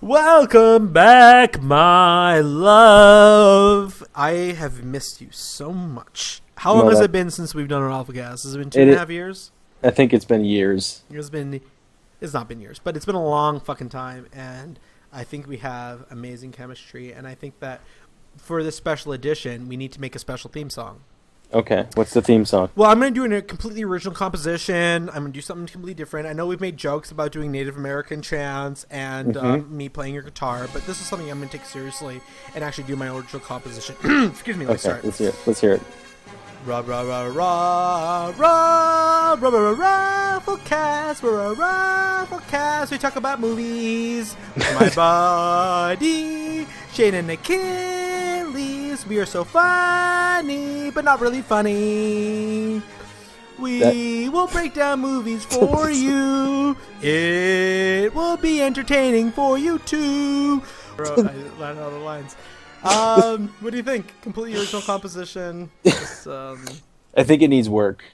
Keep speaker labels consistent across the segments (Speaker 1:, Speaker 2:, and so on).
Speaker 1: Welcome back, my love. I have missed you so much. How long has it been since we've done an ROFLcast? Has it been 2.5 years?
Speaker 2: I think it's been years.
Speaker 1: It's not been years, but it's been a long fucking time, and I think we have amazing chemistry, and I think that for this special edition, we need to make a special theme song.
Speaker 2: Okay, what's the theme song?
Speaker 1: Well, I'm going to do a completely original composition. I'm going to do something completely different. I know we've made jokes about doing Native American chants and me playing your guitar, but this is something I'm going to take seriously and actually do my original composition. Excuse me, let's start.
Speaker 2: Let's hear it.
Speaker 1: Rah, rah, rah, rah, rah, rah, rah, rah, ROFLcast. We talk about movies. My buddy, Shane and Achilles. We are so funny, but not really funny. We will break down movies for you. It will be entertaining for you too. I ran out of lines. What do you think? Completely original composition. Just,
Speaker 2: I think it needs work.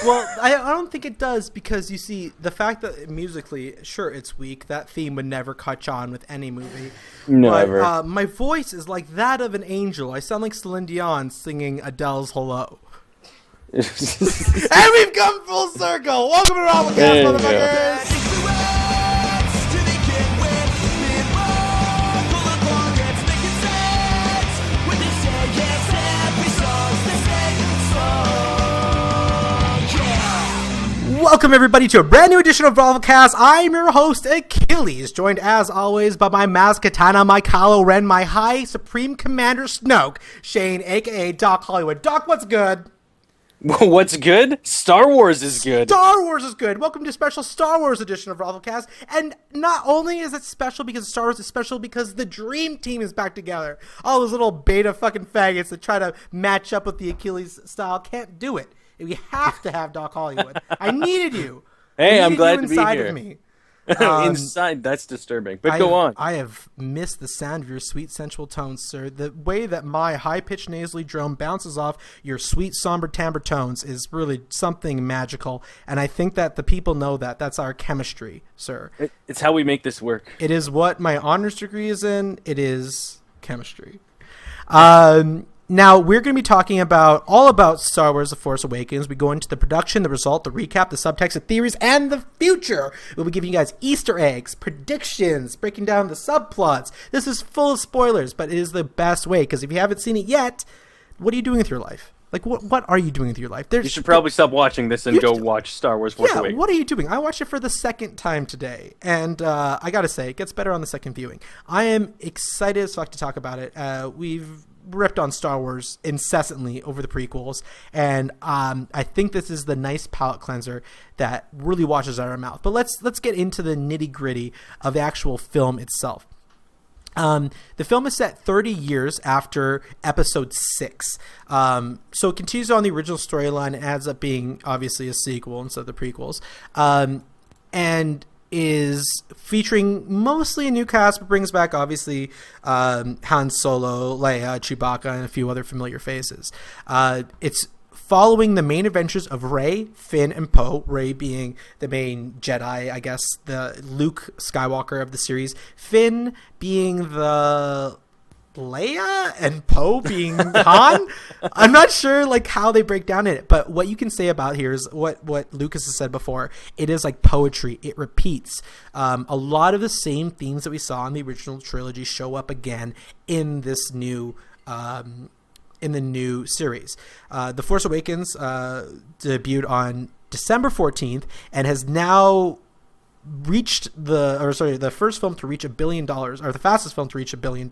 Speaker 1: Well, I don't think it does because, you see, the fact that musically, sure, it's weak. That theme would never catch on with any movie.
Speaker 2: Never.
Speaker 1: But, my voice is like that of an angel. I sound like Celine Dion singing Adele's Hello. And we've come full circle. Welcome to ROFLcast, motherfuckers. Welcome, everybody, to a brand new edition of ROFLcast. I'm your host, Achilles, joined, as always, by my Maz Katana, my Kylo Ren, my High Supreme Commander Snoke, Shane, a.k.a. Doc Hollywood. Doc, what's good?
Speaker 2: What's good? Star Wars is good.
Speaker 1: Star Wars is good. Welcome to a special Star Wars edition of ROFLcast. And not only is it special because Star Wars is special because the Dream Team is back together. All those little beta fucking faggots that try to match up with the Achilles style can't do it. We have to have Doc Hollywood. I needed you.
Speaker 2: Hey, I'm glad to be
Speaker 1: inside
Speaker 2: here.
Speaker 1: Of me.
Speaker 2: Inside, that's disturbing. But go on.
Speaker 1: I have missed the sound of your sweet, sensual tones, sir. The way that my high-pitched nasally drone bounces off your sweet, somber timbre tones is really something magical. And I think that the people know that. That's our chemistry, sir.
Speaker 2: It's how we make this work.
Speaker 1: It is what my honors degree is in. It is chemistry. Now, we're going to be talking all about Star Wars The Force Awakens. We go into the production, the result, the recap, the subtext, the theories, and the future. We'll be giving you guys Easter eggs, predictions, breaking down the subplots. This is full of spoilers, but it is the best way, because if you haven't seen it yet, what are you doing with your life? Like, what are you doing with your life?
Speaker 2: You should probably stop watching this and go watch Star Wars Force Awakens.
Speaker 1: What are you doing? I watched it for the second time today, and I got to say, it gets better on the second viewing. I am excited as fuck to talk about it. We've ripped on Star Wars incessantly over the prequels, and I think this is the nice palate cleanser that really washes out our mouth. But let's get into the nitty-gritty of the actual film itself. The film is set 30 years after Episode 6. So it continues on the original storyline. It ends up being, obviously, a sequel instead of the prequels. And is featuring mostly a new cast, but brings back, obviously, Han Solo, Leia, Chewbacca, and a few other familiar faces. It's following the main adventures of Rey, Finn, and Poe. Rey being the main Jedi, I guess, the Luke Skywalker of the series. Finn being the Leia, and Poe being Han. I'm not sure like how they break down in it, but what you can say about here is what Lucas has said before. It is like poetry. It repeats. A lot of the same themes that we saw in the original trilogy show up again in this new in the new series. The Force Awakens debuted on December 14th and has now reached the first film to reach $1 billion, or the fastest film to reach $1 billion.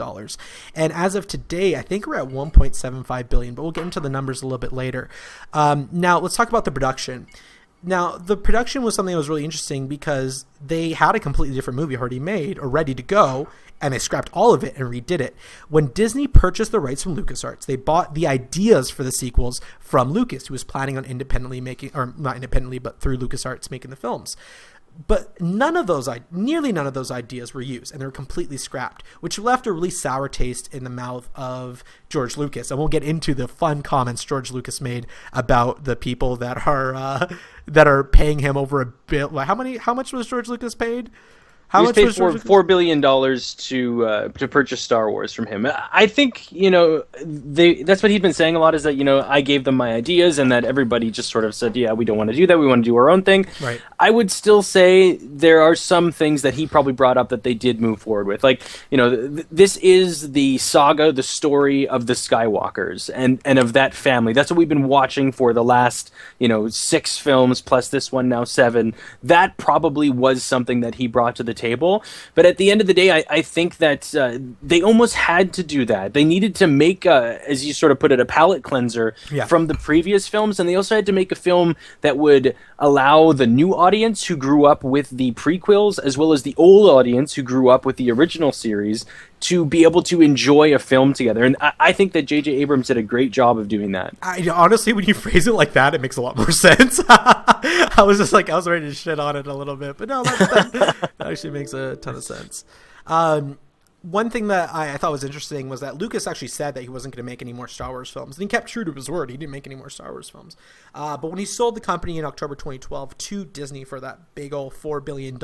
Speaker 1: And as of today, I think we're at 1.75 billion, but we'll get into the numbers a little bit later. Now let's talk about the production. Now, the production was something that was really interesting because they had a completely different movie already made or ready to go, and they scrapped all of it and redid it. When Disney purchased the rights from LucasArts, they bought the ideas for the sequels from Lucas, who was planning on independently making, or not independently, but through LucasArts making the films. But nearly none of those ideas were used, and they were completely scrapped, which left a really sour taste in the mouth of George Lucas. And we'll get into the fun comments George Lucas made about the people that are paying him over $1 billion. How much was George Lucas paid? How
Speaker 2: He was
Speaker 1: much
Speaker 2: paid
Speaker 1: was George Lucas?
Speaker 2: $4 billion to purchase Star Wars from him. I think that's what he's been saying a lot, is that I gave them my ideas and that everybody just sort of said, yeah, we don't want to do that, we want to do our own thing.
Speaker 1: Right.
Speaker 2: I would still say there are some things that he probably brought up that they did move forward with, like this is the saga, the story of the Skywalkers and of that family. That's what we've been watching for the last 6 films plus this one, now 7. That probably was something that he brought to the table. But at the end of the day, I think that they almost had to do that. They needed to make, as you sort of put it, a palate cleanser from the previous films, and they also had to make a film that would allow the new audience who grew up with the prequels, as well as the old audience who grew up with the original series, to be able to enjoy a film together. And I think that J.J. Abrams did a great job of doing that.
Speaker 1: Honestly, when you phrase it like that, it makes a lot more sense. I was ready to shit on it a little bit, but no, that actually makes a ton of sense. One thing that I thought was interesting was that Lucas actually said that he wasn't going to make any more Star Wars films. And he kept true to his word. He didn't make any more Star Wars films. But when he sold the company in October 2012 to Disney for that big old $4 billion,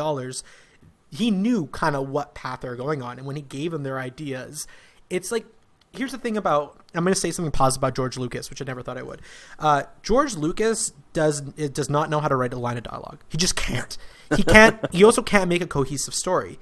Speaker 1: he knew kind of what path they were going on. And when he gave them their ideas, it's like, here's the thing about, I'm going to say something positive about George Lucas, which I never thought I would. George Lucas does not know how to write a line of dialogue. He just can't. He also can't make a cohesive story.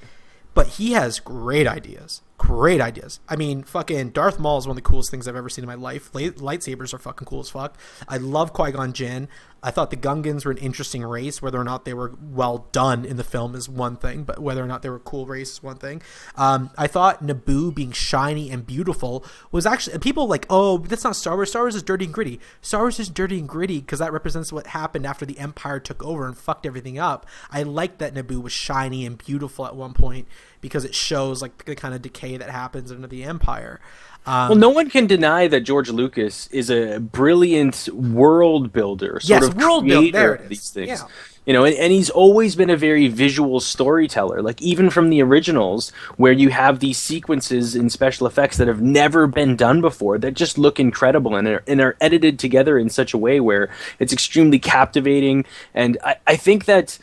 Speaker 1: But he has great ideas. Great ideas. I mean, fucking Darth Maul is one of the coolest things I've ever seen in my life. Lightsabers are fucking cool as fuck. I love Qui-Gon Jinn. I thought the Gungans were an interesting race. Whether or not they were well done in the film is one thing, but whether or not they were a cool race is one thing. I thought Naboo being shiny and beautiful was actually... People like, oh, that's not Star Wars. Star Wars is dirty and gritty. Star Wars is dirty and gritty because that represents what happened after the Empire took over and fucked everything up. I like that Naboo was shiny and beautiful at one point because it shows like the kind of decay that happens under the Empire.
Speaker 2: Well, no one can deny that George Lucas is a brilliant world builder, sort of creator of these things. Yeah. And he's always been a very visual storyteller, like even from the originals, where you have these sequences in special effects that have never been done before that just look incredible and are edited together in such a way where it's extremely captivating. And I think that,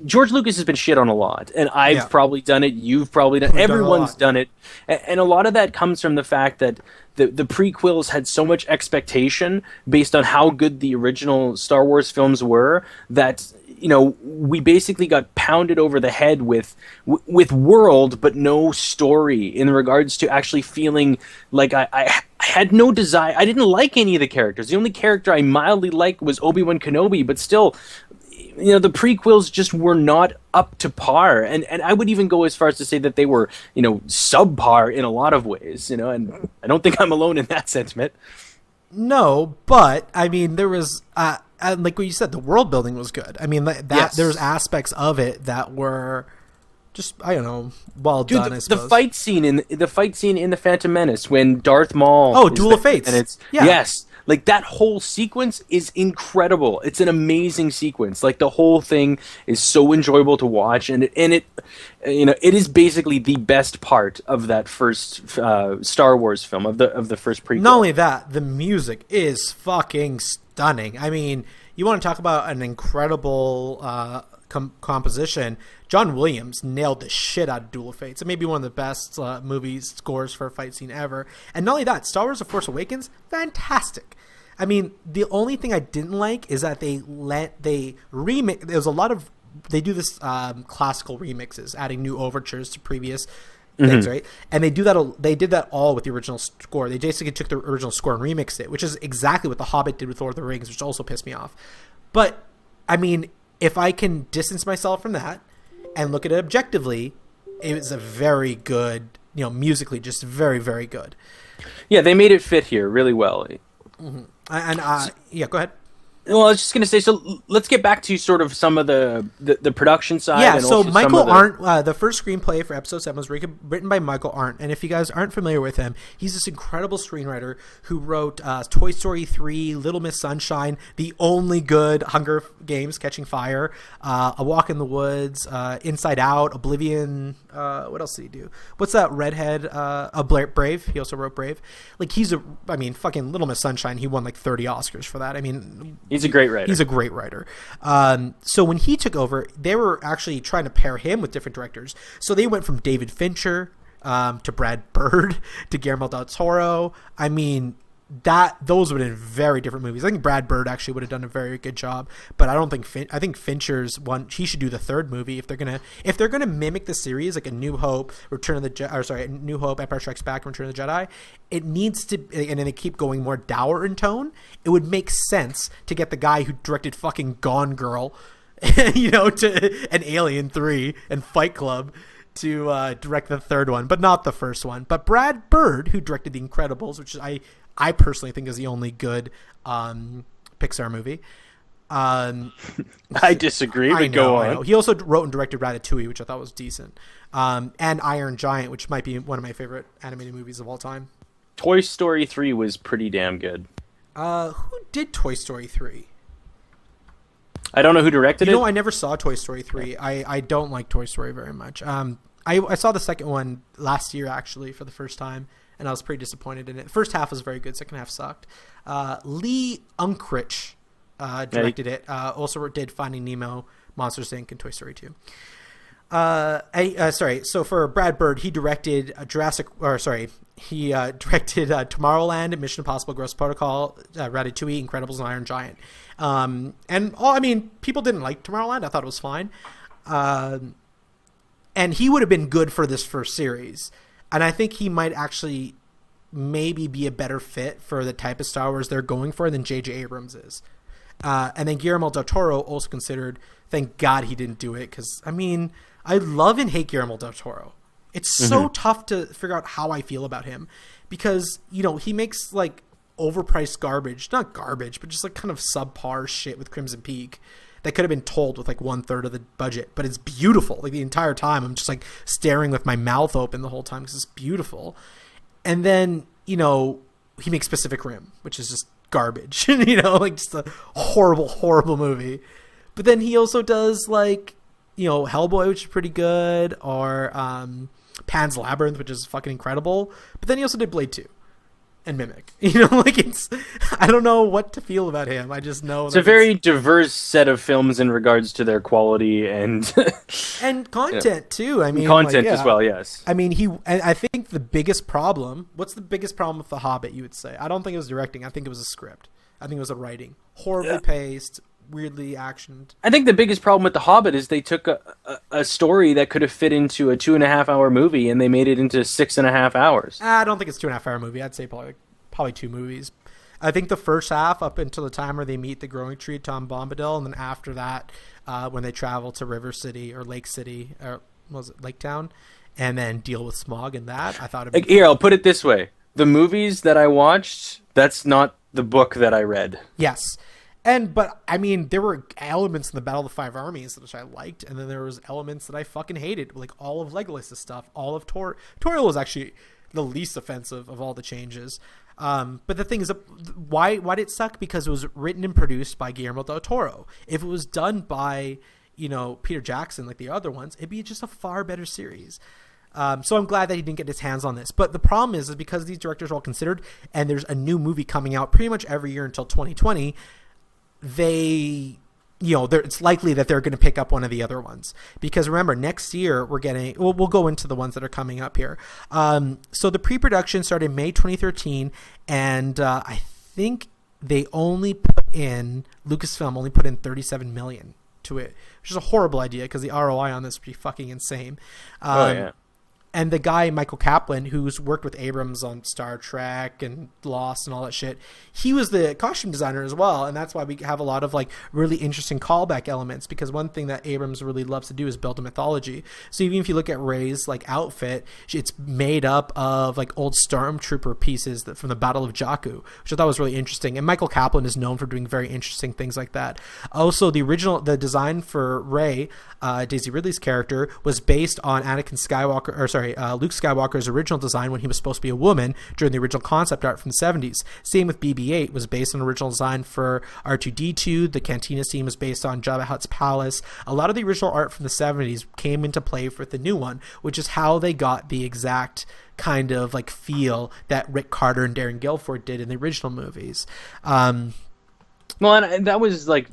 Speaker 2: George Lucas has been shit on a lot, and I've probably done it. You've probably done it. Everyone's done it. And a lot of that comes from the fact that the prequels had so much expectation based on how good the original Star Wars films were that, we basically got pounded over the head with world, but no story in regards to actually feeling like I had no desire. I didn't like any of the characters. The only character I mildly liked was Obi-Wan Kenobi, but still... the prequels just were not up to par, and I would even go as far as to say that they were, subpar in a lot of ways, and I don't think I'm alone in that sentiment.
Speaker 1: No, but I mean, there was, like what you said, the world building was good. I mean, there's aspects of it that were just, I don't know, well done. I suppose
Speaker 2: the fight scene in the Phantom Menace when Darth Maul,
Speaker 1: Duel of Fates,
Speaker 2: and it's yes. Like, that whole sequence is incredible. It's an amazing sequence. Like, the whole thing is so enjoyable to watch, and it is basically the best part of that first Star Wars film, of the first prequel.
Speaker 1: Not only that, the music is fucking stunning. I mean, you want to talk about an incredible composition. John Williams nailed the shit out of Duel of Fates. It may be one of the best movie scores for a fight scene ever. And not only that, Star Wars: The Force Awakens, fantastic. I mean, the only thing I didn't like is that they remix. There's a lot of, they do this classical remixes, adding new overtures to previous things, right? And they do that. They did that all with the original score. They basically took the original score and remixed it, which is exactly what The Hobbit did with Lord of the Rings, which also pissed me off. But I mean, if I can distance myself from that and look at it objectively, it was a very good, musically, just very, very good.
Speaker 2: Yeah, they made it fit here really well.
Speaker 1: Mm-hmm. And go ahead.
Speaker 2: Well, I was just going to say, so let's get back to sort of some of the production side.
Speaker 1: Yeah, so Michael Arndt, the first screenplay for Episode 7 was written by Michael Arndt. And if you guys aren't familiar with him, he's this incredible screenwriter who wrote Toy Story 3, Little Miss Sunshine, the only good Hunger Games, Catching Fire, A Walk in the Woods, Inside Out, Oblivion, What else did he do? What's that redhead? Brave. He also wrote Brave. Like fucking Little Miss Sunshine. He won like 30 Oscars for that. I mean,
Speaker 2: he's a great writer.
Speaker 1: He's a great writer. So when he took over, they were actually trying to pair him with different directors. So they went from David Fincher to Brad Bird to Guillermo del Toro. I mean, those would have been very different movies. I think Brad Bird actually would have done a very good job, but I don't think I think Fincher's one. He should do the third movie if they're gonna mimic the series, like A New Hope, New Hope, Empire Strikes Back, and Return of the Jedi. It needs to, and then they keep going more dour in tone. It would make sense to get the guy who directed fucking Gone Girl, to an Alien 3 and Fight Club, to direct the third one, but not the first one. But Brad Bird, who directed The Incredibles, which I personally think is the only good Pixar movie.
Speaker 2: I disagree, but go on.
Speaker 1: He also wrote and directed Ratatouille, which I thought was decent, and Iron Giant, which might be one of my favorite animated movies of all time.
Speaker 2: Toy Story 3 was pretty damn good.
Speaker 1: Who did Toy Story 3?
Speaker 2: I don't know who directed it.
Speaker 1: I never saw Toy Story 3. I don't like Toy Story very much. I saw the second one last year, actually, for the first time, and I was pretty disappointed in it. The first half was very good. Second half sucked. Lee Unkrich directed it. Also did Finding Nemo, Monsters, Inc., and Toy Story 2. So for Brad Bird, he directed directed Tomorrowland, Mission Impossible, Ghost Protocol, Ratatouille, Incredibles, and Iron Giant. People didn't like Tomorrowland. I thought it was fine. And he would have been good for this first series. And I think he might actually maybe be a better fit for the type of Star Wars they're going for than J.J. Abrams is. And then Guillermo del Toro also considered, thank God he didn't do it, because, I love and hate Guillermo del Toro. It's so tough to figure out how I feel about him, because, he makes, like, overpriced garbage. Not garbage, but just, like, kind of subpar shit with Crimson Peak that could have been told with, like, 1/3 of the budget. But it's beautiful. Like, the entire time, I'm just, like, staring with my mouth open the whole time because it's beautiful. And then, he makes Pacific Rim, which is just garbage. Like, just a horrible, horrible movie. But then he also does, like, Hellboy, which is pretty good, or Pan's Labyrinth, which is fucking incredible. But then he also did Blade 2 and Mimic. I don't know what to feel about him. I just know
Speaker 2: it's a very diverse set of films in regards to their quality and
Speaker 1: content too.
Speaker 2: Content as well, yes.
Speaker 1: I think the biggest problem. What's the biggest problem with The Hobbit? You would say? I don't think it was directing. I think it was a script. I think it was a writing. Horribly paced. Weirdly actioned.
Speaker 2: I think the biggest problem with The Hobbit is they took a story that could have fit into a 2.5-hour movie and they made it into 6.5 hours.
Speaker 1: I don't think it's 2.5-hour movie. I'd say probably 2 movies. I think the first half, up until the time where they meet the growing tree, Tom Bombadil, and then after that, when they travel to River City or Lake City, or was it Lake Town, and then deal with smog and that, I thought it'd be
Speaker 2: here, I'll put it this way. The movies that I watched, that's not the book that I read.
Speaker 1: Yes. But there were elements in the Battle of the Five Armies which I liked, and then there was elements that I fucking hated, like all of Legolas' stuff, all of Toriel was actually the least offensive of all the changes. But the thing is, why did it suck? Because it was written and produced by Guillermo del Toro. If it was done by, Peter Jackson, like the other ones, it'd be just a far better series. So I'm glad that he didn't get his hands on this. But the problem is because these directors are all considered, and there's a new movie coming out pretty much every year until 2020, it's likely that they're going to pick up one of the other ones, because remember, next year we'll go into the ones that are coming up here. So the pre-production started May 2013, and I think Lucasfilm only put in $37 million to it, which is a horrible idea because the ROI on this would be fucking insane. And the guy, Michael Kaplan, who's worked with Abrams on Star Trek and Lost and all that shit, he was the costume designer as well. And that's why we have a lot of like really interesting callback elements, because one thing that Abrams really loves to do is build a mythology. So even if you look at Rey's like outfit, it's made up of like old Stormtrooper pieces from the Battle of Jakku, which I thought was really interesting. And Michael Kaplan is known for doing very interesting things like that. Also, the design for Rey, Daisy Ridley's character, was based on Anakin Skywalker, Luke Skywalker's original design when he was supposed to be a woman during the original concept art from the 70s. Same with BB-8, was based on original design for R2-D2. The cantina scene was based on Jabba Hutt's palace. A lot of the original art from the 70s came into play for the new one, which is how they got the exact kind of like feel that Rick Carter and Darren Gilford did in the original movies.
Speaker 2: Well, and that was like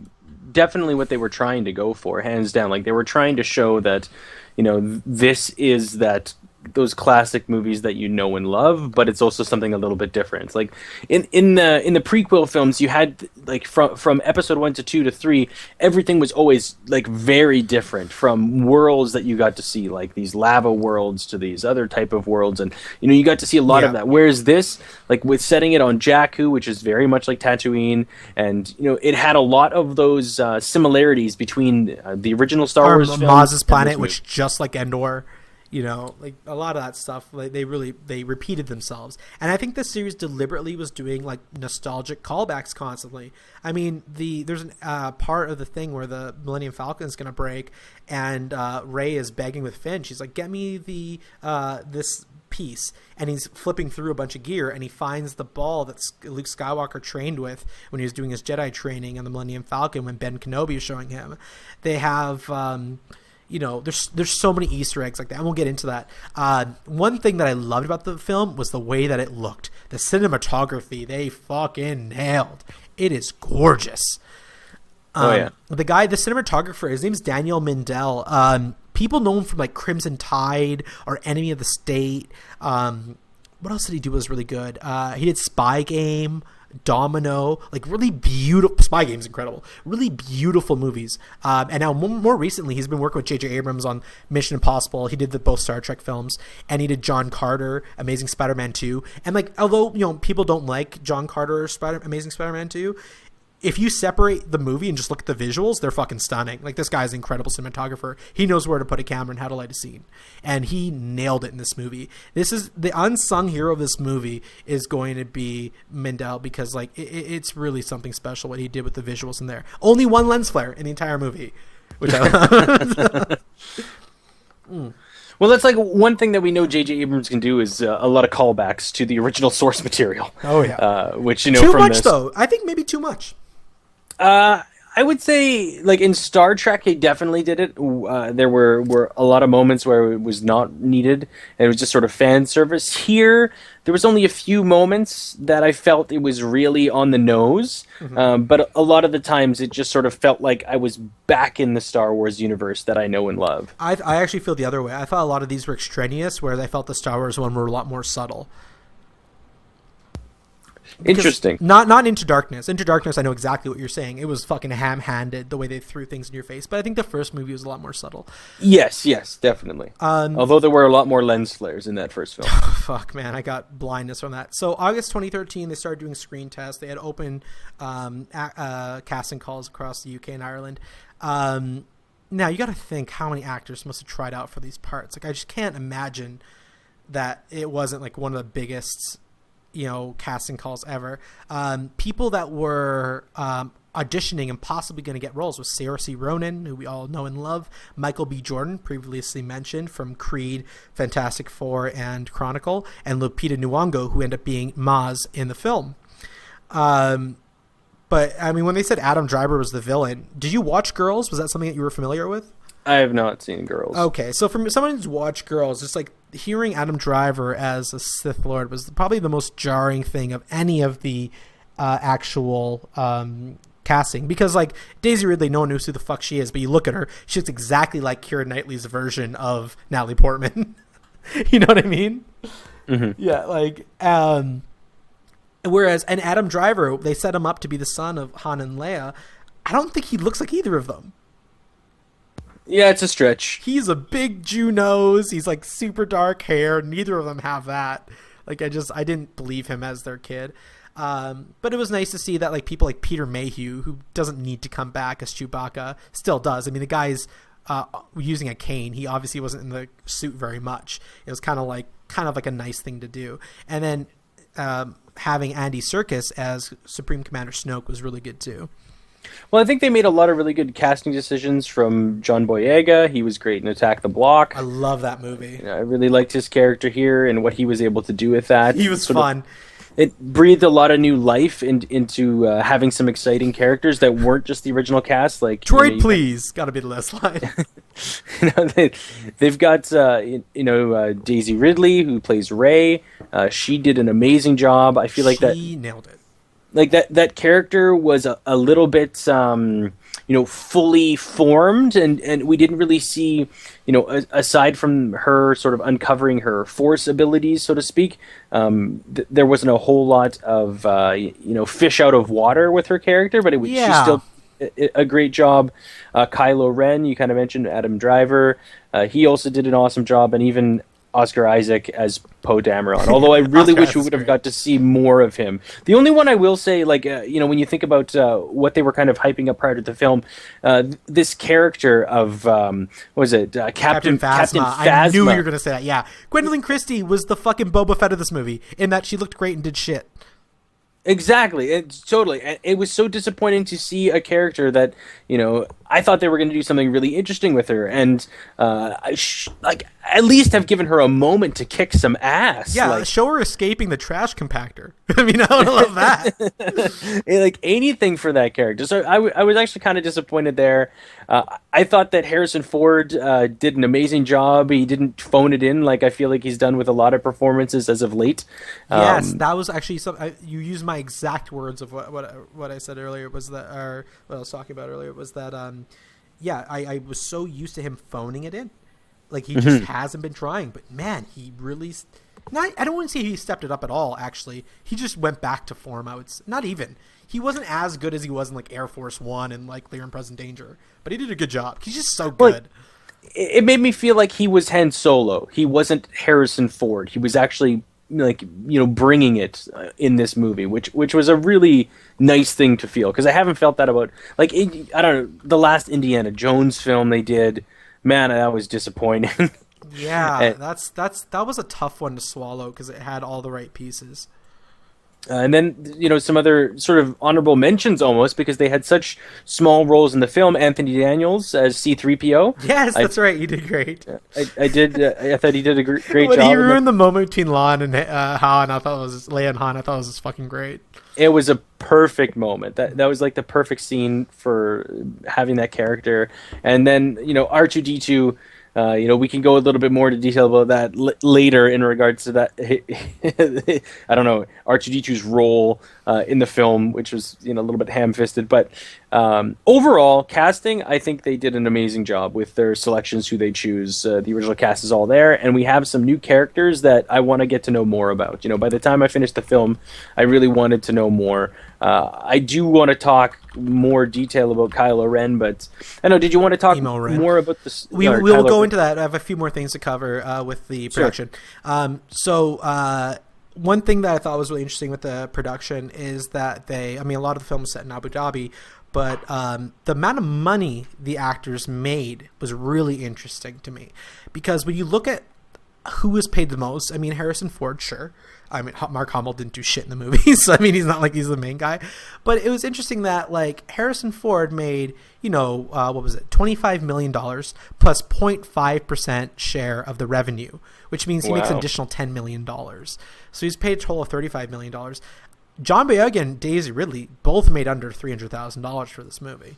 Speaker 2: definitely what they were trying to go for, hands down. Like they were trying to show that, you know, this is that those classic movies that you know and love, but it's also something a little bit different. Like in the prequel films, you had like from episode 1 to 2 to 3, everything was always like very different, from worlds that you got to see, like these lava worlds to these other type of worlds, and you know, you got to see a lot of that. Whereas this, like with setting it on Jakku, which is very much like Tatooine, and you know, it had a lot of those similarities between the original Star Wars film,
Speaker 1: Maz's planet, which just like Endor. You know, like a lot of that stuff, like they repeated themselves. And I think this series deliberately was doing like nostalgic callbacks constantly. I mean, there's a part of the thing where the Millennium Falcon is going to break, and Rey is begging with Finn. She's like, "Get me the this piece," and he's flipping through a bunch of gear, and he finds the ball that Luke Skywalker trained with when he was doing his Jedi training on the Millennium Falcon when Ben Kenobi is showing him. They have. You know, there's so many Easter eggs like that, and we'll get into that. One thing that I loved about the film was the way that it looked. The cinematography, they fucking nailed. It is gorgeous. The cinematographer, his name's Daniel Mindell. People know him from like Crimson Tide or Enemy of the State. What else did he do was really good? He did Spy Game, Domino, like really beautiful. Spy Game's incredible. Really beautiful movies. And now more recently, he's been working with J.J. Abrams on Mission Impossible. He did both Star Trek films, and he did John Carter, Amazing Spider-Man 2. And like, although, you know, people don't like John Carter, Amazing Spider-Man 2, if you separate the movie and just look at the visuals, they're fucking stunning. Like, this guy's an incredible cinematographer. He knows where to put a camera and how to light a scene. And he nailed it in this movie. This is the unsung hero of this movie is going to be Mindell, because like it's really something special what he did with the visuals in there. Only one lens flare in the entire movie, which I love.
Speaker 2: Well, that's like one thing that we know J.J. Abrams can do is a lot of callbacks to the original source material.
Speaker 1: Oh yeah,
Speaker 2: which, you know,
Speaker 1: too much though. I think maybe too much.
Speaker 2: I would say, like in Star Trek, he definitely did it. There were a lot of moments where it was not needed, and it was just sort of fan service. Here, there was only a few moments that I felt it was really on the nose, but a lot of the times it just sort of felt like I was back in the Star Wars universe that I know and love.
Speaker 1: I actually feel the other way. I thought a lot of these were extraneous, whereas I felt the Star Wars one were a lot more subtle.
Speaker 2: Interesting.
Speaker 1: Not Into Darkness. Into Darkness, I know exactly what you're saying. It was fucking ham-handed the way they threw things in your face. But I think the first movie was a lot more subtle.
Speaker 2: Yes, definitely. Although there were a lot more lens flares in that first film.
Speaker 1: Fuck, man, I got blindness from that. So August 2013, they started doing screen tests. They had open casting calls across the UK and Ireland. Now you got to think how many actors must have tried out for these parts. Like, I just can't imagine that it wasn't like one of the biggest, you know, casting calls ever. People that were auditioning and possibly going to get roles was Saoirse Ronan, who we all know and love, Michael B. Jordan, previously mentioned from Creed, Fantastic Four, and Chronicle, and Lupita Nyong'o, who ended up being Maz in the film. But I mean, when they said Adam Driver was the villain, did you watch Girls? Was that something that you were familiar with?
Speaker 2: I have not seen Girls.
Speaker 1: Okay, so for someone who's watched Girls, just like hearing Adam Driver as a Sith Lord was probably the most jarring thing of any of the actual casting, because like Daisy Ridley, no one knows who the fuck she is, but you look at her, she looks exactly like Keira Knightley's version of Natalie Portman. You know what I mean?
Speaker 2: Mm-hmm.
Speaker 1: Yeah, like whereas and Adam Driver, they set him up to be the son of Han and Leia. I don't think he looks like either of them.
Speaker 2: Yeah, it's a stretch.
Speaker 1: He's a big Jew nose. He's like super dark hair. Neither of them have that. Like, I didn't believe him as their kid. But it was nice to see that like people like Peter Mayhew, who doesn't need to come back as Chewbacca, still does. I mean, the guy's using a cane. He obviously wasn't in the suit very much. It was kind of like a nice thing to do. And then having Andy Serkis as Supreme Commander Snoke was really good too.
Speaker 2: Well, I think they made a lot of really good casting decisions from John Boyega. He was great in Attack the Block.
Speaker 1: I love that movie.
Speaker 2: I really liked his character here and what he was able to do with that.
Speaker 1: He was fun.
Speaker 2: It breathed a lot of new life into having some exciting characters that weren't just the original cast. Like
Speaker 1: Droid, please, got to be the last line.
Speaker 2: They've got Daisy Ridley, who plays Rey. She did an amazing job. I feel like
Speaker 1: she nailed it.
Speaker 2: Like that character was a little bit fully formed, and we didn't really see, aside from her sort of uncovering her Force abilities, so to speak, there wasn't a whole lot of fish out of water with her character, but she still a great job. Kylo Ren, you kind of mentioned Adam Driver, he also did an awesome job, and even Oscar Isaac as Poe Dameron. Although I really wish we would have got to see more of him. The only one I will say, when you think about what they were kind of hyping up prior to the film, this character of Captain Phasma.
Speaker 1: I knew you were going to say that. Yeah, Gwendolyn Christie was the fucking Boba Fett of this movie in that she looked great and did shit.
Speaker 2: Exactly. Totally. It was so disappointing to see a character that, I thought they were going to do something really interesting with her, and at least have given her a moment to kick some ass.
Speaker 1: Yeah, show her escaping the trash compactor. I mean, I would love that.
Speaker 2: Like anything for that character. So I was actually kind of disappointed there. I thought that Harrison Ford did an amazing job. He didn't phone it in like I feel like he's done with a lot of performances as of late.
Speaker 1: Yes, that was actually something. You used my exact words of what I said earlier. Was that, or what I was talking about earlier, was that I was so used to him phoning it in. Like, he just hasn't been trying. But, man, he really... I don't want to say he stepped it up at all, actually. He just went back to form. Not even. He wasn't as good as he was in, Air Force One and, Clear and Present Danger. But he did a good job. He's just so good.
Speaker 2: It made me feel like he was Han Solo. He wasn't Harrison Ford. He was actually, bringing it in this movie, which was a really nice thing to feel. Because I haven't felt that about... I don't know, the last Indiana Jones film they did... Man, that was disappointing.
Speaker 1: Yeah, that was a tough one to swallow because it had all the right pieces.
Speaker 2: And then, some other sort of honorable mentions almost, because they had such small roles in the film. Anthony Daniels as C-3PO.
Speaker 1: Yes, that's right. He did great.
Speaker 2: I thought he did a great job.
Speaker 1: When he ruined the moment between Leia and Han, I thought it was just fucking great.
Speaker 2: It was a perfect moment. That was the perfect scene for having that character. And then, R2-D2... we can go a little bit more into detail about that later in regards to that. I don't know, R2-D2's role in the film, which was a little bit ham-fisted, but overall casting, I think they did an amazing job with their selections, who they choose. The original cast is all there, and we have some new characters that I want to get to know more about. By the time I finished the film, I really wanted to know more. I do want to talk more detail about Kylo Ren, but I know. Did you want to talk more about this?
Speaker 1: We'll go into that. I have a few more things to cover with the production. Sure. One thing that I thought was really interesting with the production is that a lot of the film was set in Abu Dhabi, but the amount of money the actors made was really interesting to me, because when you look at who was paid the most, Harrison Ford, sure. Mark Hamill didn't do shit in the movie, so he's not like he's the main guy. But it was interesting that Harrison Ford made, what was it, $25 million plus 0.5% share of the revenue, which means he makes an additional $10 million. So he's paid a total of $35 million. John Boyega and Daisy Ridley both made under $300,000 for this movie.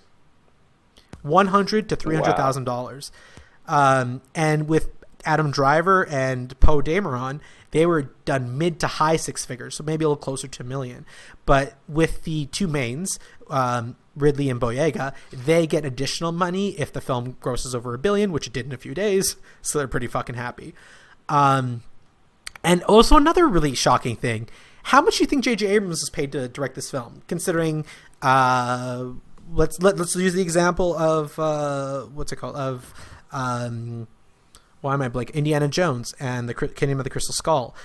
Speaker 1: $100,000 to $300,000. And with Adam Driver and Poe Dameron, they were done mid to high six figures, so maybe a little closer to $1 million. But with the two mains, Ridley and Boyega, they get additional money if the film grosses over $1 billion, which it did in a few days, so they're pretty fucking happy. And also another really shocking thing, how much do you think J.J. Abrams is paid to direct this film? Considering, let's use the example of why am I blank? Indiana Jones and the Kingdom of the Crystal Skull,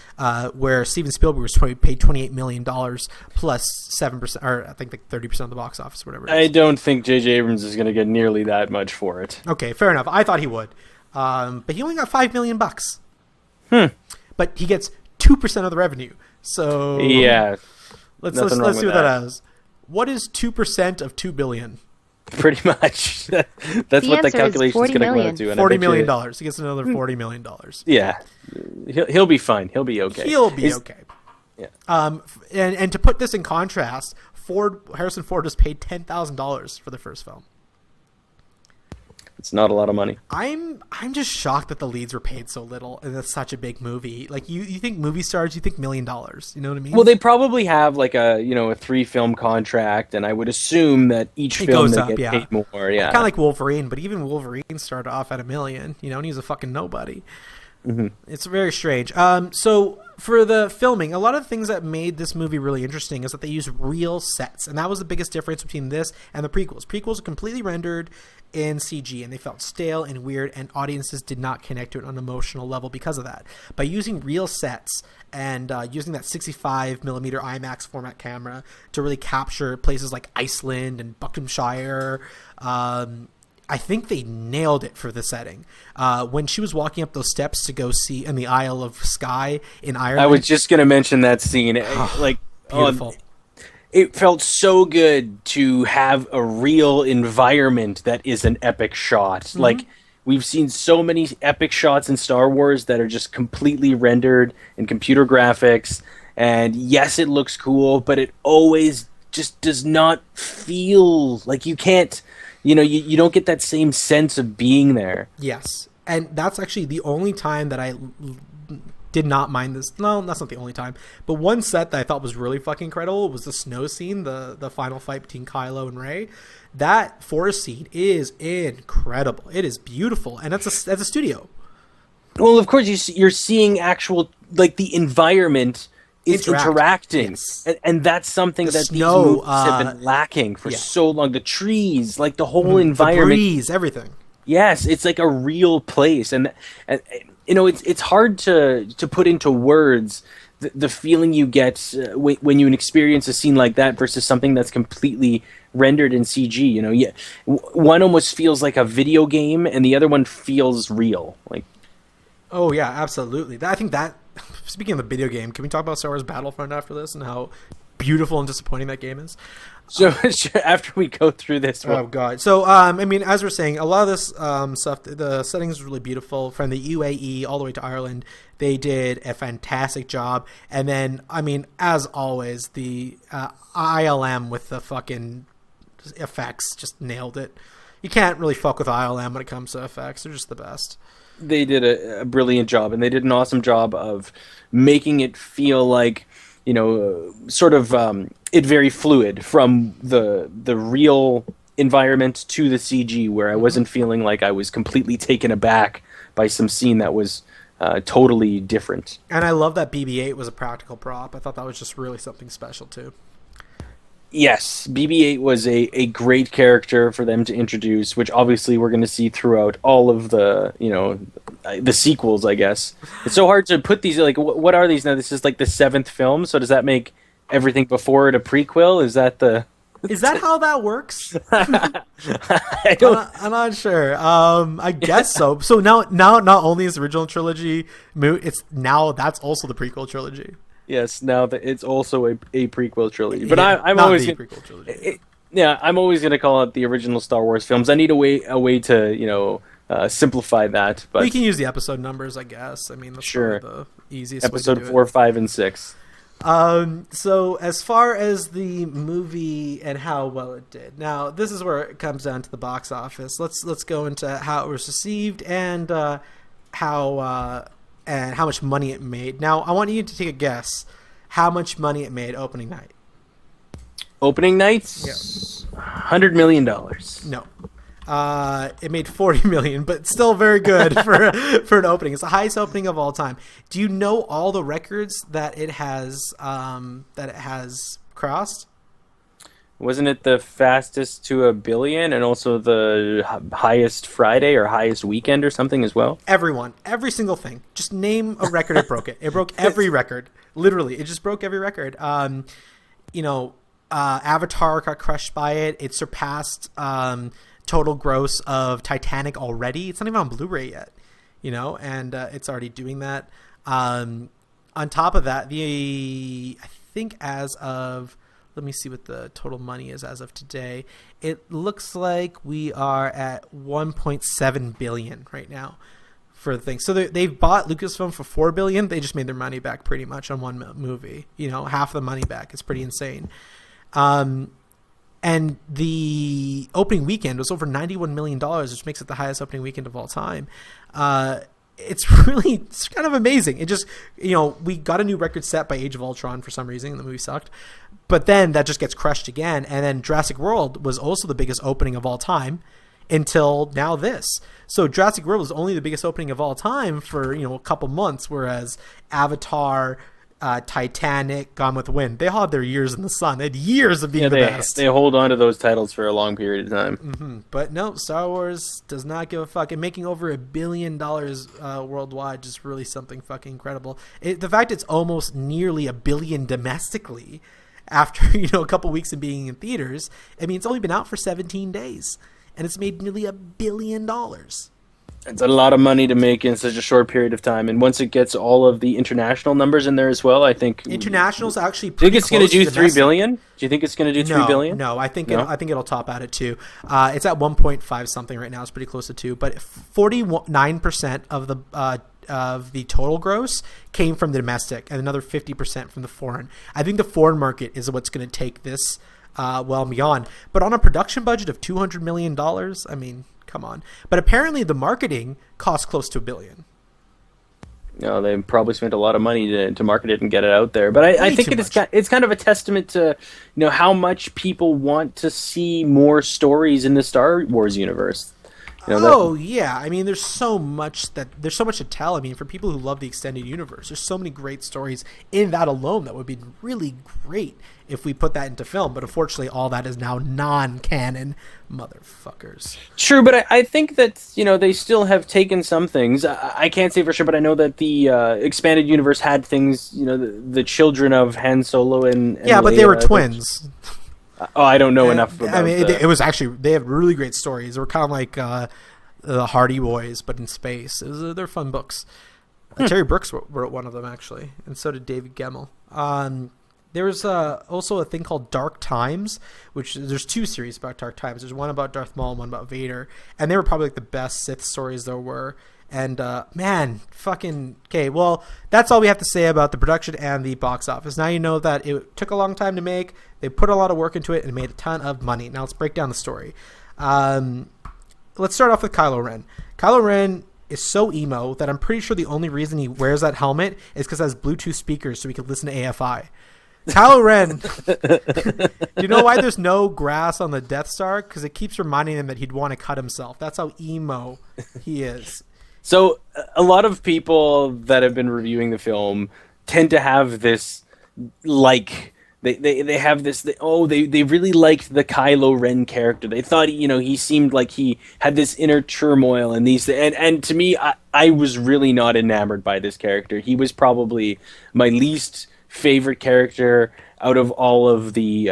Speaker 1: where Steven Spielberg was paid $28 million plus 7%, or I think 30% of the box office, or whatever it is.
Speaker 2: I don't think J.J. Abrams is going to get nearly that much for it.
Speaker 1: Okay, fair enough. I thought he would, but he only got $5 million. But he gets 2% of the revenue. So
Speaker 2: yeah,
Speaker 1: let's see what that is. What is 2% of $2 billion?
Speaker 2: Pretty much. That's what the calculation is going to come out to.
Speaker 1: $40 million. He gets another $40 million.
Speaker 2: Yeah. He'll be fine. He'll be okay.
Speaker 1: Okay.
Speaker 2: Yeah.
Speaker 1: And to put this in contrast, Harrison Ford was paid $10,000 for the first film.
Speaker 2: It's not a lot of money.
Speaker 1: I'm just shocked that the leads were paid so little, and that's such a big movie. Like you think movie stars, you think $1 million. You know what I mean?
Speaker 2: Well, they probably have like a 3-film contract, and I would assume that each film they get paid more. Yeah,
Speaker 1: kind of like Wolverine, but even Wolverine started off at $1 million. And he was a fucking nobody.
Speaker 2: Mm-hmm.
Speaker 1: It's very strange. So for the filming, a lot of the things that made this movie really interesting is that they used real sets, and that was the biggest difference between this and the prequels. Prequels are completely rendered in CG, and they felt stale and weird, and audiences did not connect to it on an emotional level because of that. By using real sets and using that 65 millimeter IMAX format camera to really capture places like Iceland and Buckinghamshire, I think they nailed it for the setting. When she was walking up those steps to go see in the Isle of Skye in Ireland,
Speaker 2: I was just going to mention that scene.
Speaker 1: Beautiful.
Speaker 2: It felt so good to have a real environment that is an epic shot. Mm-hmm. Like, we've seen so many epic shots in Star Wars that are just completely rendered in computer graphics. And yes, it looks cool, but it always just does not feel like you can't, you don't get that same sense of being there.
Speaker 1: Yes. And that's actually the only time that I did not mind this. No, that's not the only time. But one set that I thought was really fucking incredible was the snow scene, the final fight between Kylo and Rey. That forest scene is incredible. It is beautiful, and that's a studio.
Speaker 2: Well, of course, you're seeing actual, like, the environment is interacting, yes. and that's something that these movies have been lacking for so long. The trees, like the whole environment, the breeze,
Speaker 1: everything.
Speaker 2: Yes, it's like a real place, and it's hard to put into words the feeling you get when you experience a scene like that versus something that's completely rendered in CG. One almost feels like a video game, and the other one feels real. Like,
Speaker 1: oh yeah, absolutely. I think that. Speaking of the video game, can we talk about Star Wars Battlefront after this and how beautiful and disappointing that game is?
Speaker 2: So after we go through this,
Speaker 1: oh god. So as we're saying, a lot of this stuff, the settings is really beautiful. From the UAE all the way to Ireland, they did a fantastic job. And then, as always, the ILM with the fucking effects just nailed it. You can't really fuck with ILM when it comes to effects. They're just the best.
Speaker 2: They did a brilliant job, and they did an awesome job of making it feel like, it very fluid from the real environment to the CG, where I wasn't feeling like I was completely taken aback by some scene that was totally different.
Speaker 1: And I love that BB-8 was a practical prop. I thought that was just really something special too.
Speaker 2: Yes, BB-8 was a great character for them to introduce, which obviously we're going to see throughout all of the, the sequels, I guess. It's so hard to put these, like, what are these now? This is like the 7th film, so does that make everything before it a prequel? Is that
Speaker 1: how that works?
Speaker 2: I'm
Speaker 1: not sure. I guess so. So now not only is the original trilogy moot, that's also the prequel trilogy.
Speaker 2: Yes, now that it's also a prequel trilogy, but I'm always
Speaker 1: prequel trilogy.
Speaker 2: I'm always going to call it the original Star Wars films. I need a way to simplify that. But
Speaker 1: we can use the episode numbers, I guess. That's
Speaker 2: sure
Speaker 1: the easiest.
Speaker 2: Episode
Speaker 1: way to do
Speaker 2: 4, 5, and 6.
Speaker 1: So as far as the movie and how well it did, now this is where it comes down to the box office. Let's go into how it was received and how much money it made. Now, I want you to take a guess how much money it made opening night.
Speaker 2: Opening nights?
Speaker 1: Yeah.
Speaker 2: $100 million.
Speaker 1: No. It made $40 million, but still very good for an opening. It's the highest opening of all time. Do you know all the records that it has crossed?
Speaker 2: Wasn't it the fastest to $1 billion and also the highest Friday or highest weekend or something as well?
Speaker 1: Every single thing. Just name a record it broke it. It broke every record. Literally, it just broke every record. Avatar got crushed by it. It surpassed total gross of Titanic already. It's not even on Blu-ray yet, and it's already doing that. On top of that, I think as of Let me see what the total money is as of today. It looks like we are at 1.7 billion right now for the thing. So they've bought Lucasfilm for $4 billion. They just made their money back pretty much on one movie. Half the money back. It's pretty insane. And the opening weekend was over $91 million, which makes it the highest opening weekend of all time. It's kind of amazing. It just, we got a new record set by Age of Ultron for some reason, and the movie sucked. But then that just gets crushed again. And then Jurassic World was also the biggest opening of all time until now this. So Jurassic World was only the biggest opening of all time for, a couple months, whereas Avatar, Titanic, Gone with the Wind, they all had their years in the sun. They had years of being the best.
Speaker 2: They hold on to those titles for a long period of time.
Speaker 1: Mm-hmm. But no, Star Wars does not give a fuck. And making over $1 billion worldwide is really something fucking incredible. The fact it's almost nearly $1 billion domestically after a couple weeks of being in theaters. I mean, it's only been out for 17 days, and it's made nearly $1 billion.
Speaker 2: It's a lot of money to make in such a short period of time, and once it gets all of the international numbers in there as well, I think
Speaker 1: international's actually.
Speaker 2: Do you think it's going to do $3 billion? Do you think it's going to do $3 billion?
Speaker 1: No, I think it'll top out at 2. It's at 1.5 something right now. It's pretty close to 2, but 49% of the total gross came from the domestic, and another 50% from the foreign. I think the foreign market is what's going to take this well beyond. But on a production budget of $200 million, I mean, come on. But apparently the marketing costs close to $1 billion.
Speaker 2: No, they probably spent a lot of money to market it and get it out there. But I think it's kind of a testament to how much people want to see more stories in the Star Wars universe.
Speaker 1: Yeah. I mean, there's so much to tell. I mean, for people who love the extended universe, there's so many great stories in that alone that would be really great if we put that into film. But unfortunately, all that is now non-canon, motherfuckers.
Speaker 2: True, but I think that they still have taken some things. I can't say for sure, but I know that the expanded universe had things. The children of Han Solo and
Speaker 1: yeah, but
Speaker 2: Leia,
Speaker 1: they were twins.
Speaker 2: I don't know enough about
Speaker 1: I mean, it was actually, they have really great stories. They were kind of like the Hardy Boys, but in space. They're fun books. Terry Brooks wrote one of them, actually, and so did David Gemmell. There was also a thing called Dark Times, which there's 2 series about Dark Times. There's one about Darth Maul and one about Vader, and they were probably like the best Sith stories there were. And okay, well, that's all we have to say about the production and the box office. Now you know that it took a long time to make. They put a lot of work into it and made a ton of money. Now let's break down the story. Let's start off with Kylo Ren. Kylo Ren is so emo that I'm pretty sure the only reason he wears that helmet is because it has Bluetooth speakers so he can listen to AFI. Kylo Ren, do you know why there's no grass on the Death Star? Because it keeps reminding him that he'd want to cut himself. That's how emo he is.
Speaker 2: So a lot of people that have been reviewing the film tend to have this, they have this, they really liked the Kylo Ren character. They thought, he seemed like he had this inner turmoil and and to me, I was really not enamored by this character. He was probably my least favorite character out of all of the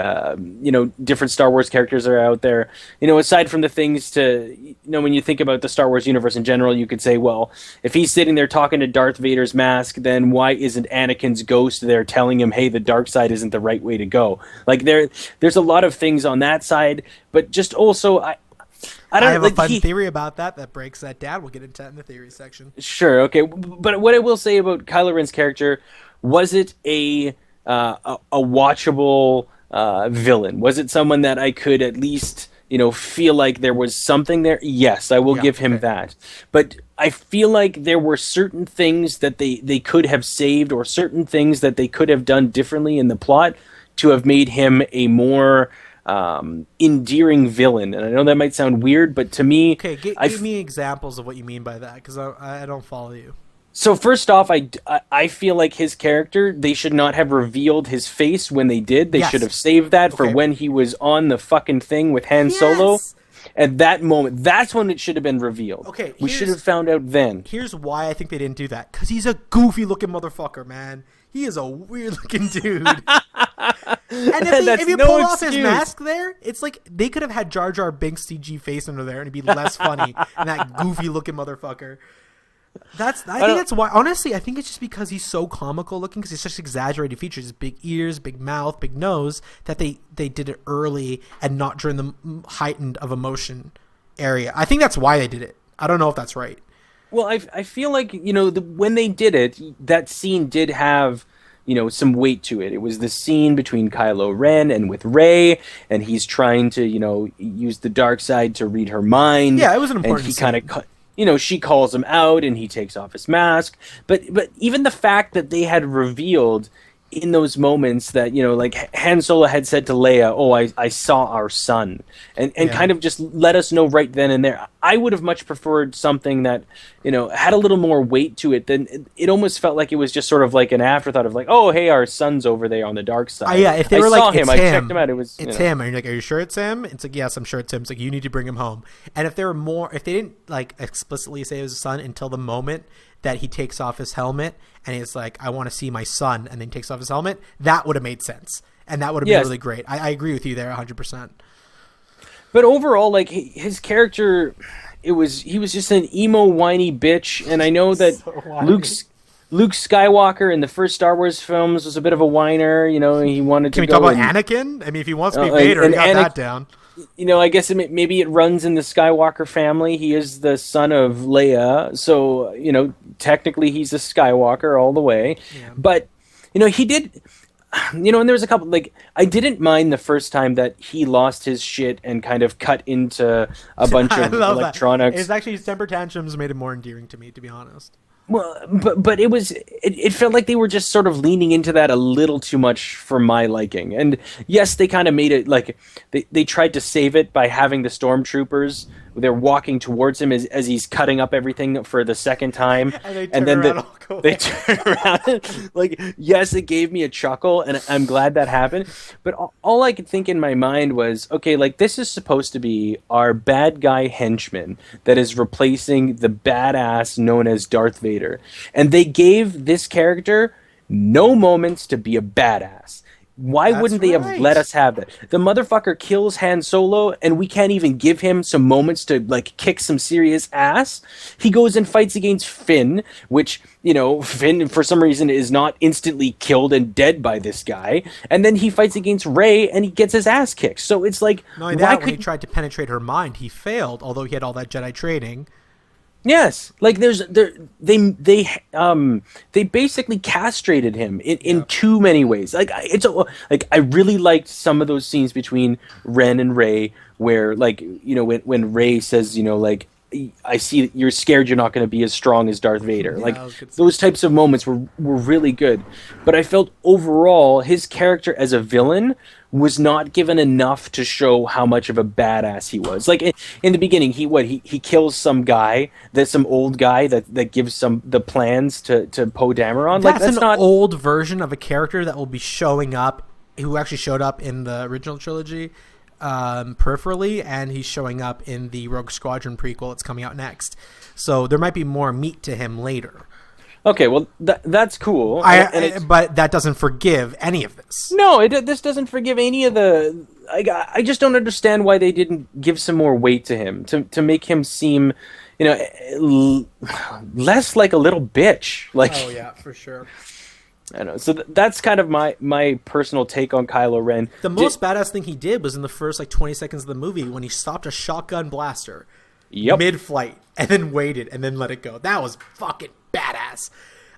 Speaker 2: different Star Wars characters that are out there. Aside from the things when you think about the Star Wars universe in general, you could say, well, if he's sitting there talking to Darth Vader's mask, then why isn't Anakin's ghost there telling him, hey, the dark side isn't the right way to go? Like there's a lot of things on that side, but just also I
Speaker 1: have a fun theory about that breaks that down. We'll get into that in the theory section.
Speaker 2: Sure, okay. But what I will say about Kylo Ren's character, was it a watchable villain? Was it someone that I could at least feel like there was something there? Yes, I will give him that. But I feel like there were certain things that they could have saved, or certain things that they could have done differently in the plot to have made him a more endearing villain. And I know that might sound weird, but to me,
Speaker 1: okay, give me examples of what you mean by that, because I don't follow you.
Speaker 2: So first off, I feel like his character, they should not have revealed his face when they did. They should have saved that for when he was on the fucking thing with Han Solo. At that moment, that's when it should have been revealed. Okay, we should have found out then.
Speaker 1: Here's why I think they didn't do that. Because he's a goofy-looking motherfucker, man. He is a weird-looking dude. And if you pull off his mask there, it's like they could have had Jar Jar Binks' CG face under there, and it'd be less funny than that goofy-looking motherfucker. I think that's why. Honestly, I think it's just because he's so comical looking, because he's such exaggerated features, his big ears, big mouth, big nose, that they did it early and not during the heightened of emotion area. I think that's why they did it. I don't know if that's right.
Speaker 2: Well, I feel like, when they did it, that scene did have, some weight to it. It was the scene between Kylo Ren and with Rey, and he's trying to, use the dark side to read her mind.
Speaker 1: Yeah, it was an important
Speaker 2: scene. And he kind of, she calls him out, and he takes off his mask. But even the fact that they had revealed in those moments that, like Han Solo had said to Leia, "Oh, I saw our son," and kind of just let us know right then and there. I would have much preferred something that, had a little more weight to it. Than it almost felt like it was just sort of like an afterthought of like, "Oh, hey, our son's over there on the dark side."
Speaker 1: Yeah, if they were
Speaker 2: saw him, I checked him out.
Speaker 1: It's him, and you're like, "Are you sure it's him?" It's like, "Yes, I'm sure it's him." It's like, you need to bring him home. And if they didn't like explicitly say it was his son until the moment that he takes off his helmet and he's like, "I want to see my son," and then takes off his helmet, that would have made sense, and that would have been really great. I agree with you there 100%.
Speaker 2: But overall, like, his character, he was just an emo whiny bitch, and I know that Luke Skywalker in the first Star Wars films was a bit of a whiner. He wanted to.
Speaker 1: Can we talk about Anakin? I mean, if he wants to be Vader, he got that down.
Speaker 2: I guess maybe it runs in the Skywalker family. He is the son of Leia, so technically he's a Skywalker all the way. Yeah. But he did. And there was a couple, like, I didn't mind the first time that he lost his shit and kind of cut into a bunch of electronics.
Speaker 1: It's actually his temper tantrums made it more endearing to me, to be honest.
Speaker 2: Well, but it felt like they were just sort of leaning into that a little too much for my liking. And yes, they kind of made it like they tried to save it by having the stormtroopers. They're walking towards him as he's cutting up everything for the second time, and then they turn around. Like, yes, it gave me a chuckle, and I'm glad that happened. But all I could think in my mind was, okay, like, this is supposed to be our bad guy henchman that is replacing the badass known as Darth Vader, and they gave this character no moments to be a badass. Why wouldn't they have let us have that? The motherfucker kills Han Solo, and we can't even give him some moments to, like, kick some serious ass. He goes and fights against Finn, which, Finn, for some reason, is not instantly killed and dead by this guy. And then he fights against Rey, and he gets his ass kicked. So it's like,
Speaker 1: when he tried to penetrate her mind, he failed, although he had all that Jedi training.
Speaker 2: Yes, like they basically castrated him in too many ways. Like I really liked some of those scenes between Ren and Rey, where, like, when Rey says, like, I see that you're scared you're not going to be as strong as Darth Vader. Yeah, like, those types of moments were really good. But I felt overall his character as a villain was not given enough to show how much of a badass he was. Like, in the beginning, he kills some old guy that gives the plans to Poe Dameron.
Speaker 1: That's not old version of a character that will be showing up, who actually showed up in the original trilogy peripherally, and he's showing up in the Rogue Squadron prequel that's coming out next. So there might be more meat to him later.
Speaker 2: Okay, well, that's cool.
Speaker 1: But that doesn't forgive any of this.
Speaker 2: No, this doesn't forgive any of the... I just don't understand why they didn't give some more weight to him, to make him seem, less like a little bitch. Like,
Speaker 1: oh, yeah, for sure.
Speaker 2: I know. So that's kind of my personal take on Kylo Ren.
Speaker 1: The most badass thing he did was in the first, 20 seconds of the movie when he stopped a shotgun blaster mid-flight and then waited and then let it go. That was fucking badass.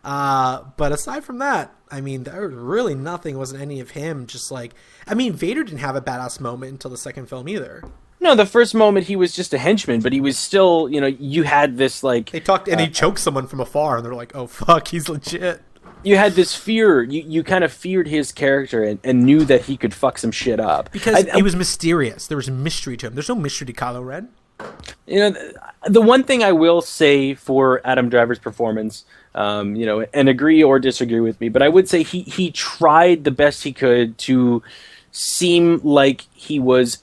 Speaker 1: But aside from that, I mean, there was really nothing. Wasn't any of him. Just Vader didn't have a badass moment until the second film either.
Speaker 2: No, the first moment he was just a henchman, but he was still, you had this, like...
Speaker 1: They talked, and he choked someone from afar, and they're like, oh, fuck, he's legit.
Speaker 2: You had this fear. You kind of feared his character and knew that he could fuck some shit up.
Speaker 1: Because he was mysterious. There was mystery to him. There's no mystery to Kylo Ren.
Speaker 2: The one thing I will say for Adam Driver's performance, and agree or disagree with me, but I would say he tried the best he could to seem like he was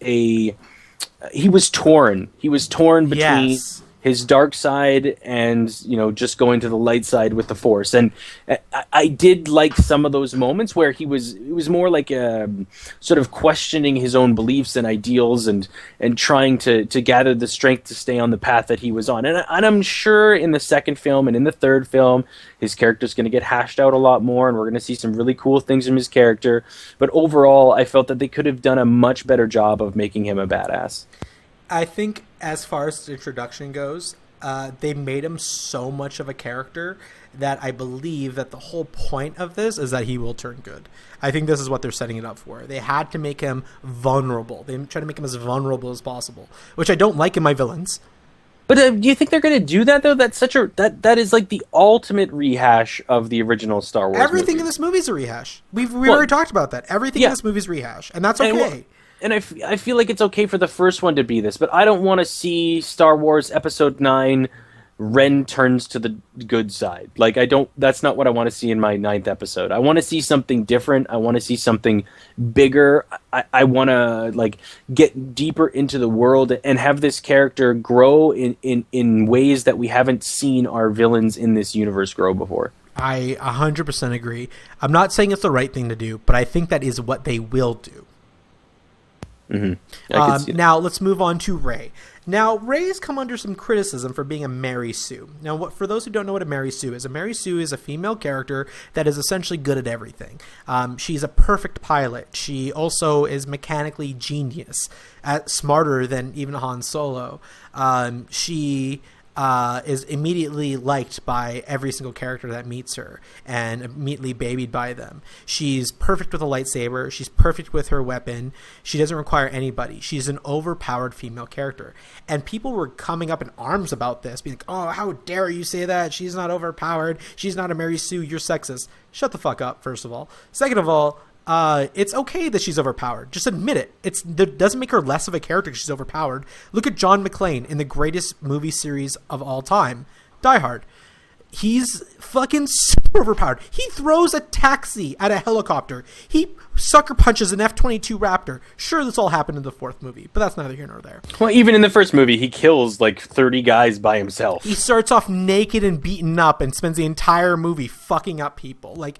Speaker 2: torn. He was torn between his dark side and, just going to the light side with the Force. And I did like some of those moments where it was more like sort of questioning his own beliefs and ideals and trying to gather the strength to stay on the path that he was on. And I'm sure in the second film and in the third film, his character's going to get hashed out a lot more, and we're going to see some really cool things from his character. But overall, I felt that they could have done a much better job of making him a badass.
Speaker 1: I think as far as the introduction goes, they made him so much of a character that I believe that the whole point of this is that he will turn good. I think this is what they're setting it up for. They had to make him vulnerable. They try to make him as vulnerable as possible, which I don't like in my villains.
Speaker 2: But do you think they're going to do that, though? That's that is like the ultimate rehash of the original Star Wars
Speaker 1: Everything
Speaker 2: movies.
Speaker 1: In this movie is a rehash. We've already talked about that. Everything in this movie is rehash, and that's okay.
Speaker 2: And I feel like it's okay for the first one to be this, but I don't want to see Star Wars Episode 9, Ren turns to the good side. Like, that's not what I want to see in my 9th episode. I want to see something different. I want to see something bigger. I want to, like, get deeper into the world and have this character grow in ways that we haven't seen our villains in this universe grow before.
Speaker 1: I 100% agree. I'm not saying it's the right thing to do, but I think that is what they will do.
Speaker 2: Mm-hmm.
Speaker 1: Now let's move on to Rey. Now Rey has come under some criticism for being a Mary Sue. Now, for those who don't know what a Mary Sue is a female character that is essentially good at everything. She's a perfect pilot. She also is mechanically genius, smarter than even Han Solo. She is immediately liked by every single character that meets her and immediately babied by them. She's perfect with a lightsaber. She's perfect with her weapon. She doesn't require anybody. She's an overpowered female character. And people were coming up in arms about this, being like, oh, how dare you say that? She's not overpowered. She's not a Mary Sue. You're sexist. Shut the fuck up, first of all. Second of all, it's okay that she's overpowered. Just admit it. It doesn't make her less of a character because she's overpowered. Look at John McClane in the greatest movie series of all time, Die Hard. He's fucking super overpowered. He throws a taxi at a helicopter. He sucker punches an F-22 Raptor. Sure, this all happened in the fourth movie, but that's neither here nor there.
Speaker 2: Well, even in the first movie, he kills like 30 guys by himself.
Speaker 1: He starts off naked and beaten up and spends the entire movie fucking up people. Like,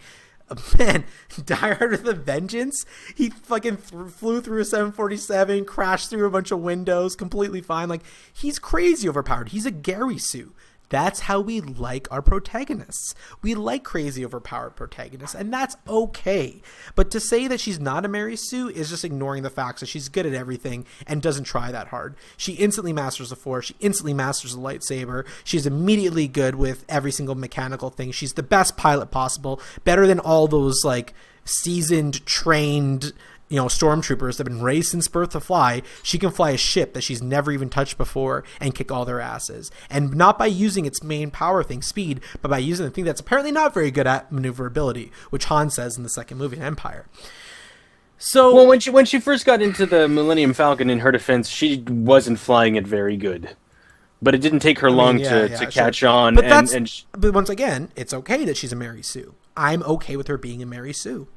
Speaker 1: man, Die Hard with a Vengeance. He fucking flew through a 747, crashed through a bunch of windows, completely fine. Like, he's crazy overpowered. He's a Gary Sue. That's how we like our protagonists. We like crazy overpowered protagonists, and that's okay. But to say that she's not a Mary Sue is just ignoring the fact that she's good at everything and doesn't try that hard. She instantly masters the Force. She instantly masters the lightsaber. She's immediately good with every single mechanical thing. She's the best pilot possible, better than all those like seasoned, trained, stormtroopers that have been raised since birth to fly. She can fly a ship that she's never even touched before and kick all their asses. And not by using its main power thing, speed, but by using the thing that's apparently not very good at, maneuverability, which Han says in the second movie in Empire. So,
Speaker 2: well, when she first got into the Millennium Falcon, in her defense, she wasn't flying it very good. But it didn't take her long to catch on.
Speaker 1: But once again, it's okay that she's a Mary Sue. I'm okay with her being a Mary Sue.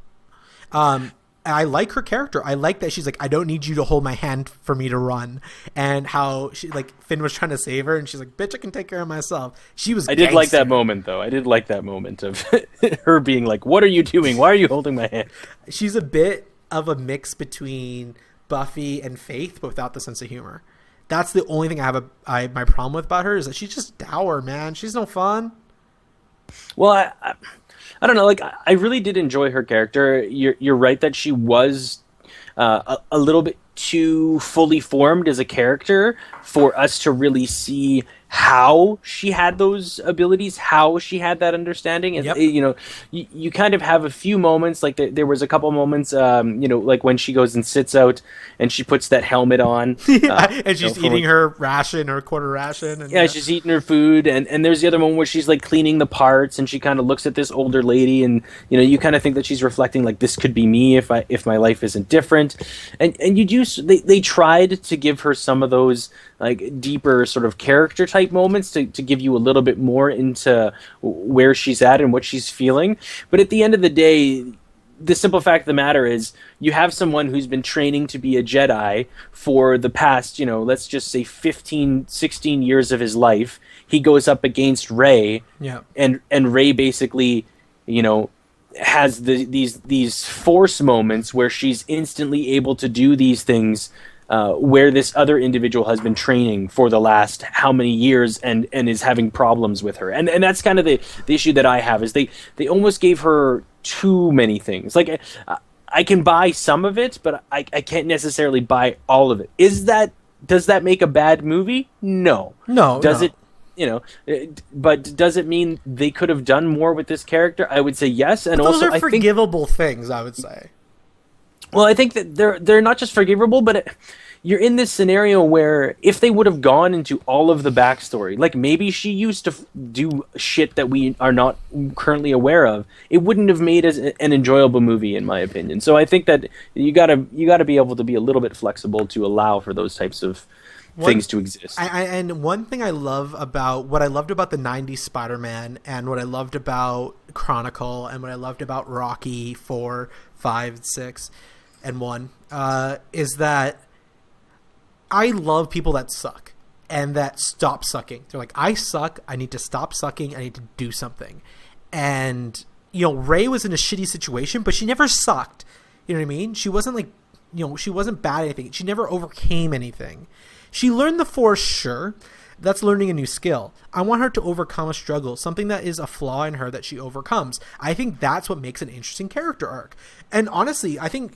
Speaker 1: I like her character. I like that she's like, I don't need you to hold my hand for me to run. And how she, like, Finn was trying to save her, and she's like, bitch, I can take care of myself. She was.
Speaker 2: I did like that moment, though. I did like that moment of her being like, what are you doing? Why are you holding my hand?
Speaker 1: She's a bit of a mix between Buffy and Faith, but without the sense of humor. That's the only thing my problem with about her is that she's just dour, man. She's no fun.
Speaker 2: Well, I don't know. Like, I really did enjoy her character. You're right that she was a little bit too fully formed as a character for us to really see how she had those abilities, how she had that understanding. And, you kind of have a few moments, like there was a couple moments, like when she goes and sits out and she puts that helmet on.
Speaker 1: And she's eating her ration or quarter ration. And,
Speaker 2: she's eating her food. And there's the other moment where she's like cleaning the parts and she kind of looks at this older lady and, you kind of think that she's reflecting like, this could be me if my life isn't different. And they tried to give her some of those like deeper sort of character type moments to give you a little bit more into where she's at and what she's feeling. But at the end of the day, the simple fact of the matter is you have someone who's been training to be a Jedi for the past, let's just say 15, 16 years of his life. He goes up against Rey, and Rey basically, has these Force moments where she's instantly able to do these things where this other individual has been training for the last how many years and is having problems with her. And that's kind of the issue that I have, is they almost gave her too many things. Like, I can buy some of it, but I can't necessarily buy all of it. Does that make a bad movie? No. Does it? But does it mean they could have done more with this character? I would say yes, and
Speaker 1: but those
Speaker 2: also
Speaker 1: are forgivable things, I would say.
Speaker 2: Well, I think that they're not just forgivable, but you're in this scenario where if they would have gone into all of the backstory, like maybe she used to do shit that we are not currently aware of, it wouldn't have made as an enjoyable movie, in my opinion. So I think that you gotta be able to be a little bit flexible to allow for those types of things to exist.
Speaker 1: And one thing I love about what I loved about the 90s Spider-Man, and what I loved about Chronicle, and what I loved about Rocky 4, 5, 6, and 1, is that I love people that suck and that stop sucking. They're like, I suck, I need to stop sucking, I need to do something. And Rey was in a shitty situation, but she never sucked. You know what I mean? She wasn't like, she wasn't bad at anything. She never overcame anything. She learned the Force, sure. That's learning a new skill. I want her to overcome a struggle, something that is a flaw in her that she overcomes. I think that's what makes an interesting character arc. And honestly, I think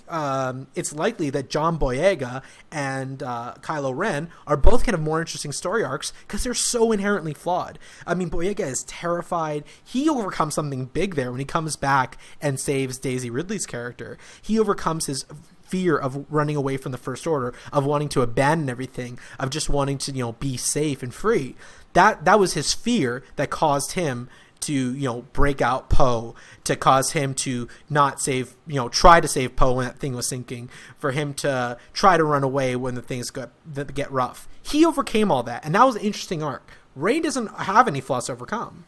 Speaker 1: it's likely that John Boyega and Kylo Ren are both kind of more interesting story arcs because they're so inherently flawed. I mean, Boyega is terrified. He overcomes something big there when he comes back and saves Daisy Ridley's character. He overcomes his fear of running away from the First Order, of wanting to abandon everything, of just wanting to be safe and free. That was his fear that caused him to break out Poe, to cause him to not save, try to save Poe when that thing was sinking, for him to try to run away when the things get rough. He overcame all that, and that was an interesting arc. Rey doesn't have any flaws to overcome.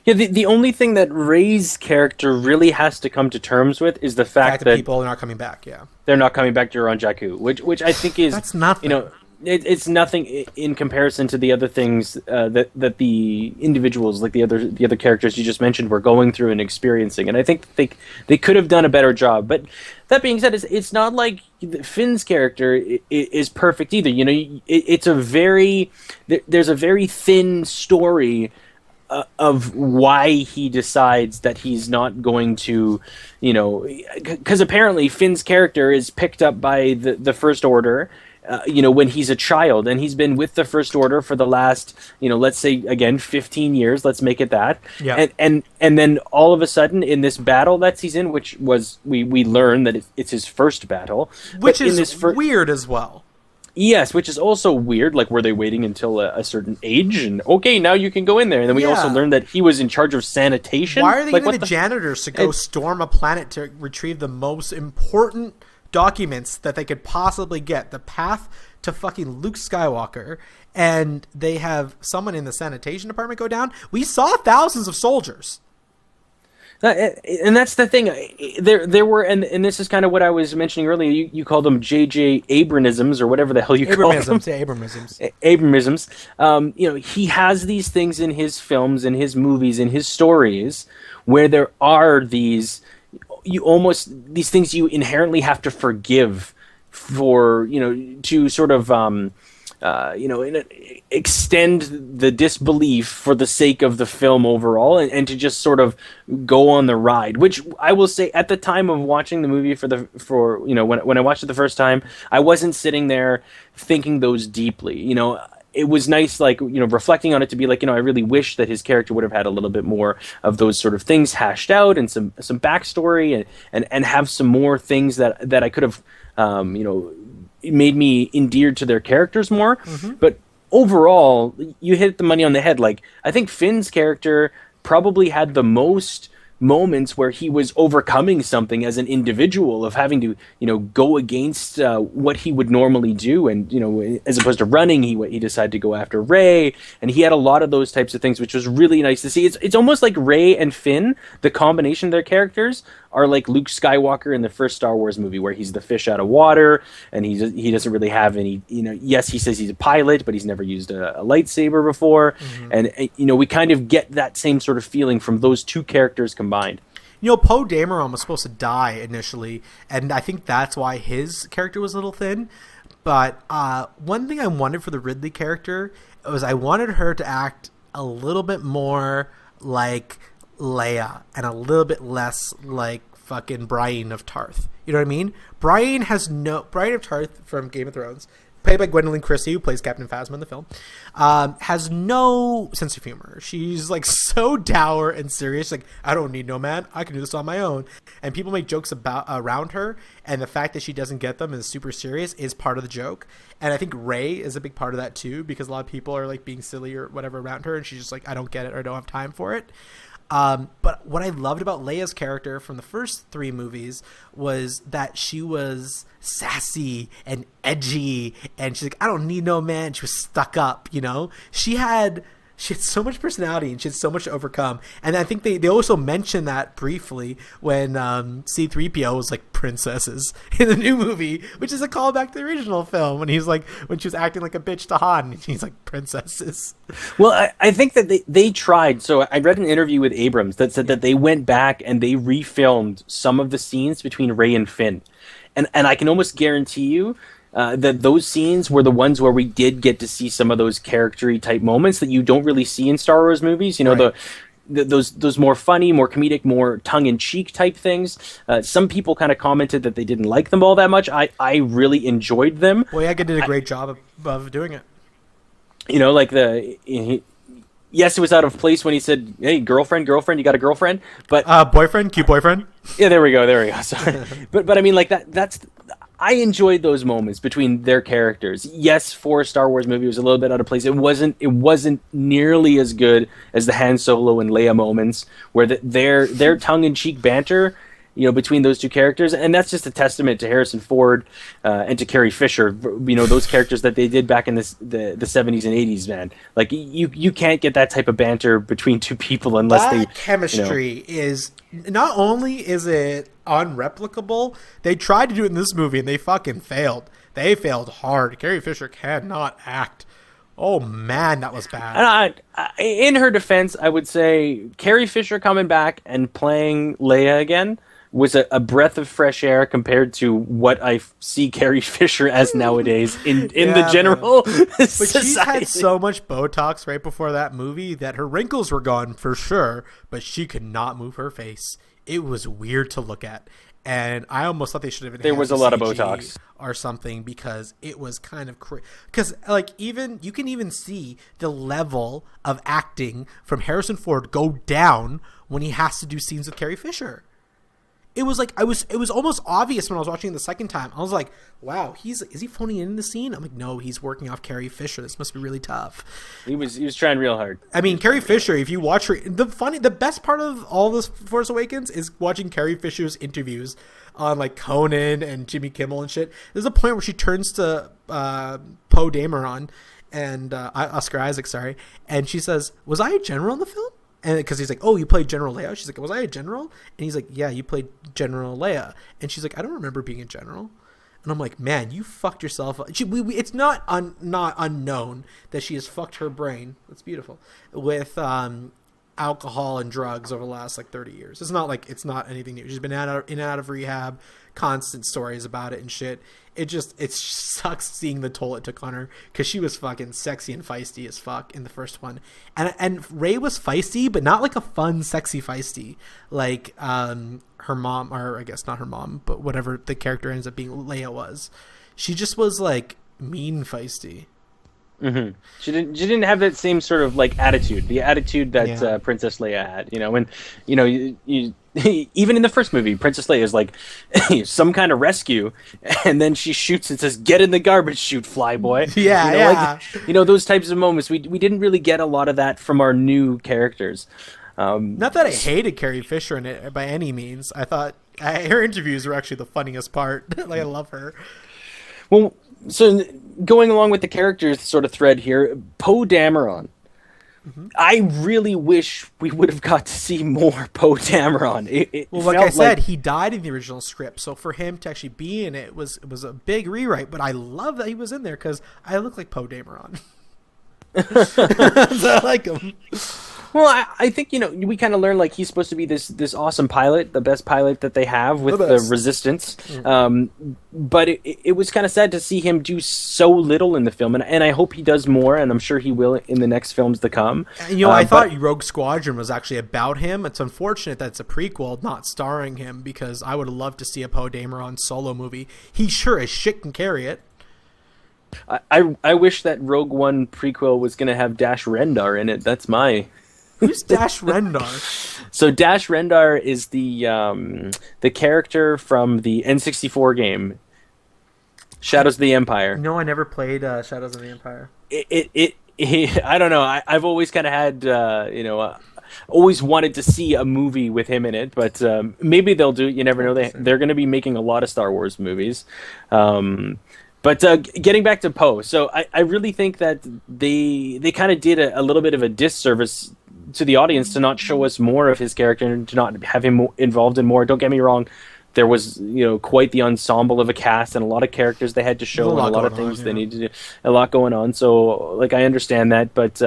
Speaker 2: Yeah, the only thing that Rey's character really has to come to terms with is the fact that
Speaker 1: people are not coming back. Yeah,
Speaker 2: they're not coming back to Euron Jakku, which I think is
Speaker 1: that's nothing.
Speaker 2: It's nothing in comparison to the other things that the individuals, like the other characters you just mentioned, were going through and experiencing. And I think they could have done a better job. But that being said, it's not like Finn's character is perfect either. It's there's a very thin story of why he decides that he's not going to, because apparently Finn's character is picked up by the First Order, when he's a child, and he's been with the First Order for the last, let's say again 15 years. Let's make it that. Yeah. And then all of a sudden in this battle that he's in, which was we learn that it's his first battle,
Speaker 1: which is weird as well.
Speaker 2: Yes, which is also weird. Like, were they waiting until a certain age? And okay, now you can go in there. And then we also learned that he was in charge of sanitation.
Speaker 1: Why are they getting the janitors to go storm a planet to retrieve the most important documents that they could possibly get? The path to fucking Luke Skywalker. And they have someone in the sanitation department go down. We saw thousands of soldiers.
Speaker 2: And that's the thing. There were, and this is kind of what I was mentioning earlier. You call them J.J. Abramisms or whatever the hell you call them. Abramisms. He has these things in his films, in his movies, in his stories, where there are these things you inherently have to forgive for, to sort of extend the disbelief for the sake of the film overall, and to just sort of go on the ride. Which I will say, at the time of watching the movie when I watched it the first time, I wasn't sitting there thinking those deeply. It was nice, reflecting on it, to be like, I really wish that his character would have had a little bit more of those sort of things hashed out, and some backstory, and have some more things that I could have, it made me endeared to their characters more. Mm-hmm. But overall, you hit the money on the head. Like, I think Finn's character probably had the most moments where he was overcoming something as an individual, of having to, go against what he would normally do, and as opposed to running, he decided to go after Rey, and he had a lot of those types of things, which was really nice to see. It's almost like Rey and Finn, the combination of their characters, are like Luke Skywalker in the first Star Wars movie, where he's the fish out of water, and he doesn't really have any, yes, he says he's a pilot, but he's never used a lightsaber before, and we kind of get that same sort of feeling from those two characters combined.
Speaker 1: Poe Dameron was supposed to die initially, and I think that's why his character was a little thin. But one thing I wanted for the Ridley character was I wanted her to act a little bit more like Leia and a little bit less like fucking Brienne of Tarth. You know what I mean? Brienne of Tarth from Game of Thrones, played by Gwendoline Christie, who plays Captain Phasma in the film, has no sense of humor. She's like so dour and serious. Like, I don't need no man. I can do this on my own. And people make jokes around her, and the fact that she doesn't get them and is super serious is part of the joke. And I think Rey is a big part of that too, because a lot of people are like being silly or whatever around her, and she's just like, I don't get it, or I don't have time for it. But what I loved about Leia's character from the first 3 movies was that she was sassy and edgy, and she's like, I don't need no man. She was stuck up, She had so much personality, and she had so much to overcome. And I think they also mentioned that briefly when C-3PO was like princesses in the new movie, which is a callback to the original film, when when she was acting like a bitch to Han, and he's like, princesses.
Speaker 2: Well, I think that they tried. So I read an interview with Abrams that said that they went back and they refilmed some of the scenes between Rey and Finn. And I can almost guarantee you that those scenes were the ones where we did get to see some of those character-y type moments that you don't really see in Star Wars movies. Right. Those more funny, more comedic, more tongue-in-cheek type things. Some people kind of commented that they didn't like them all that much. I really enjoyed them.
Speaker 1: Boyega did a great job of doing it.
Speaker 2: Yes, it was out of place when he said, "Hey, girlfriend, you got a girlfriend?" But
Speaker 1: boyfriend, cute boyfriend.
Speaker 2: Yeah, there we go. Sorry. but I mean, like that's. I enjoyed those moments between their characters. Yes, for a Star Wars movie, it was a little bit out of place. It wasn't nearly as good as the Han Solo and Leia moments, where their tongue-in-cheek banter, between those two characters, and that's just a testament to Harrison Ford and to Carrie Fisher. Those characters that they did back in the 70s and 80s, man. Like you can't get that type of banter between two people unless
Speaker 1: that chemistry is. Not only is it unreplicable, they tried to do it in this movie and they fucking failed. They failed hard. Carrie Fisher cannot act. Oh man, that was bad.
Speaker 2: In her defense, I would say Carrie Fisher coming back and playing Leia again was a breath of fresh air compared to what I see Carrie Fisher as nowadays in the general society.
Speaker 1: But she had so much Botox right before that movie that her wrinkles were gone for sure, but she could not move her face. It was weird to look at. And I almost thought they should have.
Speaker 2: There was a lot of Botox
Speaker 1: or something, because it was kind of because you can even see the level of acting from Harrison Ford go down when he has to do scenes with Carrie Fisher. It was like it was almost obvious when I was watching it the second time. I was like, wow, is he phoning in the scene? I'm like, no, he's working off Carrie Fisher. This must be really tough.
Speaker 2: He was trying real hard.
Speaker 1: I mean, Carrie Fisher, if you watch her, the best part of all this Force Awakens is watching Carrie Fisher's interviews on like Conan and Jimmy Kimmel and shit. There's a point where she turns to Poe Dameron and Oscar Isaac, sorry, and she says, "Was I a general in the film?" And because he's like, "Oh, you played General Leia." She's like, "Was I a general?" And he's like, "Yeah, you played General Leia." And she's like, "I don't remember being a general." And I'm like, "Man, you fucked yourself up." It's not unknown that she has fucked her brain. That's beautiful. With alcohol and drugs over the last like 30 years. It's not anything new. She's been in and out of rehab, constant stories about it and shit. It sucks seeing the toll it took on her, because she was fucking sexy and feisty as fuck in the first one, and Rey was feisty, but not like a fun sexy feisty like her mom, or I guess not her mom, but whatever the character ends up being, Leia was. She just was like mean feisty.
Speaker 2: Mm-hmm. She didn't have that same sort of like attitude, the attitude that Princess Leia had, when you even in the first movie, Princess Leia is like some kind of rescue, and then she shoots and says, "Get in the garbage chute, flyboy."
Speaker 1: Yeah,
Speaker 2: Like, those types of moments. We didn't really get a lot of that from our new characters.
Speaker 1: Not that I hated Carrie Fisher in it by any means. I thought her interviews were actually the funniest part. Like, I love her.
Speaker 2: Well, so going along with the characters sort of thread here, Poe Dameron. Mm-hmm. I really wish we would have got to see more Poe Dameron.
Speaker 1: Well, like I said, he died in the original script, so for him to actually be in it was a big rewrite. But I love that he was in there because I look like Poe Dameron. So I like him.
Speaker 2: Well, I think, we kind of learned, like, he's supposed to be this awesome pilot, the best pilot that they have with the Resistance. Mm-hmm. But it was kind of sad to see him do so little in the film, and I hope he does more, and I'm sure he will in the next films to come.
Speaker 1: I thought Rogue Squadron was actually about him. It's unfortunate that it's a prequel not starring him, because I would have loved to see a Poe Dameron solo movie. He sure as shit can carry it.
Speaker 2: I wish that Rogue One prequel was going to have Dash Rendar in it. That's my...
Speaker 1: Who's Dash Rendar?
Speaker 2: So Dash Rendar is the character from the N64 game, Shadows of the Empire.
Speaker 1: No, I never played Shadows of the Empire.
Speaker 2: I don't know. I've always kind of had, always wanted to see a movie with him in it, but maybe they'll do it. You never know. They're going to be making a lot of Star Wars movies. But getting back to Poe, so I really think that they kind of did a little bit of a disservice to the audience to not show us more of his character and to not have him involved in more. Don't get me wrong, there was quite the ensemble of a cast and a lot of characters they had to show and a lot of things they needed to do, a lot going on. So like I understand that, but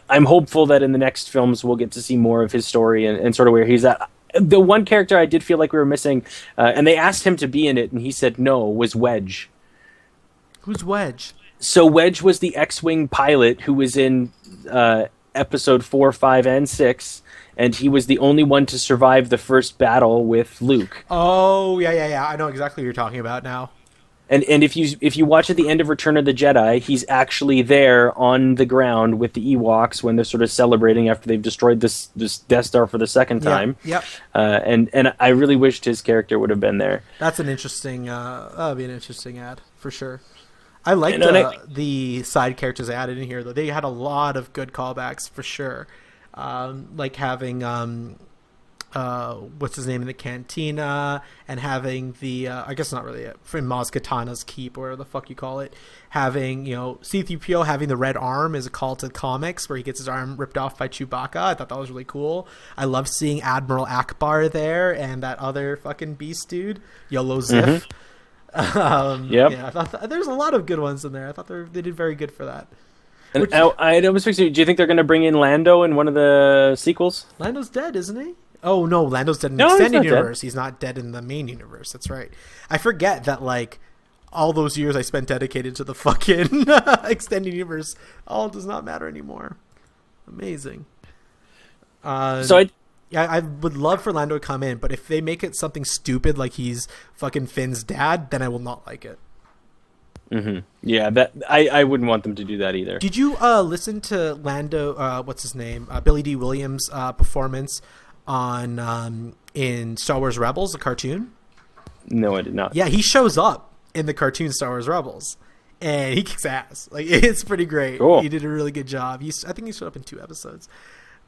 Speaker 2: I'm hopeful that in the next films we'll get to see more of his story and sort of where he's at. The one character I did feel like we were missing, and they asked him to be in it and he said no, was Wedge.
Speaker 1: Who's Wedge?
Speaker 2: So Wedge was the X-Wing pilot who was in episode 4, 5, and 6, and he was the only one to survive the first battle with Luke.
Speaker 1: Oh, yeah. I know exactly what you're talking about now.
Speaker 2: And if you watch at the end of Return of the Jedi, he's actually there on the ground with the Ewoks when they're sort of celebrating after they've destroyed this Death Star for the second time.
Speaker 1: Yep.
Speaker 2: And I really wished his character would have been there.
Speaker 1: That's an interesting. That'd be an interesting ad for sure. I liked the side characters they added in here, though. They had a lot of good callbacks, for sure. Like having, what's his name in the cantina, and having the, I guess not really, from Maz Kanata's keep, or whatever the fuck you call it. Having, C-3PO having the red arm is a call to comics, where he gets his arm ripped off by Chewbacca. I thought that was really cool. I love seeing Admiral Akbar there, and that other fucking beast dude, Yolo Ziff. Mm-hmm. Yeah, I thought there's a lot of good ones in there. I thought they did very good for that.
Speaker 2: And I was fixing. Do you think they're going to bring in Lando in one of the sequels?
Speaker 1: Lando's dead, isn't he? Oh no, Lando's dead in the extended universe. Dead. He's not dead in the main universe. That's right. I forget that all those years I spent dedicated to the fucking extended universe all does not matter anymore. Amazing. I would love for Lando to come in, but if they make it something stupid like he's fucking Finn's dad, then I will not like it.
Speaker 2: Mm-hmm. Yeah, that I wouldn't want them to do that either.
Speaker 1: Did you listen to Lando? What's his name? Billy D. Williams' performance on in Star Wars Rebels, the cartoon?
Speaker 2: No, I did not.
Speaker 1: Yeah, he shows up in the cartoon Star Wars Rebels, and he kicks ass. It's pretty great. Cool. He did a really good job. I think he showed up in 2 episodes.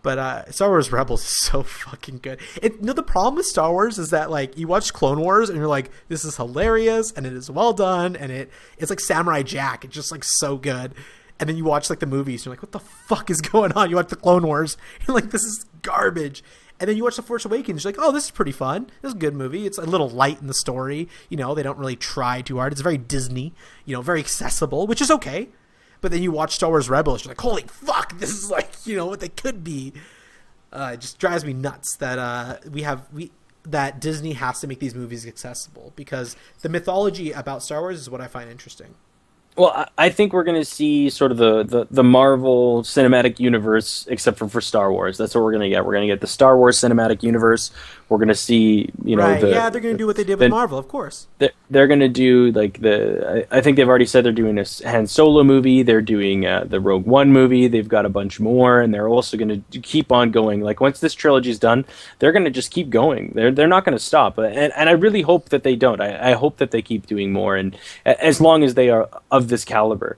Speaker 1: But Star Wars Rebels is so fucking good. The problem with Star Wars is that you watch Clone Wars and you're like, this is hilarious and it is well done and it's like Samurai Jack. It's just so good. And then you watch the movies and you're like, what the fuck is going on? You watch the Clone Wars, you're like, this is garbage. And then you watch The Force Awakens, you're like, oh, this is pretty fun. This is a good movie. It's a little light in the story. They don't really try too hard. It's very Disney, very accessible, which is okay. But then you watch Star Wars Rebels, you're like, holy fuck, this is what they could be. It just drives me nuts that that Disney has to make these movies accessible, because the mythology about Star Wars is what I find interesting.
Speaker 2: Well, I think we're going to see sort of the Marvel Cinematic Universe, except for Star Wars. That's what we're going to get. We're going to get the Star Wars Cinematic Universe. We're going to see,
Speaker 1: right. They're going to do what they did with Marvel, of course.
Speaker 2: They're going to do I think they've already said they're doing a Han Solo movie. They're doing the Rogue One movie. They've got a bunch more, and they're also going to keep on going. Once this trilogy's done, they're going to just keep going. They're not going to stop. And I really hope that they don't. I hope that they keep doing more, and as long as they are of this caliber.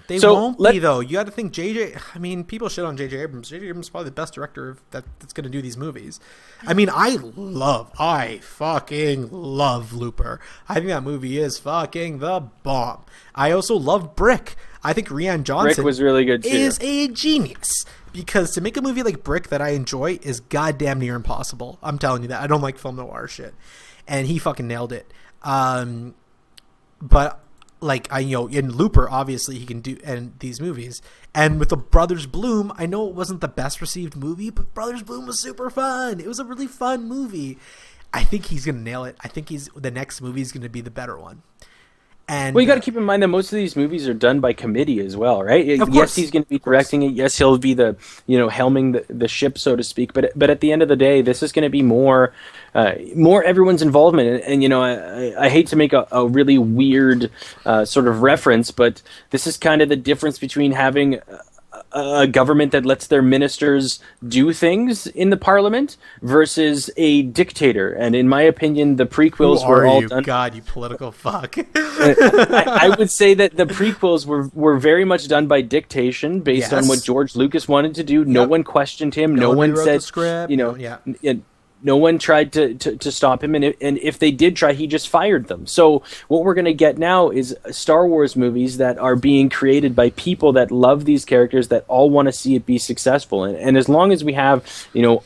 Speaker 1: They won't be, though. You got to think JJ. I mean, people shit on JJ Abrams. JJ Abrams is probably the best director that's going to do these movies. I mean, I fucking love Looper. I think that movie is fucking the bomb. I also love Brick. I think Rian Johnson
Speaker 2: Brick was really good too.
Speaker 1: Is a genius. Because to make a movie like Brick that I enjoy is goddamn near impossible. I'm telling you that. I don't like film noir shit. And he fucking nailed it. But like in Looper, obviously he can do and these movies. And with the Brothers Bloom, I know it wasn't the best received movie, but Brothers Bloom was super fun. It was a really fun movie. I think he's gonna nail it. I think the next movie is gonna be the better one. And,
Speaker 2: well, you got to keep in mind that most of these movies are done by committee as well, right? Yes, he's going to be directing it. Yes, he'll be the helming the ship, so to speak. But at the end of the day, this is going to be more everyone's involvement. And I hate to make a really weird sort of reference, but this is kind of the difference between having a government that lets their ministers do things in the parliament versus a dictator. And in my opinion, the prequels were all done.
Speaker 1: God, you political fuck.
Speaker 2: I would say that the prequels were very much done by dictation based on what George Lucas wanted to do. Yep. No one questioned him. No one said, the script. No one tried to stop him, and if they did try, he just fired them. So what we're going to get now is Star Wars movies that are being created by people that love these characters, that all want to see it be successful. And as long as we have,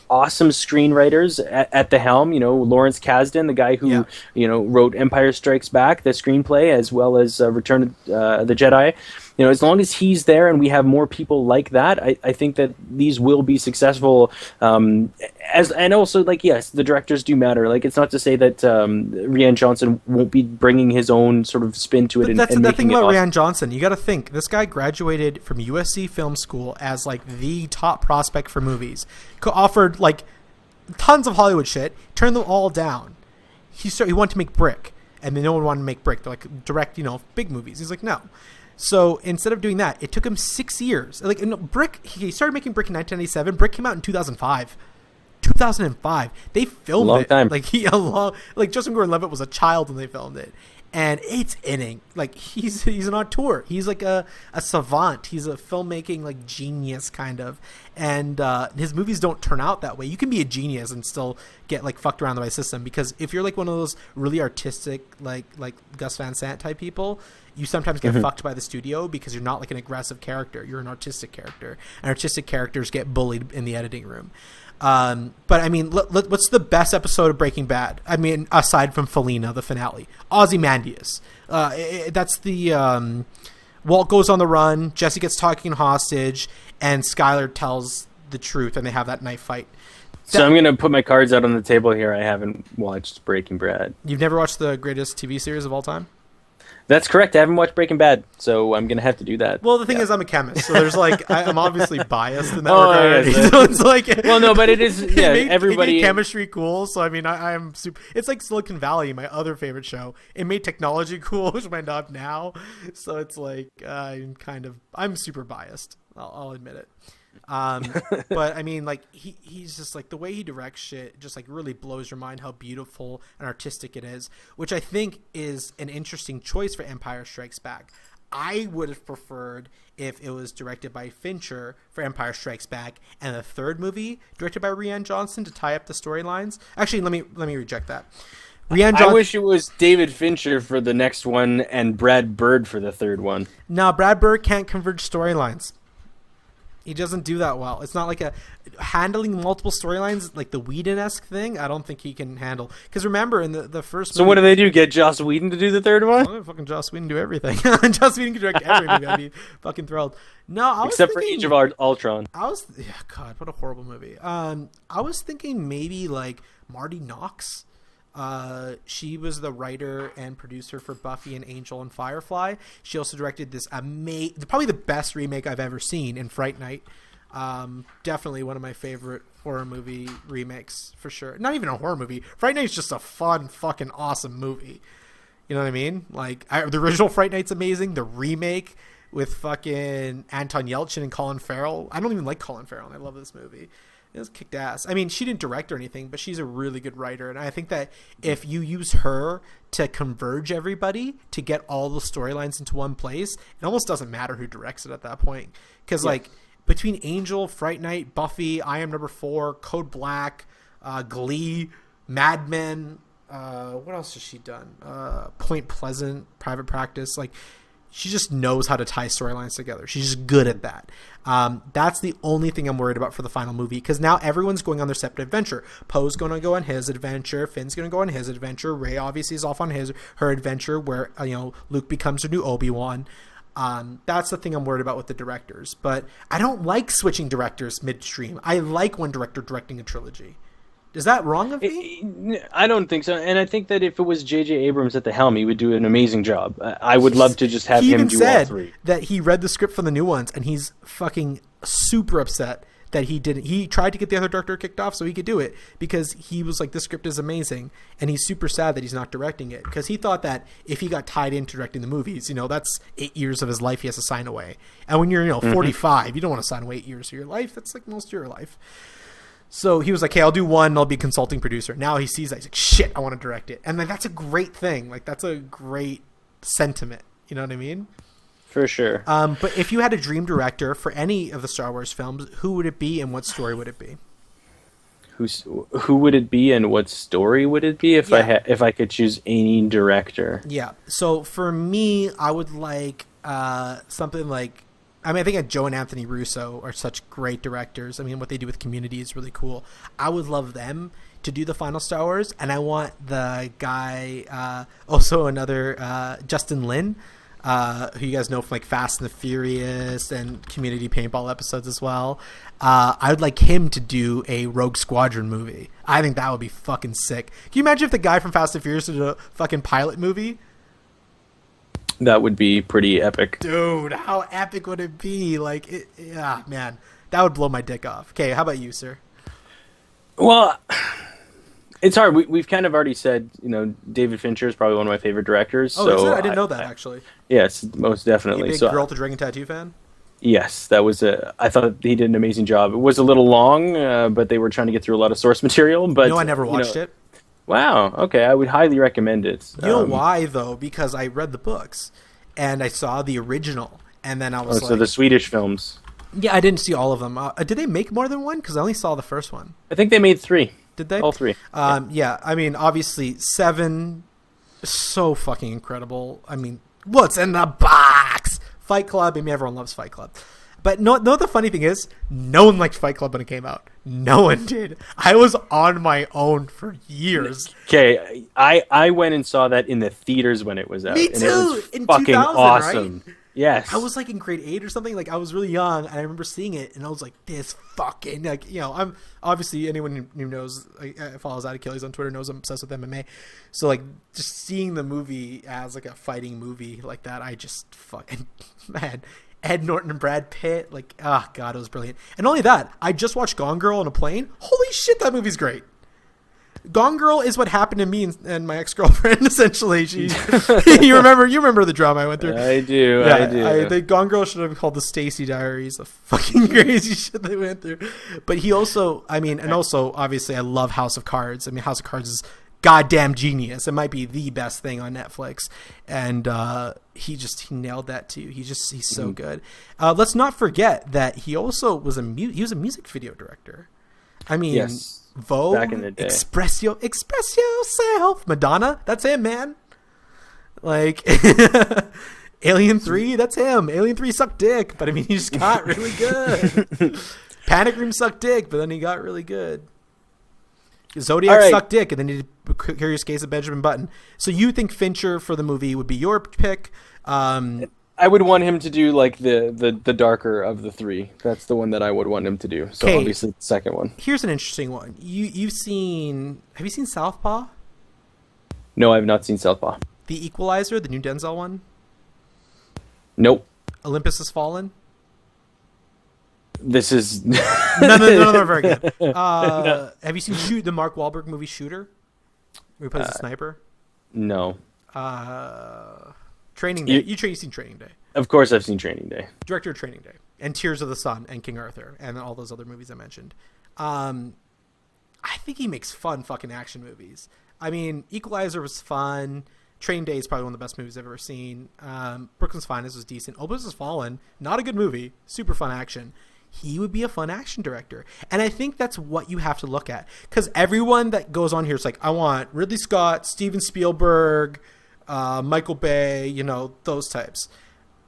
Speaker 2: awesome screenwriters at the helm, Lawrence Kasdan, the guy who, wrote Empire Strikes Back, the screenplay, as well as Return of the Jedi, as long as he's there and we have more people like that, I think that these will be successful. And also, yes, the directors do matter. It's not to say that Rian Johnson won't be bringing his own sort of spin to it.
Speaker 1: But that's the thing about Rian Johnson. You got to think, this guy graduated from USC Film School as the top prospect for movies. Offered tons of Hollywood shit, turned them all down. He wanted to make Brick, and then no one wanted to make Brick. They're direct, big movies. He's like, no. So instead of doing that, it took him 6 years. Brick, he started making Brick in 1997. Brick came out in 2005. 2005. They filmed
Speaker 2: long
Speaker 1: it.
Speaker 2: Time.
Speaker 1: Justin Gordon-Levitt was a child when they filmed it. And it's inning. He's an auteur. He's a savant. He's a filmmaking genius kind of. And his movies don't turn out that way. You can be a genius and still get fucked around by the system, because if you're one of those really artistic like Gus Van Sant type people, you sometimes get fucked by the studio because you're not an aggressive character. You're an artistic character. And artistic characters get bullied in the editing room. But I mean, what's the best episode of Breaking Bad? I mean, aside from Felina, the finale, Ozymandias. That's the Walt goes on the run. Jesse gets taken hostage, and Skyler tells the truth, and they have that knife fight.
Speaker 2: So I'm gonna put my cards out on the table here. I haven't watched Breaking Bad.
Speaker 1: You've never watched the greatest TV series of all time?
Speaker 2: That's correct. I haven't watched Breaking Bad, so I'm gonna have to do that.
Speaker 1: Well, the thing is, I'm a chemist, so there's I'm obviously biased in that regard.
Speaker 2: Yeah, so it's well, no, but it is. Yeah, everybody.
Speaker 1: It made chemistry cool, so I mean, I'm super. It's like Silicon Valley, my other favorite show. It made technology cool, which might not now. So it's I'm super biased. I'll admit it. But I mean, he's just the way he directs shit just really blows your mind how beautiful and artistic it is, which I think is an interesting choice for Empire Strikes Back. I would have preferred if it was directed by Fincher for Empire Strikes Back, and the third movie directed by Rian Johnson to tie up the storylines. Actually, let me reject that.
Speaker 2: I wish it was David Fincher for the next one and Brad Bird for the third one.
Speaker 1: No, Brad Bird can't converge storylines. He doesn't do that well. It's not handling multiple storylines like the Whedon-esque thing. I don't think he can handle. Because remember, in the first movie...
Speaker 2: So what do they do? Get Joss Whedon to do the third one?
Speaker 1: Well, fucking Joss Whedon do everything. Joss Whedon can direct every movie. I'd be fucking thrilled. No,
Speaker 2: Except for Age of Ultron.
Speaker 1: God, what a horrible movie. I was thinking maybe Marty Knox. She was the writer and producer for Buffy and Angel and Firefly. She also directed this probably the best remake I've ever seen in Fright Night. Definitely one of my favorite horror movie remakes for sure. Not even a horror movie. Fright Night's just a fun, fucking awesome movie. You know what I mean? The original Fright Night's amazing. The remake with fucking Anton Yelchin and Colin Farrell. I don't even like Colin Farrell, and I love this movie. It was kicked ass. I mean, she didn't direct or anything, but she's a really good writer. And I think that if you use her to converge everybody, to get all the storylines into one place, it almost doesn't matter who directs it at that point. Because, like, between Angel, Fright Night, Buffy, I Am Number 4, Code Black, Glee, Mad Men, what else has she done? Point Pleasant, Private Practice. Like, she just knows how to tie storylines together. She's just good at that. That's the only thing I'm worried about for the final movie, because now everyone's going on their separate adventure. Poe's going to go on his adventure. Finn's going to go on his adventure. Rey obviously is off on her adventure where Luke becomes her new Obi-Wan. That's the thing I'm worried about with the directors. But I don't like switching directors midstream. I like one director directing a trilogy. Is that wrong of me?
Speaker 2: I don't think so. And I think that if it was J.J. Abrams at the helm, he would do an amazing job. I would love to just have him do all three.
Speaker 1: That he read the script for the new ones, and he's fucking super upset that he didn't. He tried to get the other director kicked off so he could do it, because he was like, this script is amazing, and he's super sad that he's not directing it, because he thought that if he got tied into directing the movies, that's 8 years of his life he has to sign away. And when you're 45, you don't want to sign away 8 years of your life. That's like most of your life. So he was like, hey, I'll do one, I'll be consulting producer. Now he sees that, he's like, shit, I want to direct it. And then that's a great thing. Like, that's a great sentiment. You know what I mean?
Speaker 2: For sure.
Speaker 1: But if you had a dream director for any of the Star Wars films, who would it be and what story would it be?
Speaker 2: Who would it be and what story would it be if I could choose any director?
Speaker 1: Yeah. So for me, I would like something like, I think Joe and Anthony Russo are such great directors. I mean, what they do with Community is really cool. I would love them to do the final Star Wars, and I want the guy, also another Justin Lin, who you guys know from like Fast and the Furious and Community paintball episodes as well. I would like him to do a Rogue Squadron movie. I think that would be fucking sick. Can you imagine if the guy from Fast and Furious did a fucking pilot movie?
Speaker 2: That would be pretty epic.
Speaker 1: Dude, how epic would it be? Like, man, that would blow my dick off. Okay, how about you, sir?
Speaker 2: Well, it's hard. We've kind of already said, David Fincher is probably one of my favorite directors.
Speaker 1: Oh, is it? I didn't know that, actually.
Speaker 2: Yes, most definitely.
Speaker 1: You a big Girl with the Dragon Tattoo fan?
Speaker 2: Yes, that was I thought he did an amazing job. It was a little long, but they were trying to get through a lot of source material. But
Speaker 1: I never watched it.
Speaker 2: Wow. Okay, I would highly recommend it.
Speaker 1: You know why though? Because I read the books, and I saw the original, and then I was
Speaker 2: so the Swedish films.
Speaker 1: Yeah, I didn't see all of them. Did they make more than one? Because I only saw the first one.
Speaker 2: I think they made 3.
Speaker 1: Did they?
Speaker 2: All 3.
Speaker 1: Yeah. I mean, obviously 7, so fucking incredible. I mean, what's in the box? Fight Club. I mean, everyone loves Fight Club. But no, the funny thing is, no one liked Fight Club when it came out. No one did. I was on my own for years.
Speaker 2: Okay, I went and saw that in the theaters when it was out.
Speaker 1: Me too.
Speaker 2: And it was
Speaker 1: in
Speaker 2: fucking
Speaker 1: 2000,
Speaker 2: awesome.
Speaker 1: Right?
Speaker 2: Yes.
Speaker 1: I was like in grade 8 or something. Like, I was really young, and I remember seeing it, and I was like, this fucking, like, I'm obviously, anyone who knows, follows Out Achilles on Twitter knows I'm obsessed with MMA. So like, just seeing the movie as like a fighting movie like that, I just fucking, man. Ed Norton and Brad Pitt, like, oh god, it was brilliant. And only that, I just watched Gone Girl on a plane. Holy shit, that movie's great. Gone Girl is what happened to me and my ex-girlfriend, essentially. She, you remember the drama I went through.
Speaker 2: I do.
Speaker 1: The Gone Girl should have been called the Stacey Diaries. The fucking crazy shit they went through. But he also, and also, obviously, I love House of Cards. I mean, House of Cards is goddamn genius. It might be the best thing on Netflix, and he nailed that too. He's so good. Let's not forget that he also was a music video director. I mean,
Speaker 2: yes.
Speaker 1: Vogue,
Speaker 2: back in the day.
Speaker 1: Express Yourself, Madonna, that's him, man. Like Alien 3, that's him. Alien 3 sucked dick, but I mean, he just got really good. Panic Room sucked dick, but then he got really good. Zodiac sucked dick, and then he did Curious Case of Benjamin Button. So you think Fincher for the movie would be your pick?
Speaker 2: I would want him to do like the darker of the 3. That's the one that I would want him to do. So obviously the second one. Here's
Speaker 1: an interesting one. Have you seen Southpaw?
Speaker 2: No, I have not seen Southpaw.
Speaker 1: The Equalizer, the new Denzel one?
Speaker 2: Nope.
Speaker 1: Olympus Has Fallen?
Speaker 2: This is
Speaker 1: no, very good. No. Have you seen the Mark Wahlberg movie Shooter, where he plays a sniper?
Speaker 2: No.
Speaker 1: Training Day. You've seen Training Day.
Speaker 2: Of course, I've seen Training Day.
Speaker 1: Director of Training Day and Tears of the Sun and King Arthur and all those other movies I mentioned. I think he makes fun fucking action movies. I mean, Equalizer was fun. Training Day is probably one of the best movies I've ever seen. Brooklyn's Finest was decent. Olympus Has Fallen, not a good movie. Super fun action. He would be a fun action director. And I think that's what you have to look at. Because everyone that goes on here is like, I want Ridley Scott, Steven Spielberg, Michael Bay, you know, those types.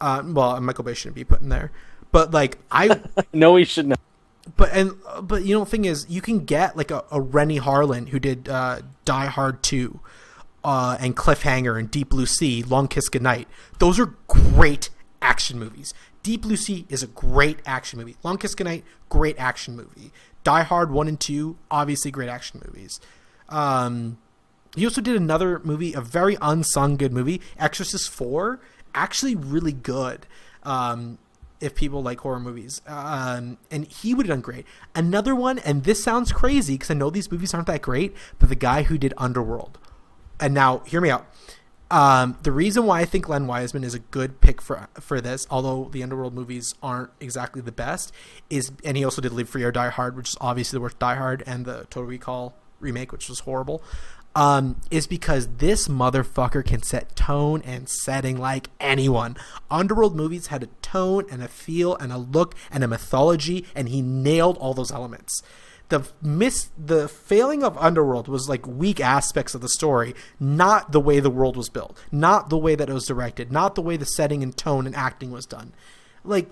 Speaker 1: Well, Michael Bay shouldn't be put in there. But, like,
Speaker 2: No, he should not.
Speaker 1: But you know, the thing is, you can get, like, a Rennie Harlin who did Die Hard 2 and Cliffhanger and Deep Blue Sea, Long Kiss Goodnight. Those are great action movies. Deep Blue Sea is a great action movie. Long Kiss Goodnight, great action movie. Die Hard 1 and 2, obviously great action movies. He also did another movie, a very unsung good movie, Exorcist 4, actually really good. If people like horror movies. And he would have done great. Another one, and this sounds crazy because I know these movies aren't that great, but the guy who did Underworld. And now, hear me out. The reason why I think Len Wiseman is a good pick for this, although the Underworld movies aren't exactly the best, and he also did Live Free or Die Hard, which is obviously the worst Die Hard, and the Total Recall remake, which was horrible, is because this motherfucker can set tone and setting like anyone. Underworld movies had a tone and a feel and a look and a mythology, and he nailed all those elements. The failing of Underworld was like weak aspects of the story, not the way the world was built, not the way that it was directed, not the way the setting and tone and acting was done. Like,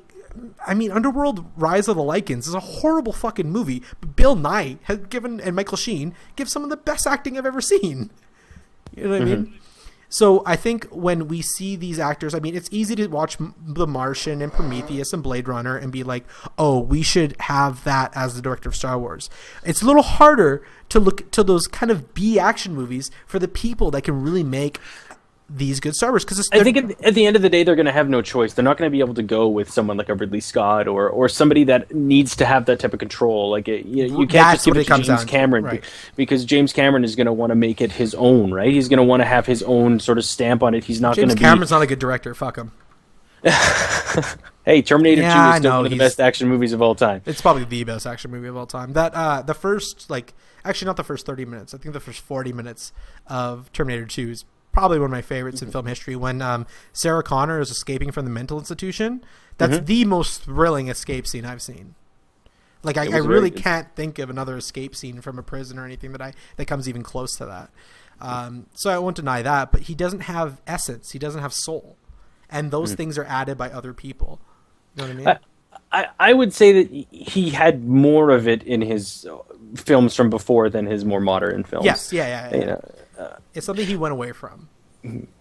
Speaker 1: I mean, Underworld Rise of the Lycans is a horrible fucking movie, but Bill Nye has given, and Michael Sheen give some of the best acting I've ever seen. You know what I mean? So I think when we see these actors, I mean, it's easy to watch The Martian and Prometheus and Blade Runner and be like, oh, we should have that as the director of Star Wars. It's a little harder to look to those kind of B action movies for the people that can really make these good Star Wars. Because
Speaker 2: I think at the end of the day, they're going to have no choice. They're not going to be able to go with someone like a Ridley Scott or somebody that needs to have that type of control. Like you can't just give it to James Cameron, right? Because James Cameron is going to want to make it his own, right? He's going to want to have his own sort of stamp on it. He's not going to be...
Speaker 1: James Cameron's not a good director. Fuck him.
Speaker 2: Hey, Terminator 2 is still one of the best action movies of all time.
Speaker 1: It's probably the best action movie of all time. That the first, like, actually not the first 30 minutes. I think the first 40 minutes of Terminator 2 is probably one of my favorites in film history. When Sarah Connor is escaping from the mental institution, that's the most thrilling escape scene I've seen. Like, I really can't think of another escape scene from a prison or anything that comes even close to that. So I won't deny that, but he doesn't have essence. He doesn't have soul. And those things are added by other people. You know what
Speaker 2: I mean? I would say that he had more of it in his films from before than his more modern films.
Speaker 1: Yes, yeah. You know, it's something he went away from.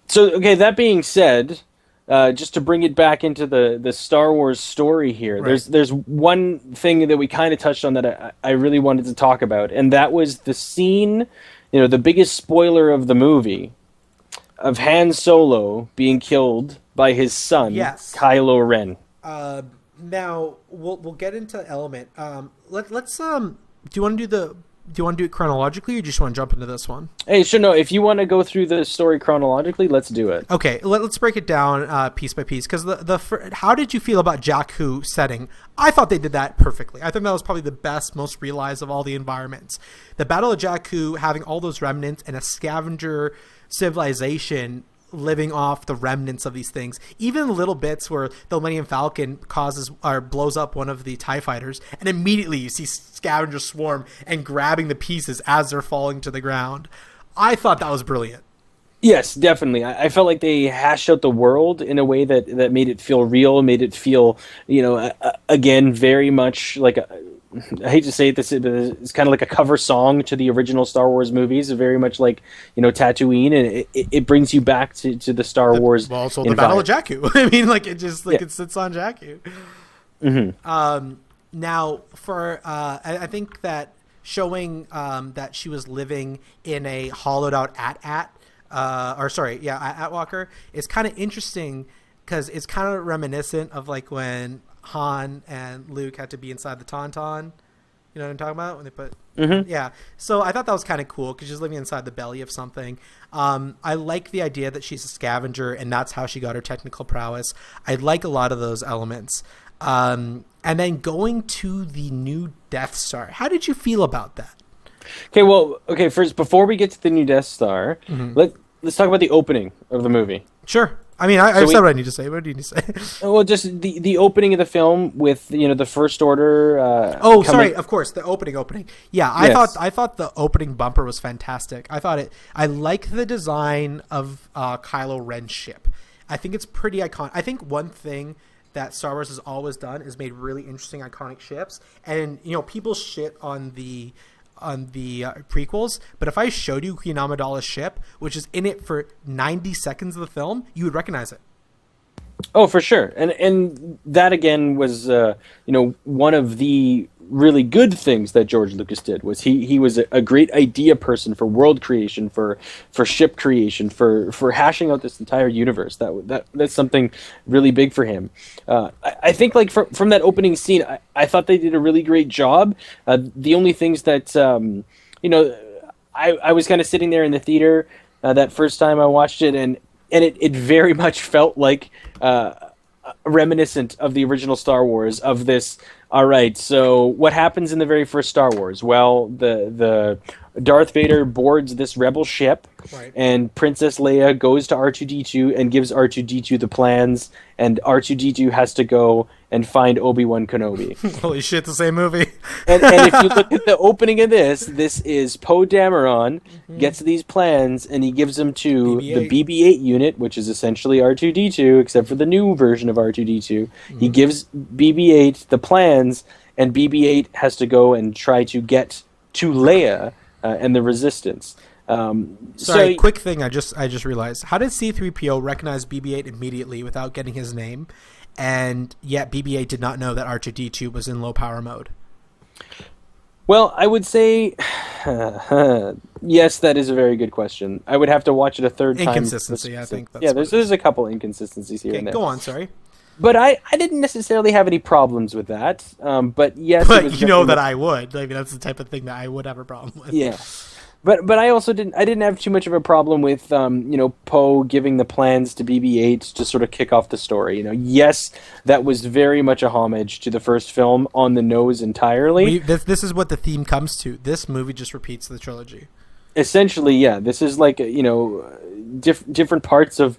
Speaker 2: So, okay, that being said, just to bring it back into the Star Wars story here, right. There's one thing that we kind of touched on that I really wanted to talk about, and that was the scene, you know, the biggest spoiler of the movie, of Han Solo being killed by his son, Kylo Ren.
Speaker 1: Now we'll get into Element. Let's do you want to do it chronologically, or do you just want to jump into this one?
Speaker 2: Hey, sure. No, if you want to go through the story chronologically, let's do it.
Speaker 1: Okay, let's break it down piece by piece. Because how did you feel about Jakku setting? I thought they did that perfectly. I think that was probably the best, most realized of all the environments. The Battle of Jakku, having all those remnants and a scavenger civilization living off the remnants of these things, even little bits where the Millennium Falcon blows up one of the TIE fighters, and immediately you see scavengers swarm and grabbing the pieces as they're falling to the ground. I thought that was brilliant.
Speaker 2: Yes, definitely. I felt like they hashed out the world in a way that made it feel real, made it feel, you know, again, very much like I hate to say it, but it's kind of like a cover song to the original Star Wars movies, very much like, you know, Tatooine, and it brings you back to the Star Wars.
Speaker 1: Well, also the Battle of Jakku. I mean, like, it just it sits on Jakku. Now, for I think that showing that she was living in a hollowed out Atwalker is kind of interesting because it's kind of reminiscent of like when Han and Luke had to be inside the Tauntaun. You know what I'm talking about? When they put yeah. So I thought that was kind of cool because she's living inside the belly of something. I like the idea that she's a scavenger and that's how she got her technical prowess. I like a lot of those elements. And then going to the new Death Star. How did you feel about that?
Speaker 2: Okay, first, before we get to the new Death Star, let's talk about the opening of the movie.
Speaker 1: Sure. I mean, I've said what I need to say. What do you need to say?
Speaker 2: Well, just the opening of the film with, the First Order.
Speaker 1: Sorry. Of course, the opening. Yeah, I thought the opening bumper was fantastic. I like the design of Kylo Ren's ship. I think it's pretty iconic. I think one thing that Star Wars has always done is made really interesting, iconic ships. And people shit on the prequels, but if I showed you Queen Amidala's ship, which is in it for 90 seconds of the film, you would recognize it.
Speaker 2: Oh, for sure. And that again was one of the really good things that George Lucas did. Was he was a great idea person for world creation, for ship creation, for hashing out this entire universe. That's something really big for him. I think like from that opening scene, I thought they did a really great job. The only things that I was kind of sitting there in the theater that first time I watched it, and it very much felt like reminiscent of the original Star Wars, of this. All right, so what happens in the very first Star Wars? Well, the Darth Vader boards this rebel ship, right, and Princess Leia goes to R2-D2 and gives R2-D2 the plans, and R2-D2 has to go and find Obi-Wan Kenobi.
Speaker 1: Holy shit, the same movie.
Speaker 2: and if you look at the opening of this is Poe Dameron gets these plans, and he gives them to BB-8. The BB-8 unit, which is essentially R2-D2, except for the new version of R2-D2. He gives BB-8 the plans, and BB-8 has to go and try to get to Leia and the Resistance.
Speaker 1: Sorry, quick thing I just realized. How did C-3PO recognize BB-8 immediately without getting his name? And yet BB-8 did not know that R2-D2 was in low power mode.
Speaker 2: Well, I would say, yes, that is a very good question. I would have to watch it a third time.
Speaker 1: Inconsistency, I think. That's
Speaker 2: there's a couple inconsistencies here and there.
Speaker 1: Go on, sorry.
Speaker 2: But I didn't necessarily have any problems with that. But yes,
Speaker 1: but you know that I would. I mean, that's the type of thing that I would have a problem with.
Speaker 2: Yeah. But I also didn't have too much of a problem with Poe giving the plans to BB-8 to sort of kick off the story. Yes, that was very much a homage to the first film, on the nose entirely.
Speaker 1: This is what the theme comes to. This movie just repeats the trilogy.
Speaker 2: Essentially, yeah. This is like different parts of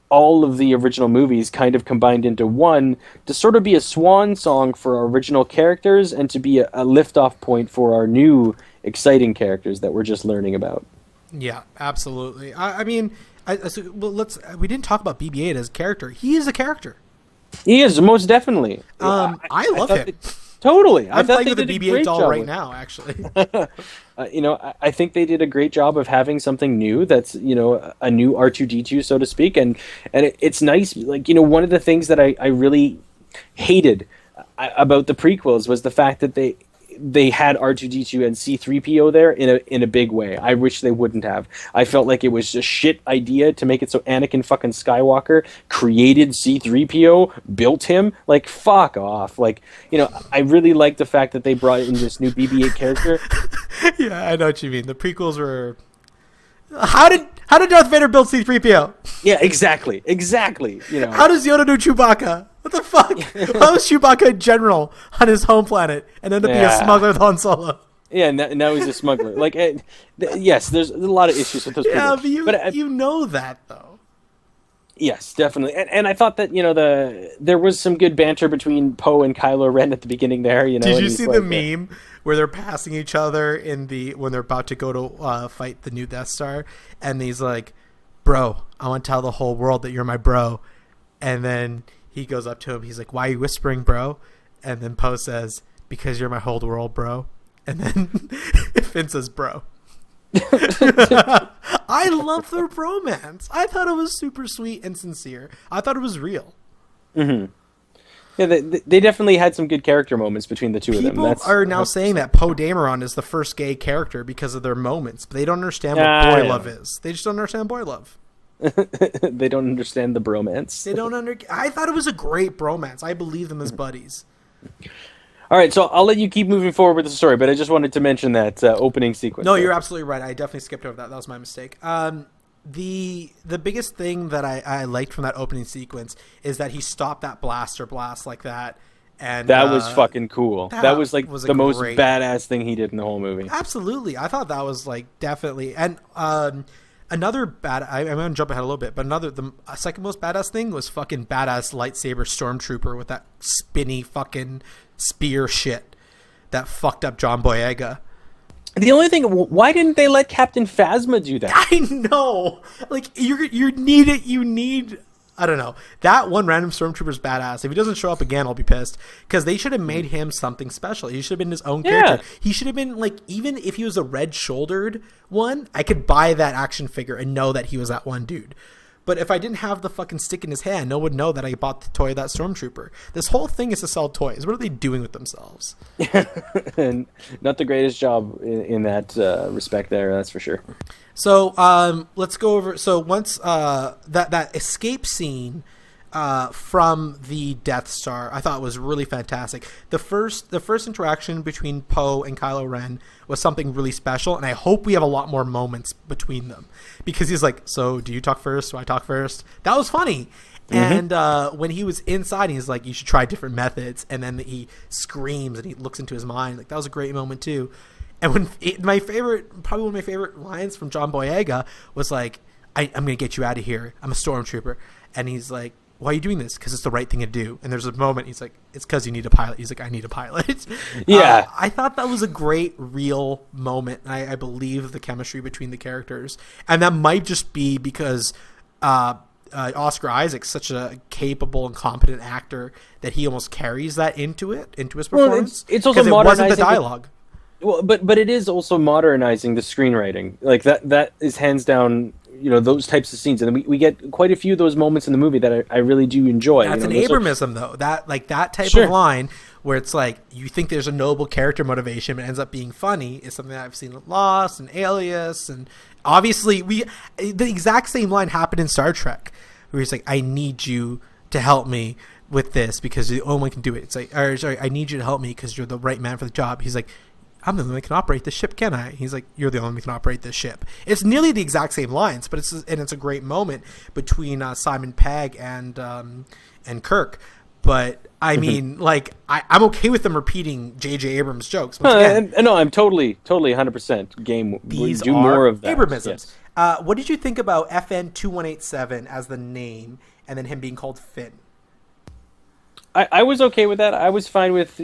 Speaker 2: all of the original movies kind of combined into one, to sort of be a swan song for our original characters and to be a liftoff point for our new exciting characters that we're just learning about.
Speaker 1: Yeah, absolutely. I mean, we didn't talk about BB-8 as a character. He is a character.
Speaker 2: He is, most definitely.
Speaker 1: I love him.
Speaker 2: Totally.
Speaker 1: I'm playing with a BB-8 doll right now, actually.
Speaker 2: I think they did a great job of having something new that's, a new R2-D2, so to speak. And it's nice. Like, one of the things that I really hated about the prequels was the fact that they had R2-D2 and C-3PO there in a big way. I wish they wouldn't have. I felt like it was a shit idea to make it so Anakin fucking Skywalker created C-3PO, built him. Like, fuck off. Like, I really like the fact that they brought in this new BB-8 character.
Speaker 1: Yeah, I know what you mean. The prequels were... How did Darth Vader build C-3PO?
Speaker 2: Yeah, exactly.
Speaker 1: How does Yoda do Chewbacca? What the fuck? How is Chewbacca a general on his home planet and end up being a smuggler with Han Solo?
Speaker 2: Yeah, now he's a smuggler. Like, yes, there's a lot of issues with those people.
Speaker 1: Yeah, but you know that, though.
Speaker 2: Yes, definitely. And I thought that, there was some good banter between Poe and Kylo Ren at the beginning there.
Speaker 1: Did you see the meme where they're passing each other when they're about to go to fight the new Death Star? And he's like, bro, I want to tell the whole world that you're my bro. And then he goes up to him. He's like, why are you whispering, bro? And then Poe says, because you're my whole world, bro. And then Finn says, bro. I love their bromance. I thought it was super sweet and sincere. I thought it was real.
Speaker 2: Mm-hmm. Yeah, they definitely had some good character moments between the two of them.
Speaker 1: People are now saying that Poe Dameron is the first gay character because of their moments, but they don't understand what boy love is. They just don't understand boy love.
Speaker 2: They don't understand the bromance.
Speaker 1: I thought it was a great bromance. I believe them as buddies.
Speaker 2: All right, so I'll let you keep moving forward with the story, but I just wanted to mention that opening sequence.
Speaker 1: No, you're absolutely right. I definitely skipped over that. That was my mistake. The biggest thing that I liked from that opening sequence is that he stopped that blaster blast like that And
Speaker 2: that was fucking cool. That was like the most badass thing he did in the whole movie.
Speaker 1: Absolutely. I thought that was like definitely. And another bad, I'm going to jump ahead a little bit, but the second most badass thing was fucking badass lightsaber stormtrooper with that spinny fucking spear shit that fucked up John Boyega.
Speaker 2: The only thing, why didn't they let Captain Phasma do that?
Speaker 1: I know. Like, you need, I don't know. That one random stormtrooper's badass. If he doesn't show up again, I'll be pissed. Because they should have made him something special. He should have been his own character. He should have been, like, even if he was a red-shouldered one, I could buy that action figure and know that he was that one dude. But if I didn't have the fucking stick in his hand, no one would know that I bought the toy of that stormtrooper. This whole thing is to sell toys. What are they doing with themselves?
Speaker 2: And not the greatest job in that respect there, that's for sure.
Speaker 1: So let's go over. So once that escape scene from the Death Star, I thought was really fantastic. The first interaction between Poe and Kylo Ren was something really special, and I hope we have a lot more moments between them, because he's like, "So do you talk first? Do I talk first?" That was funny. Mm-hmm. And when he was inside, he's like, "You should try different methods," and then he screams and he looks into his mind. Like, that was a great moment too. And when probably one of my favorite lines from John Boyega was like, I'm going to get you out of here. I'm a stormtrooper. And he's like, why are you doing this? Because it's the right thing to do. And there's a moment, he's like, it's because you need a pilot. He's like, I need a pilot.
Speaker 2: Yeah.
Speaker 1: I thought that was a great, real moment. I believe the chemistry between the characters. And that might just be because Oscar Isaac's such a capable and competent actor that he almost carries that into his performance.
Speaker 2: Well, it's also modernizing. It wasn't
Speaker 1: the dialogue.
Speaker 2: Well, but it is also modernizing the screenwriting. Like that is hands down, those types of scenes, and we get quite a few of those moments in the movie that I really do enjoy.
Speaker 1: That's an Abramism, though. That type of line where it's like you think there's a noble character motivation, but ends up being funny is something that I've seen in Lost and Alias, and obviously the exact same line happened in Star Trek, where he's like, "I need you to help me with this because you're the only one who can do it." It's like, I need you to help me because you're the right man for the job. He's like, I'm the only one that can operate this ship, can I? He's like, you're the only one that can operate this ship. It's nearly the exact same lines, but it's a great moment between Simon Pegg and Kirk. But I mean, like, I'm okay with them repeating J.J. Abrams' jokes.
Speaker 2: No, I'm totally 100% game.
Speaker 1: These
Speaker 2: do
Speaker 1: are
Speaker 2: more of that.
Speaker 1: Abramisms.
Speaker 2: Yes.
Speaker 1: What did you think about FN 2187 as the name, and then him being called Finn?
Speaker 2: I was okay with that. I was fine with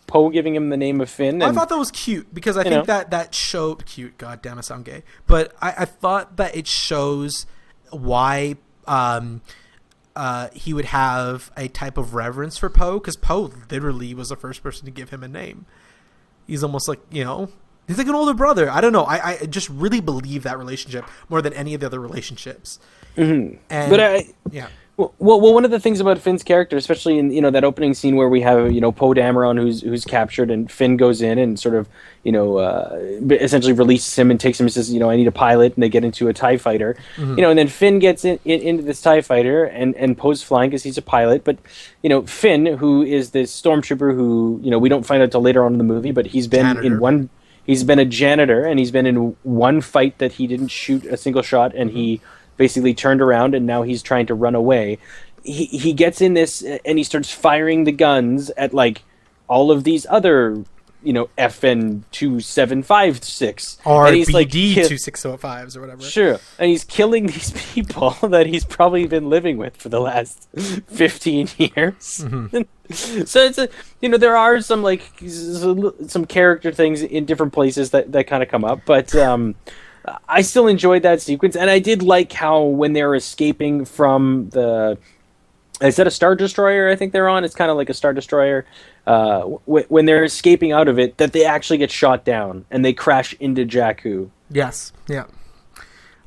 Speaker 2: Poe giving him the name of Finn.
Speaker 1: I thought that was cute because I think that showed cute. God damn, I sound gay. But I thought that it shows why he would have a type of reverence for Poe, because Poe literally was the first person to give him a name. He's almost like, he's like an older brother. I don't know. I just really believe that relationship more than any of the other relationships.
Speaker 2: Mm-hmm. Well, one of the things about Finn's character, especially in that opening scene where we have Poe Dameron who's captured, and Finn goes in and sort of essentially releases him and takes him and says, I need a pilot, and they get into a TIE fighter, and then Finn gets into this TIE fighter and Poe's flying because he's a pilot, but Finn, who is this stormtrooper who we don't find out till later on in the movie, but he's been he's been a janitor, and he's been in one fight that he didn't shoot a single shot, and he basically turned around, and now he's trying to run away. He gets in this, and he starts firing the guns at like all of these other, FN 2756
Speaker 1: or
Speaker 2: BD
Speaker 1: like 2605s or whatever.
Speaker 2: Sure, and he's killing these people that he's probably been living with for the last 15 years. Mm-hmm. So it's there are some like some character things in different places that kind of come up, but I still enjoyed that sequence, and I did like how when they're escaping from is that a Star Destroyer I think they're on? It's kind of like a Star Destroyer. When they're escaping out of it, that they actually get shot down, and they crash into Jakku.
Speaker 1: Yes, yeah.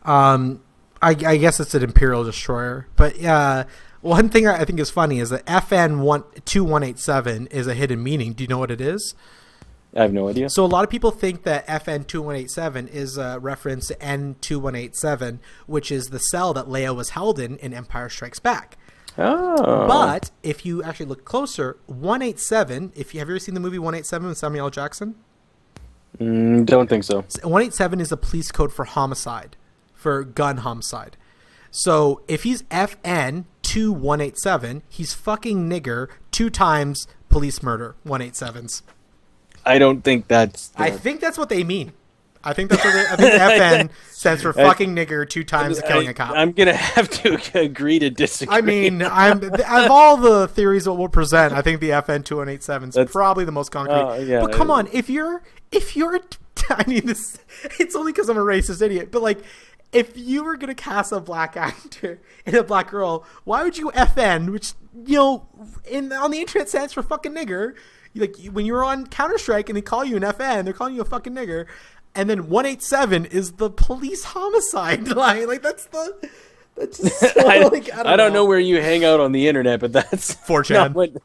Speaker 1: I guess it's an Imperial Destroyer, but one thing I think is funny is that FN 2187 is a hidden meaning. Do you know what it is?
Speaker 2: I have no idea.
Speaker 1: So a lot of people think that FN 2187 is a reference to N2187, which is the cell that Leia was held in Empire Strikes Back.
Speaker 2: Oh.
Speaker 1: But if you actually look closer, 187, have you ever seen the movie 187 with Samuel L. Jackson?
Speaker 2: Don't think so.
Speaker 1: 187 is the police code for homicide, for gun homicide. So if he's FN 2187, he's fucking nigger 2 times police murder 187s.
Speaker 2: I don't think that's...
Speaker 1: I think that's what they mean. I think that's what I think FN stands for fucking nigger 2 times killing a cop.
Speaker 2: I'm gonna have to agree to disagree.
Speaker 1: I mean, of all the theories that we'll present, I think the FN 2187 is probably the most concrete.
Speaker 2: Yeah,
Speaker 1: but come on, if you're, I mean, this, it's only because I'm a racist idiot. But like, if you were gonna cast a black actor and a black girl, why would you FN, which on the internet stands for fucking nigger? Like when you're on Counter-Strike and they call you an FN, they're calling you a fucking nigger. And then 187 is the police homicide line. Like that's just so,
Speaker 2: I don't know where you hang out on the internet, but that's
Speaker 1: 4chan.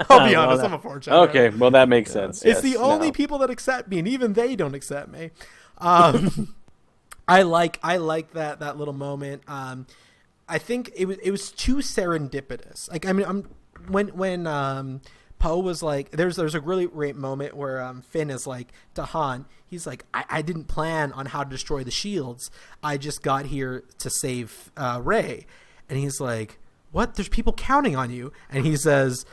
Speaker 1: I'll be honest, I'm a 4chan.
Speaker 2: Okay, well that makes sense.
Speaker 1: It's the only people that accept me, and even they don't accept me. I like that little moment. I think it was too serendipitous. Like I mean, when Poe was like, there's a really great moment where Finn is like to Han, he's like, I didn't plan on how to destroy the shields. I just got here to save Rey. And he's like, what? There's people counting on you. And he says,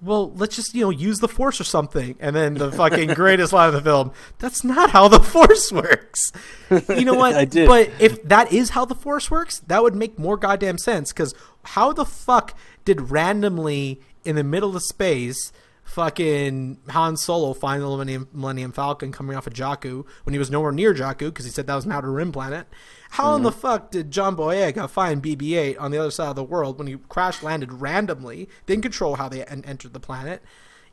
Speaker 1: well, let's just, use the Force or something. And then the fucking greatest line of the film, that's not how the Force works. You know what?
Speaker 2: I did.
Speaker 1: But if that is how the Force works, that would make more goddamn sense. Because how the fuck did randomly in the middle of space fucking Han Solo find the Millennium Falcon coming off of Jakku when he was nowhere near Jakku because he said that was an outer rim planet? How in the fuck did John Boyega find BB-8 on the other side of the world when he crash landed randomly, didn't control how they entered the planet?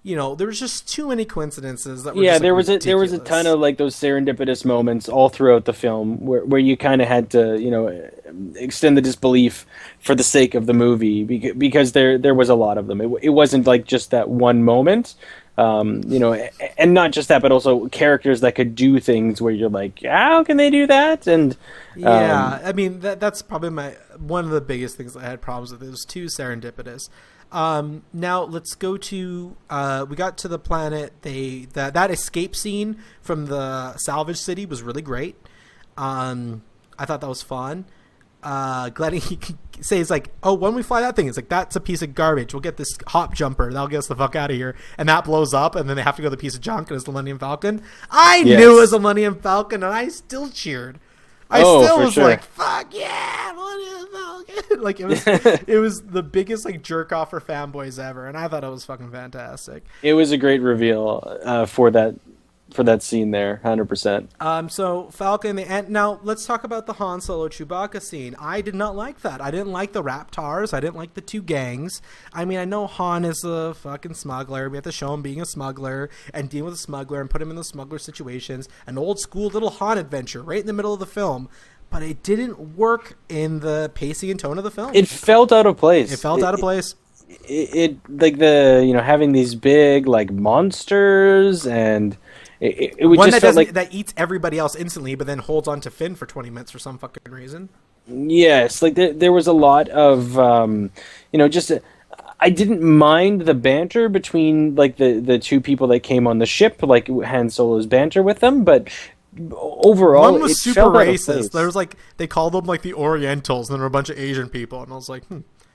Speaker 1: There was just too many coincidences that were
Speaker 2: there was a ton of like those serendipitous moments all throughout the film where you kind of had to extend the disbelief for the sake of the movie because there was a lot of them. It wasn't like just that one moment, and not just that, but also characters that could do things where you're like, how can they do that? And
Speaker 1: I mean that's probably one of the biggest things I had problems with. It was too serendipitous. Now let's go to we got to the planet. That escape scene from the salvage city was really great. I thought that was fun. Glennie says like, oh, when we fly that thing, it's like, that's a piece of garbage. We'll get this hop jumper that'll get us the fuck out of here. And that blows up, and then they have to go to the piece of junk, and it's the Millennium Falcon. I knew it was a Millennium Falcon, and I still cheered. I still was like, fuck yeah, Millennium Falcon. Like it was the biggest like jerk off for fanboys ever, and I thought it was fucking fantastic.
Speaker 2: It was a great reveal for that scene there, 100%.
Speaker 1: So Falcon, and now let's talk about the Han Solo Chewbacca scene. I did not like that. I didn't like the Raptars. I didn't like the two gangs. I mean, I know Han is a fucking smuggler. We have to show him being a smuggler and dealing with a smuggler and put him in those smuggler situations. An old school little Han adventure right in the middle of the film. But it didn't work in the pacing and tone of the film.
Speaker 2: It felt out of place.
Speaker 1: It felt out of place.
Speaker 2: It like the having these big like monsters and. It would
Speaker 1: one
Speaker 2: just
Speaker 1: that
Speaker 2: like
Speaker 1: that eats everybody else instantly, but then holds on to Finn for 20 minutes for some fucking reason.
Speaker 2: Yes, like there was a lot of I didn't mind the banter between like the two people that came on the ship, like Han Solo's banter with them, but overall
Speaker 1: one was super racist. There was like they called them like the Orientals, and there were a bunch of Asian people, and I was like,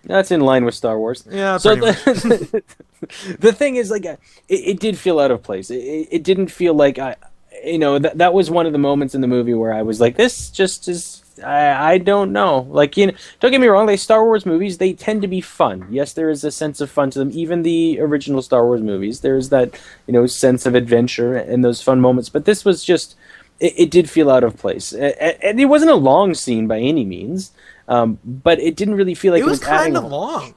Speaker 2: That's in line with Star Wars.
Speaker 1: Yeah, so
Speaker 2: the thing is, like, it did feel out of place. It didn't feel like that was one of the moments in the movie where I was like, this just is. I don't know. Like, don't get me wrong. Like Star Wars movies, they tend to be fun. Yes, there is a sense of fun to them. Even the original Star Wars movies, there's that sense of adventure and those fun moments. But this was just. It did feel out of place, and it wasn't a long scene by any means. But it didn't really feel like it was
Speaker 1: kind of long.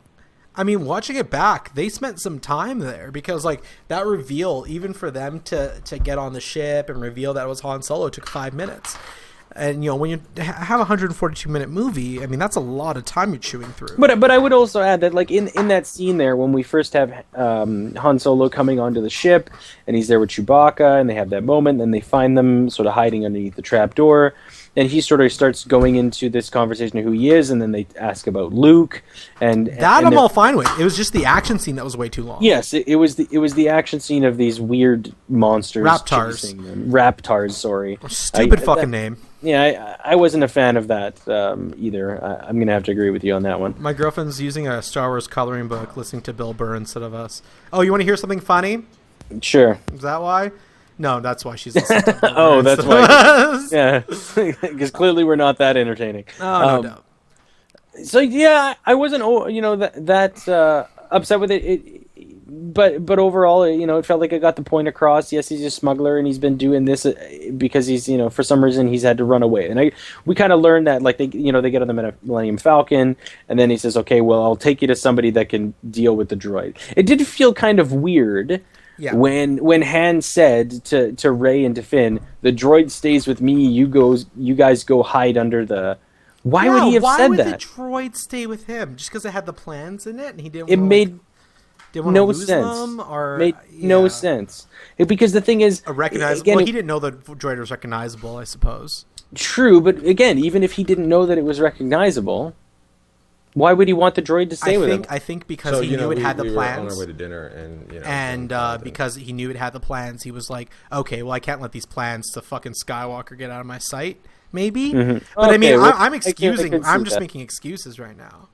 Speaker 1: I mean, watching it back, they spent some time there because, like, that reveal, even for them to get on the ship and reveal that it was Han Solo, took 5 minutes. And when you have a 142-minute movie, I mean, that's a lot of time you're chewing through.
Speaker 2: But I would also add that, like, in that scene there, when we first have Han Solo coming onto the ship, and he's there with Chewbacca, and they have that moment, and they find them sort of hiding underneath the trapdoor. and he sort of starts going into this conversation of who he is, and then they ask about Luke, and
Speaker 1: I'm all fine with. It was just the action scene that was way too long.
Speaker 2: Yes, it was the action scene of these weird monsters. Raptars, sorry.
Speaker 1: Stupid fucking name.
Speaker 2: Yeah, I wasn't a fan of that either. I'm going to have to agree with you on that one.
Speaker 1: My girlfriend's using a Star Wars coloring book, listening to Bill Burr instead of us. Oh, you want to hear something funny?
Speaker 2: Sure.
Speaker 1: Is that why? No, that's why she's listening to Bill Burr.
Speaker 2: Oh, that's why. Yeah, because clearly we're not that entertaining.
Speaker 1: Oh, no doubt.
Speaker 2: So, yeah, I wasn't, that upset with it. But overall, it felt like it got the point across. Yes, he's a smuggler, and he's been doing this because he's, for some reason, he's had to run away. And we kind of learned that, like, they get on the Millennium Falcon, and then he says, okay, well, I'll take you to somebody that can deal with the droid. It did feel kind of weird when Han said to Rey and to Finn, the droid stays with me, you guys go hide under the... Why would he have said that? Why would the
Speaker 1: droid stay with him? Just because it had the plans in it, and he didn't
Speaker 2: It made...
Speaker 1: no sense.
Speaker 2: Made no sense. Because the thing is,
Speaker 1: recognizable. He didn't know the droid was recognizable, I suppose.
Speaker 2: True, but again, even if he didn't know that it was recognizable, why would he want the droid to stay with him?
Speaker 1: I think because he knew it had the plans.
Speaker 3: We were on our way to dinner, and
Speaker 1: because he knew it had the plans, he was like, okay, well, I can't let these plans to fucking Skywalker get out of my sight. Maybe, but I mean, I'm excusing. I'm just making excuses right now.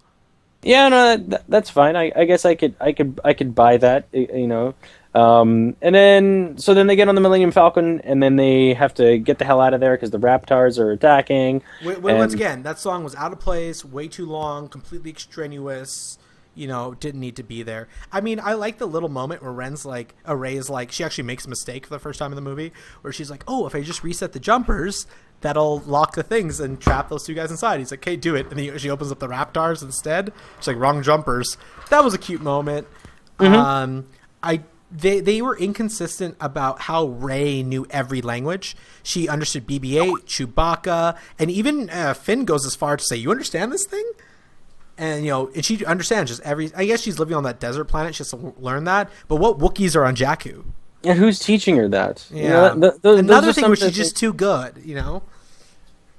Speaker 2: Yeah, no, that's fine. I guess I could buy that, and then they get on the Millennium Falcon, and then they have to get the hell out of there because the Raptars are attacking.
Speaker 1: Once again, that song was out of place, way too long, completely extraneous. Didn't need to be there. I mean, I like the little moment where Rey is like, she actually makes a mistake for the first time in the movie, where she's like, oh, if I just reset the jumpers, that'll lock the things and trap those two guys inside. He's like, okay, do it. And she opens up the Raptors instead. She's like, wrong jumpers. That was a cute moment. Mm-hmm. They were inconsistent about how Rey knew every language. She understood BB-8, Chewbacca, and even Finn goes as far to say, you understand this thing? And, and she understands just I guess she's living on that desert planet. She has to learn that. But what Wookiees are on Jakku?
Speaker 2: And who's teaching her that?
Speaker 1: Yeah. Another thing where she's just too good,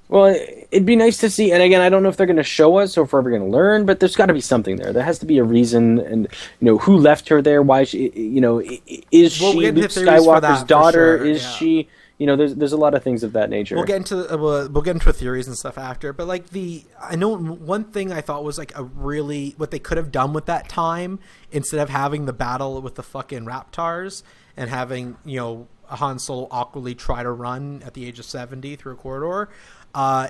Speaker 2: Well, it'd be nice to see, and again, I don't know if they're going to show us or if we're ever going to learn, but there's got to be something there. There has to be a reason, and who left her there? Why she? Is she Luke Skywalker's daughter? Sure, is she? There's a lot of things of that nature.
Speaker 1: We'll get into theories and stuff after, but I know one thing I thought was what they could have done with that time, instead of having the battle with the fucking Raptars and having Han Solo awkwardly try to run at the age of 70 through a corridor.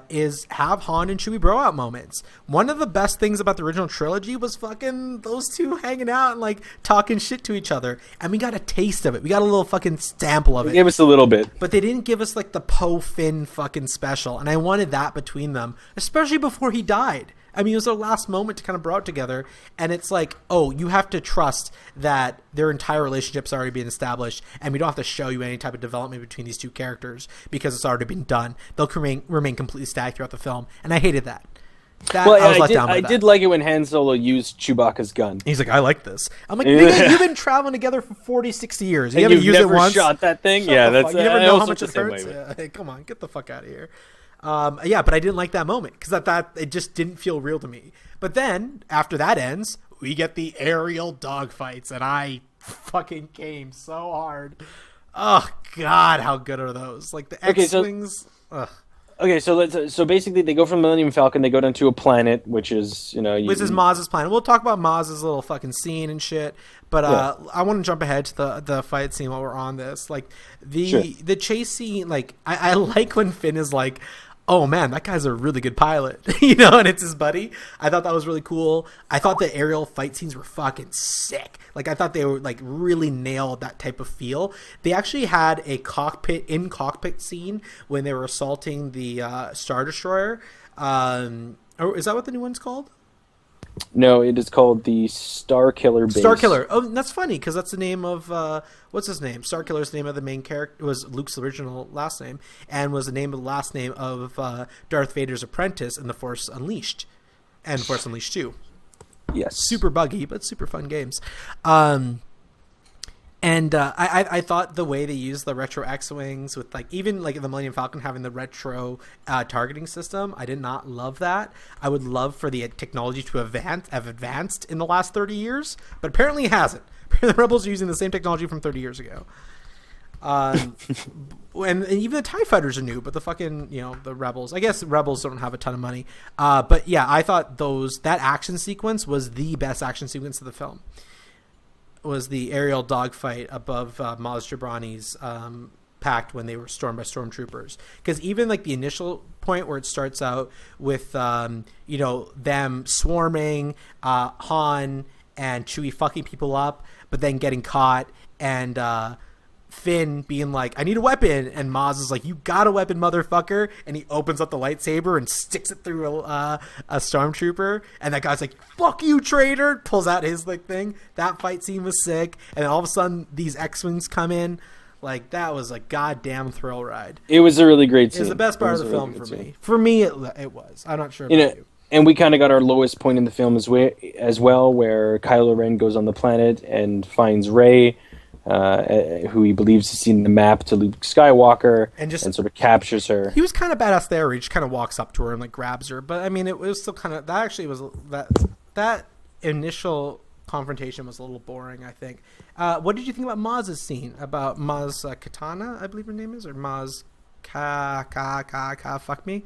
Speaker 1: Is have Han and Chewie bro out moments. One of the best things about the original trilogy was fucking those two hanging out and talking shit to each other, and we got a taste of it. We got a little fucking sample of it.
Speaker 2: They gave us a little bit,
Speaker 1: but they didn't give us the Poe Finn fucking special, and I wanted that between them, especially before he died. I mean, it was their last moment to kind of bro out together, and it's oh, you have to trust that their entire relationship's already been established, and we don't have to show you any type of development between these two characters because it's already been done. They'll remain completely static throughout the film, and I hated that.
Speaker 2: I did like it when Han Solo used Chewbacca's gun.
Speaker 1: He's like, I like this. I'm like, nigga, you've been traveling together for 40, 60 years. You haven't used it once.
Speaker 2: Shot that thing? Yeah, that's.
Speaker 1: You never know how much it hurts. Hey, come on, get the fuck out of here. But I didn't like that moment because that it just didn't feel real to me. But then after that ends, we get the aerial dogfights, and I fucking came so hard. Oh God, how good are those? The X-wings.
Speaker 2: Okay, so basically they go from Millennium Falcon, they go down to a planet, which is
Speaker 1: which is Maz's planet. We'll talk about Maz's little fucking scene and shit. But I want to jump ahead to the fight scene while we're on this. The chase scene. I like when Finn is like, oh man, that guy's a really good pilot, and it's his buddy. I thought that was really cool. I thought the aerial fight scenes were fucking sick. I thought they were really nailed that type of feel. They actually had a cockpit scene when they were assaulting the Star Destroyer. Or is that what the new one's called?
Speaker 2: No, it is called the Star Killer base.
Speaker 1: Star Killer. Oh, that's funny because that's the name of what's his name? Star Killer's name of the main character was Luke's original last name, and was the name of the last name of Darth Vader's apprentice in The Force Unleashed, and Force Unleashed 2.
Speaker 2: Yes,
Speaker 1: super buggy but super fun games. And I thought the way they used the retro X-Wings with like even like the Millennium Falcon having the retro targeting system, I did not love that. I would love for the technology to have advanced in the last 30 years, but apparently it hasn't. The Rebels are using the same technology from 30 years ago. And even the TIE fighters are new, but the fucking, the Rebels, I guess Rebels don't have a ton of money. But yeah, I thought that action sequence was the best action sequence of the film. Was the aerial dogfight above Maz Jobrani's pact when they were stormed by stormtroopers. Because even like the initial point where it starts out with, them swarming, Han and Chewie fucking people up, but then getting caught, and Finn being like, I need a weapon, and Maz is like, you got a weapon, motherfucker, and he opens up the lightsaber and sticks it through a stormtrooper, and that guy's like, fuck you, traitor, pulls out his like thing. That fight scene was sick, and then all of a sudden these X-Wings come in. Like, that was a goddamn thrill ride.
Speaker 2: It was a really great scene.
Speaker 1: It was the best part of the film for me. For me, it was. I'm not sure about you.
Speaker 2: And we kind of got our lowest point in the film as well, where Kylo Ren goes on the planet and finds Rey, who he believes has seen the map to Luke Skywalker, and sort of captures her.
Speaker 1: He was kind of badass there, where he just kind of walks up to her and like grabs her. But I mean, it was still kind of that initial confrontation was a little boring, I think. What did you think about Maz's scene? About Maz Katana, I believe her name is, or Maz fuck me.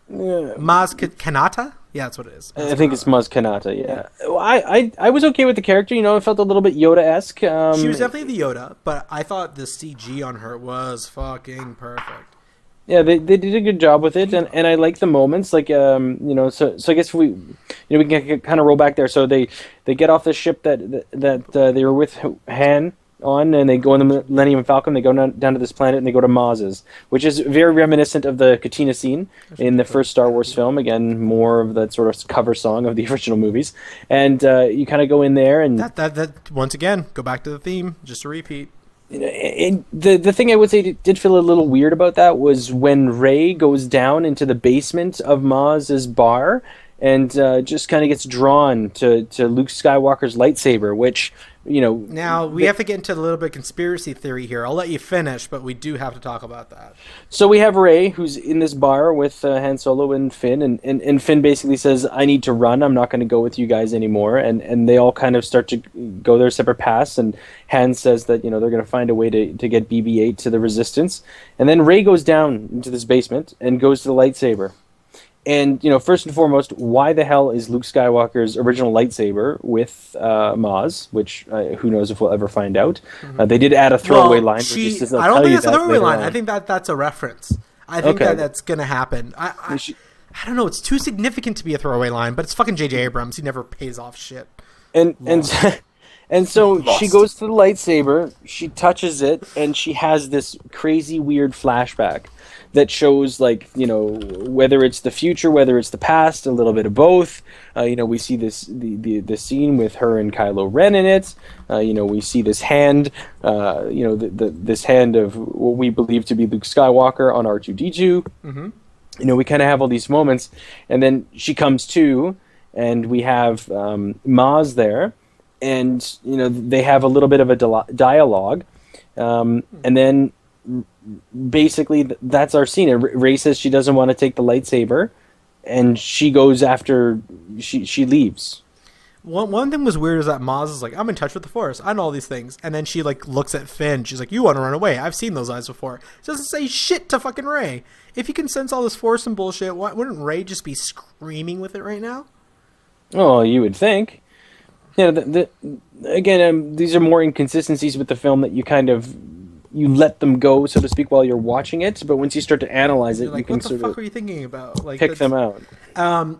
Speaker 2: Yeah.
Speaker 1: Maz Kanata? Yeah, that's what it is.
Speaker 2: I think it's Maz Kanata, yeah. I was okay with the character, it felt a little bit Yoda-esque.
Speaker 1: She was definitely the Yoda, but I thought the CG on her was fucking perfect.
Speaker 2: Yeah, they did a good job with it, and I like the moments, like, so I guess we can kind of roll back there. So they get off the ship that they were with Han on, and they go on the Millennium Falcon. They go down to this planet, and they go to Maz's, which is very reminiscent of the Katina scene in the first Star Wars film. Again, more of that sort of cover song of the original movies. And you kind of go in there, and
Speaker 1: that once again, go back to the theme, just a repeat.
Speaker 2: The thing I would say did feel a little weird about that was when Rey goes down into the basement of Maz's bar and just kind of gets drawn to Luke Skywalker's lightsaber, which
Speaker 1: Now we have to get into a little bit of conspiracy theory here. I'll let you finish, but we do have to talk about that.
Speaker 2: So we have Rey, who's in this bar with Han Solo and Finn, and Finn basically says, I need to run, I'm not going to go with you guys anymore, and they all kind of start to go their separate paths, and Han says that they're going to find a way to get BB-8 to the Resistance, and then Rey goes down into this basement and goes to the lightsaber. And, first and foremost, why the hell is Luke Skywalker's original lightsaber with Maz, which who knows if we'll ever find out. Mm-hmm. They did add a throwaway line.
Speaker 1: I don't think it's a throwaway line. I think that's a reference. I think that's going to happen. I don't know. It's too significant to be a throwaway line, but it's fucking J.J. Abrams. He never pays off shit.
Speaker 2: And so she goes to the lightsaber, she touches it, and she has this crazy, weird flashback that shows, whether it's the future, whether it's the past, a little bit of both. We see the scene with her and Kylo Ren in it. We see this hand, this hand of what we believe to be Luke Skywalker on R2-D2. Mm-hmm. We kind of have all these moments, and then she comes to, and we have Maz there. And they have a little bit of a dialogue, and then basically that's our scene. Rey says she doesn't want to take the lightsaber, and she goes after. She leaves.
Speaker 1: One thing was weird is that Maz is like, I'm in touch with the Force. I know all these things, and then she looks at Finn. She's like, you want to run away? I've seen those eyes before. She doesn't say shit to fucking Rey. If you can sense all this Force and bullshit, wouldn't Rey just be screaming with it right now?
Speaker 2: Oh, you would think. Again, these are more inconsistencies with the film that you let them go, so to speak, while you're watching it. But once you start to analyze it, you can sort of...
Speaker 1: What the fuck are you thinking about?
Speaker 2: Pick them out.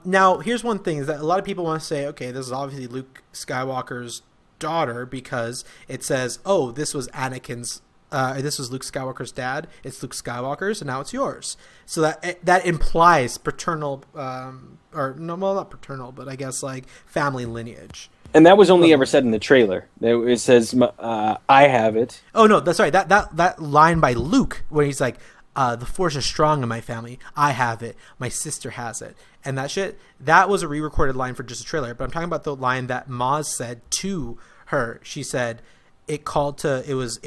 Speaker 1: Now, here's one thing, is that a lot of people want to say, okay, this is obviously Luke Skywalker's daughter, because it says, oh, this was Anakin's... this was Luke Skywalker's dad. It's Luke Skywalker's, and now it's yours. So that implies paternal... not paternal, but I guess, family lineage.
Speaker 2: And that was only ever said in the trailer. It says, I have it.
Speaker 1: Oh, no, that's right. That line by Luke, where he's like, the Force is strong in my family. I have it. My sister has it. And that shit, that was a re-recorded line for just a trailer. But I'm talking about the line that Maz said to her. She said, it was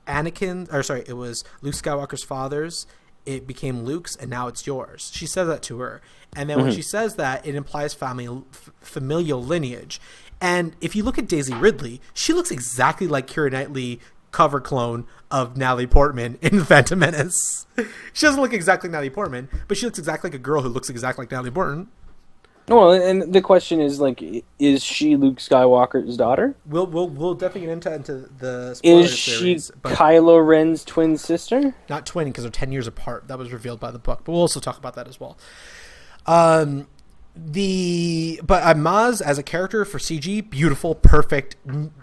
Speaker 1: Anakin, or sorry, it was Luke Skywalker's father's. It became Luke's, and now it's yours. She says that to her, and then when she says that, it implies familial lineage. And if you look at Daisy Ridley, she looks exactly like Keira Knightley cover clone of Natalie Portman in Phantom Menace. She doesn't look exactly like Natalie Portman, but she looks exactly like a girl who looks exactly like Natalie Portman.
Speaker 2: Well, and the question is, like, is she Luke Skywalker's daughter?
Speaker 1: We'll definitely get into the spoiler series.
Speaker 2: Is she Kylo Ren's twin sister?
Speaker 1: Not twin, because they're 10 years apart. That was revealed by the book, but we'll also talk about that as well. Maz as a character for CG, beautiful, perfect.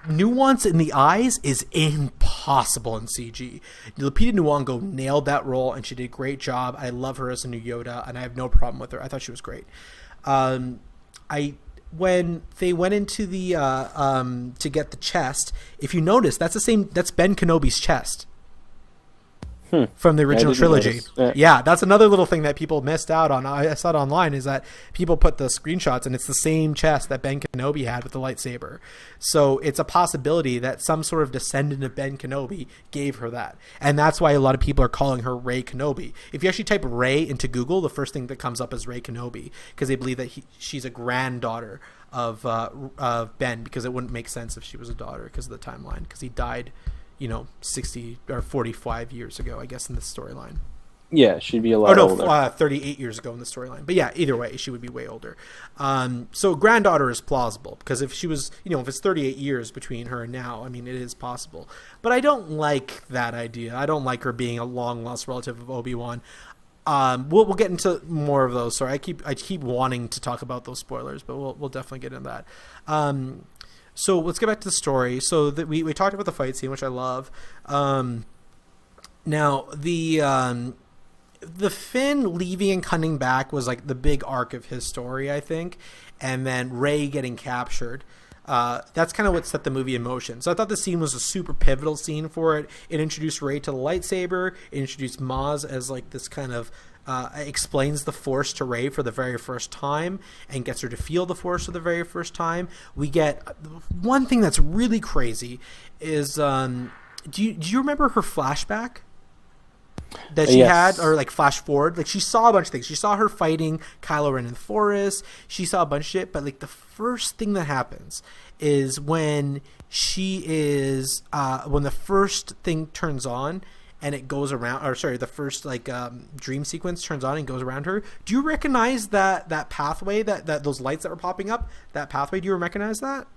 Speaker 1: Nuance in the eyes is impossible in CG. Lupita Nyong'o nailed that role, and she did a great job. I love her as a new Yoda, and I have no problem with her. I thought she was great. When they went into the to get the chest, if you notice, that's Ben Kenobi's chest. From the original trilogy. Yeah, that's another little thing that people missed out on. I saw it online, is that people put the screenshots and it's the same chest that Ben Kenobi had with the lightsaber. So it's a possibility that some sort of descendant of Ben Kenobi gave her that. And that's why a lot of people are calling her Rey Kenobi. If you actually type Rey into Google, the first thing that comes up is Rey Kenobi, because they believe that she's a granddaughter of Ben, because it wouldn't make sense if she was a daughter because of the timeline, because he died 60 or 45 years ago, I guess, in this storyline.
Speaker 2: Yeah, she'd be a lot older.
Speaker 1: 38 years ago in the storyline. But yeah, either way, she would be way older. So granddaughter is plausible, because if she was, if it's 38 years between her and now, I mean, it is possible. But I don't like that idea. I don't like her being a long-lost relative of Obi-Wan. We'll get into more of those. Sorry, I keep wanting to talk about those spoilers, but we'll definitely get into that. So let's get back to the story. So we talked about the fight scene, which I love. Now the Finn leaving and coming back was like the big arc of his story, I think, and then Rey getting captured. That's kind of what set the movie in motion. So I thought the scene was a super pivotal scene for it. It introduced Rey to the lightsaber. It introduced Maz as like this kind of explains the Force to Rey for the very first time and gets her to feel the Force for the very first time. We get one thing that's really crazy is do you remember her flashback that she had, or like flash forward? Like, she saw a bunch of things. She saw her fighting Kylo Ren in the forest. She saw a bunch of shit, but like the first thing that happens is when when the first thing turns on and it goes around, or sorry, the first dream sequence turns on and goes around her. Do you recognize that pathway, that those lights that were popping up, that pathway? Do you recognize that?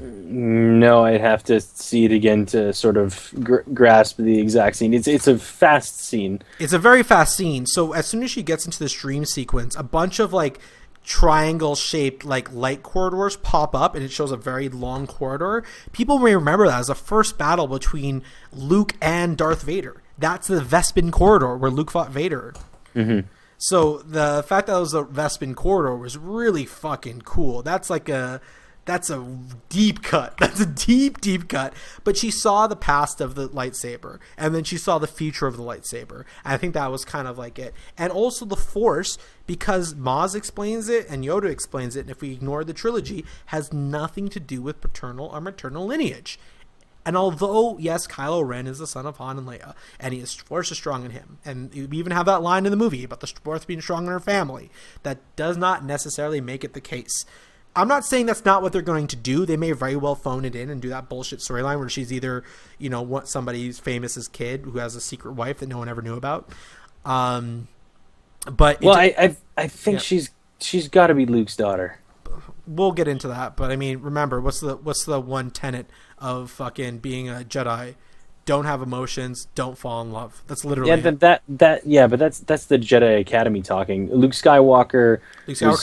Speaker 2: No, I'd have to see it again to sort of grasp the exact scene. It's a fast scene. It's
Speaker 1: a very fast scene. So as soon as she gets into this dream sequence, a bunch of like triangle-shaped like light corridors pop up, and it shows a very long corridor. People may remember that as the first battle between Luke and Darth Vader. That's the Vespin corridor where Luke fought Vader.
Speaker 2: Mm-hmm.
Speaker 1: So the fact that it was a Vespin corridor was really fucking cool. That's a deep cut. That's a deep, deep cut. But she saw the past of the lightsaber, and then she saw the future of the lightsaber. And I think that was kind of like it. And also the Force, because Maz explains it and Yoda explains it, and if we ignore the trilogy, has nothing to do with paternal or maternal lineage. And although, yes, Kylo Ren is the son of Han and Leia, and his Force is strong in him, and we even have that line in the movie about the Force being strong in her family, that does not necessarily make it the case. I'm not saying that's not what they're going to do. They may very well phone it in and do that bullshit storyline where she's either, what somebody's famous kid who has a secret wife that no one ever knew about. But
Speaker 2: I think she's got to be Luke's daughter.
Speaker 1: We'll get into that, but I mean, remember, what's the one tenet of fucking being a Jedi? Don't have emotions, don't fall in love. That's literally
Speaker 2: but that's the Jedi Academy talking. Luke Skywalker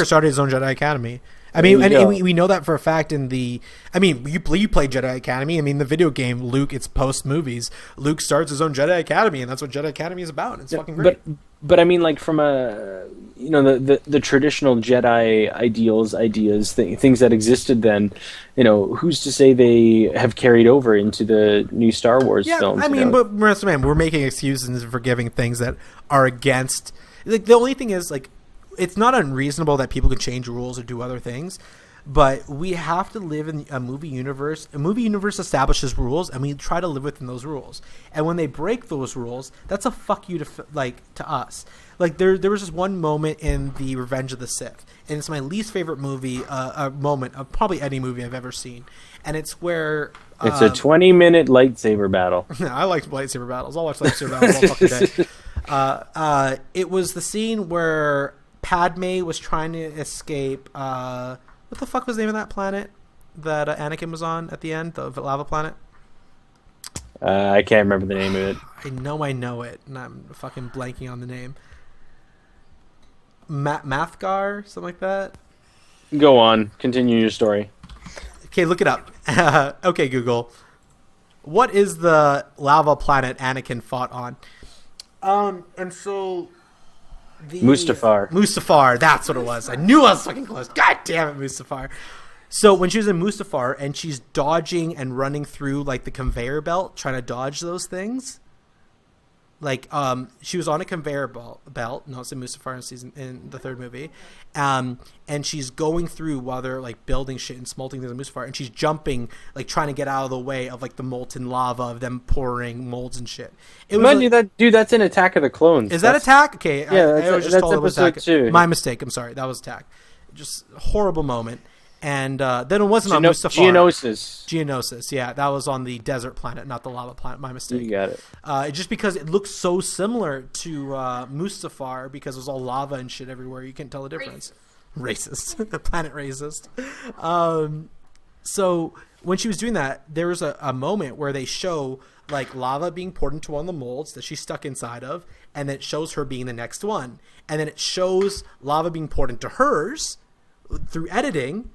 Speaker 1: started his own Jedi Academy. I mean, and we know that for a fact you played Jedi Academy. I mean, the video game, Luke, it's post movies. Luke starts his own Jedi Academy, and that's what Jedi Academy is about. It's fucking great.
Speaker 2: But I mean, like, from the traditional Jedi ideas, things that existed then, who's to say they have carried over into the new Star Wars films?
Speaker 1: I mean, but man, we're making excuses and forgiving things that are against. Like, the only thing is, like, it's not unreasonable that people can change rules or do other things, but we have to live in a movie universe. A movie universe establishes rules, and we try to live within those rules. And when they break those rules, that's a fuck you to us. Like there was this one moment in the Revenge of the Sith, and it's my least favorite movie, a moment of probably any movie I've ever seen, and it's where
Speaker 2: it's a 20-minute lightsaber battle.
Speaker 1: I like lightsaber battles. I'll watch lightsaber battles all fucking day. It was the scene where Padme was trying to escape. What the fuck was the name of that planet that Anakin was on at the end? The lava planet?
Speaker 2: I can't remember the name of it.
Speaker 1: I know it, and I'm fucking blanking on the name. Mathgar? Something like that?
Speaker 2: Go on. Continue your story.
Speaker 1: Okay, look it up. Okay, Google. What is the lava planet Anakin fought on? And so... Mustafar, that's what it was. I knew I was fucking close. God damn it, Mustafar. So when she was in Mustafar and she's dodging and running through like the conveyor belt, trying to dodge those things, like she was on a conveyor belt. No, it's in Mustafar in the third movie, and she's going through while they're like building shit and smelting things in Mustafar, and she's jumping like trying to get out of the way of like the molten lava of them pouring molds and shit.
Speaker 2: That's in Attack of the Clones.
Speaker 1: Is that Attack? Okay,
Speaker 2: yeah, that's episode 2.
Speaker 1: My mistake. I'm sorry. That was Attack. Just a horrible moment. And then it wasn't on Mustafar. Geonosis, yeah. That was on the desert planet, not the lava planet. My mistake.
Speaker 2: You got it.
Speaker 1: Just because it looks so similar to Mustafar because it was all lava and shit everywhere. You can't tell the difference. Racist. Planet racist. So when she was doing that, there was a moment where they show like lava being poured into one of the molds that she's stuck inside of, and then it shows her being the next one. And then it shows lava being poured into hers through editing,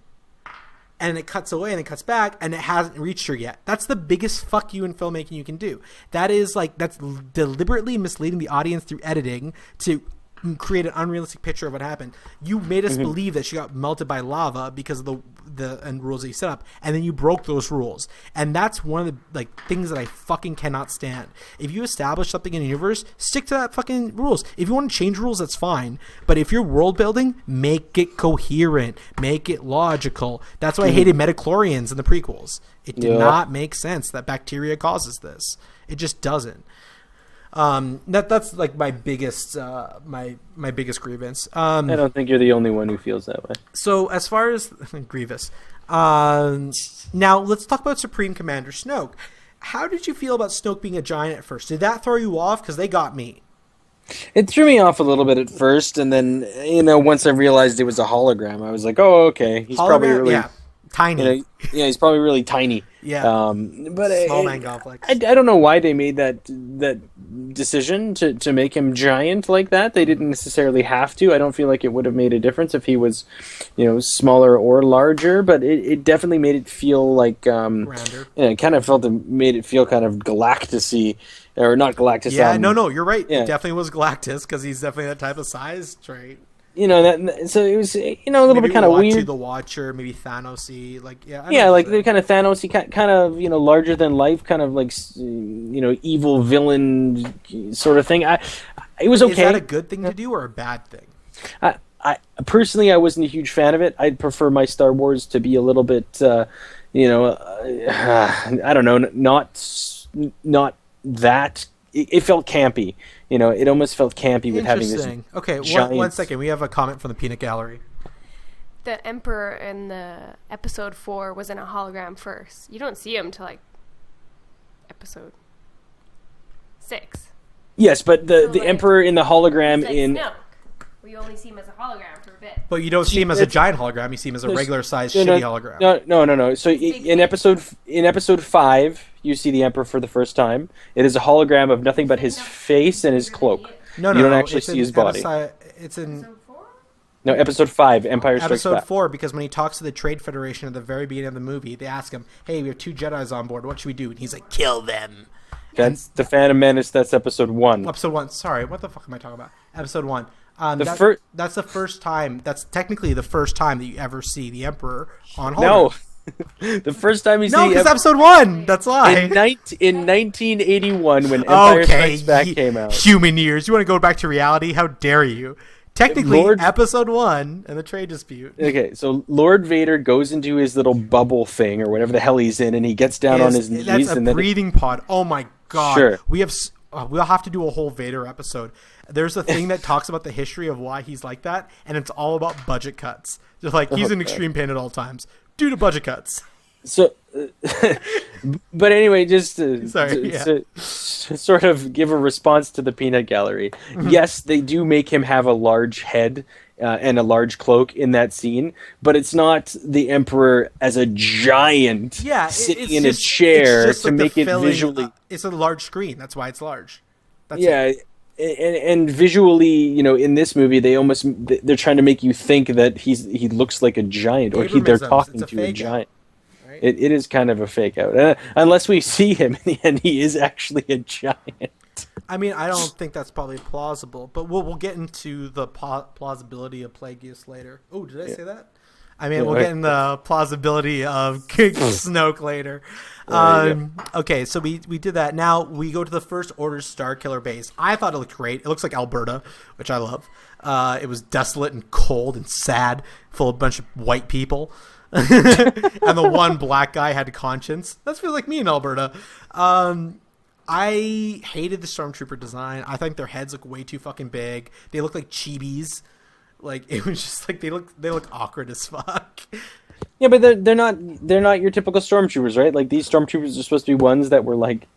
Speaker 1: and it cuts away and it cuts back and it hasn't reached her yet. That's the biggest fuck you in filmmaking you can do. That's deliberately misleading the audience through editing to create an unrealistic picture of what happened. You made us believe that she got melted by lava because of the rules that you set up, and then you broke those rules. And that's one of the things that I fucking cannot stand. If you establish something in the universe, stick to that fucking rules. If you want to change rules, that's fine. But if you're world building, make it coherent, make it logical. That's why I hated metachlorians in the prequels. It did not make sense that bacteria causes this. It just doesn't. That's like my biggest my biggest grievance.
Speaker 2: I don't think you're the only one who feels that way.
Speaker 1: So as far as grievous, now let's talk about Supreme Commander Snoke. How did you feel about Snoke being a giant at first? Did that throw you off? Because they got me.
Speaker 2: It threw me off a little bit at first, and then once I realized it was a hologram, I was like, oh, okay, he's probably really
Speaker 1: tiny.
Speaker 2: He's probably really tiny.
Speaker 1: Yeah,
Speaker 2: but
Speaker 1: small man complex.
Speaker 2: I don't know why they made that decision to make him giant like that. They didn't necessarily have to. I don't feel like it would have made a difference if he was, smaller or larger. But it definitely made it feel like
Speaker 1: grander.
Speaker 2: It kind of made it feel kind of Galactus-y, or not Galactus.
Speaker 1: Yeah, no, you're right. Yeah. It definitely was Galactus because he's definitely that type of size trait.
Speaker 2: So it was a little bit kind of weird.
Speaker 1: The Watcher, maybe Thanos-y,
Speaker 2: they're kind of Thanos-y, kind of larger than life, kind of like evil villain sort of thing. It was okay.
Speaker 1: Is that a good thing to do or a bad thing?
Speaker 2: I personally, I wasn't a huge fan of it. I'd prefer my Star Wars to be a little bit, I don't know, not that. It felt campy. It almost felt campy with having this.
Speaker 1: Okay, one second. We have a comment from the Peanut Gallery.
Speaker 4: The Emperor in the episode 4 was in a hologram first. You don't see him till episode 6.
Speaker 2: Yes, but the Emperor in the hologram in.
Speaker 4: Snoke. We only see him as a hologram for a bit.
Speaker 1: But you don't see him as a giant hologram. You see him as a regular-sized shitty hologram.
Speaker 2: No. So in episode 5, you see the Emperor for the first time. It is a hologram of nothing but his face and his cloak.
Speaker 1: No,
Speaker 2: you don't actually see his body.
Speaker 1: It's in
Speaker 2: episode 5, Empire Strikes Back.
Speaker 1: Episode 4, because when he talks to the Trade Federation at the very beginning of the movie, they ask him, "Hey, we have 2 Jedis on board. What should we do?" And he's like, "Kill them."
Speaker 2: That's the Phantom Menace. That's episode 1.
Speaker 1: Episode 1. Sorry, what the fuck am I talking about? Episode 1. That's the first time. That's technically the first time that you ever see the Emperor on hologram.
Speaker 2: No, the first time you see.
Speaker 1: No, because episode 1. That's why.
Speaker 2: In 1981, when Empire Strikes Back came out.
Speaker 1: Human years. You want to go back to reality? How dare you? technically episode 1 and the trade dispute.
Speaker 2: Okay, so Lord Vader goes into his little bubble thing or whatever the hell he's in, and he gets down on his knees.
Speaker 1: That's a breathing pod. Oh my god!
Speaker 2: Sure.
Speaker 1: We'll have to do a whole Vader episode. There's a thing that talks about the history of why he's like that, and it's all about budget cuts. Just like he's in extreme pain at all times due to budget cuts.
Speaker 2: So, but anyway, just to sort of give a response to the peanut gallery. Mm-hmm. Yes, they do make him have a large head and a large cloak in that scene, but it's not the Emperor as a giant sitting in a chair to make it visually.
Speaker 1: It's a large screen. That's why it's large. That's
Speaker 2: And visually, in this movie, they're trying to make you think that he looks like a giant, or they're talking to a giant. Right? It is kind of a fake out, unless we see him in the end. He is actually a giant.
Speaker 1: I mean, I don't think that's probably plausible, but we'll get into the plausibility of Plagueis later. Oh, did I say that? I mean, we'll get in the plausibility of Snoke later. Okay, so we did that. Now we go to the First Order Starkiller base. I thought it looked great. It looks like Alberta, which I love. It was desolate and cold and sad, full of a bunch of white people. And the one black guy had a conscience. That feels like me in Alberta. I hated the Stormtrooper design. I think their heads look way too fucking big. They look like chibis. Like, it was just like they look awkward as fuck.
Speaker 2: Yeah, but they're not your typical stormtroopers, right? Like, these stormtroopers are supposed to be ones that were like,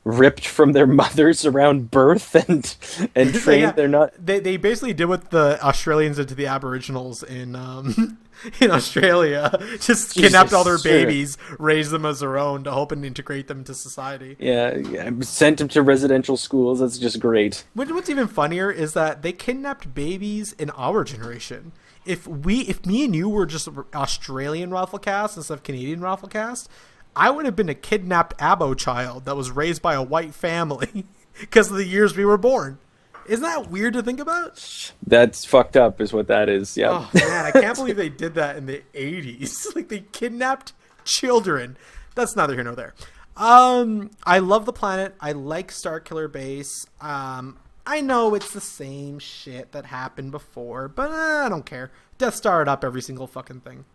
Speaker 2: ripped from their mothers around birth and trained. Yeah, they're not.
Speaker 1: They basically did what the Australians did to the Aboriginals in Australia. Just kidnapped all their babies, raised them as their own to hope and integrate them into society.
Speaker 2: Yeah, sent them to residential schools. That's just great.
Speaker 1: What's even funnier is that they kidnapped babies in our generation. If me and you were just Australian ROFLcast instead of Canadian ROFLcast, I would have been a kidnapped Abo child that was raised by a white family because of the years we were born. Isn't that weird to think about?
Speaker 2: That's fucked up is what that is, yeah.
Speaker 1: Oh, man, I can't believe they did that in the 80s. Like, they kidnapped children. That's neither here nor there. I love the planet. I like Starkiller Base. I know it's the same shit that happened before, but I don't care. Death Starred up every single fucking thing.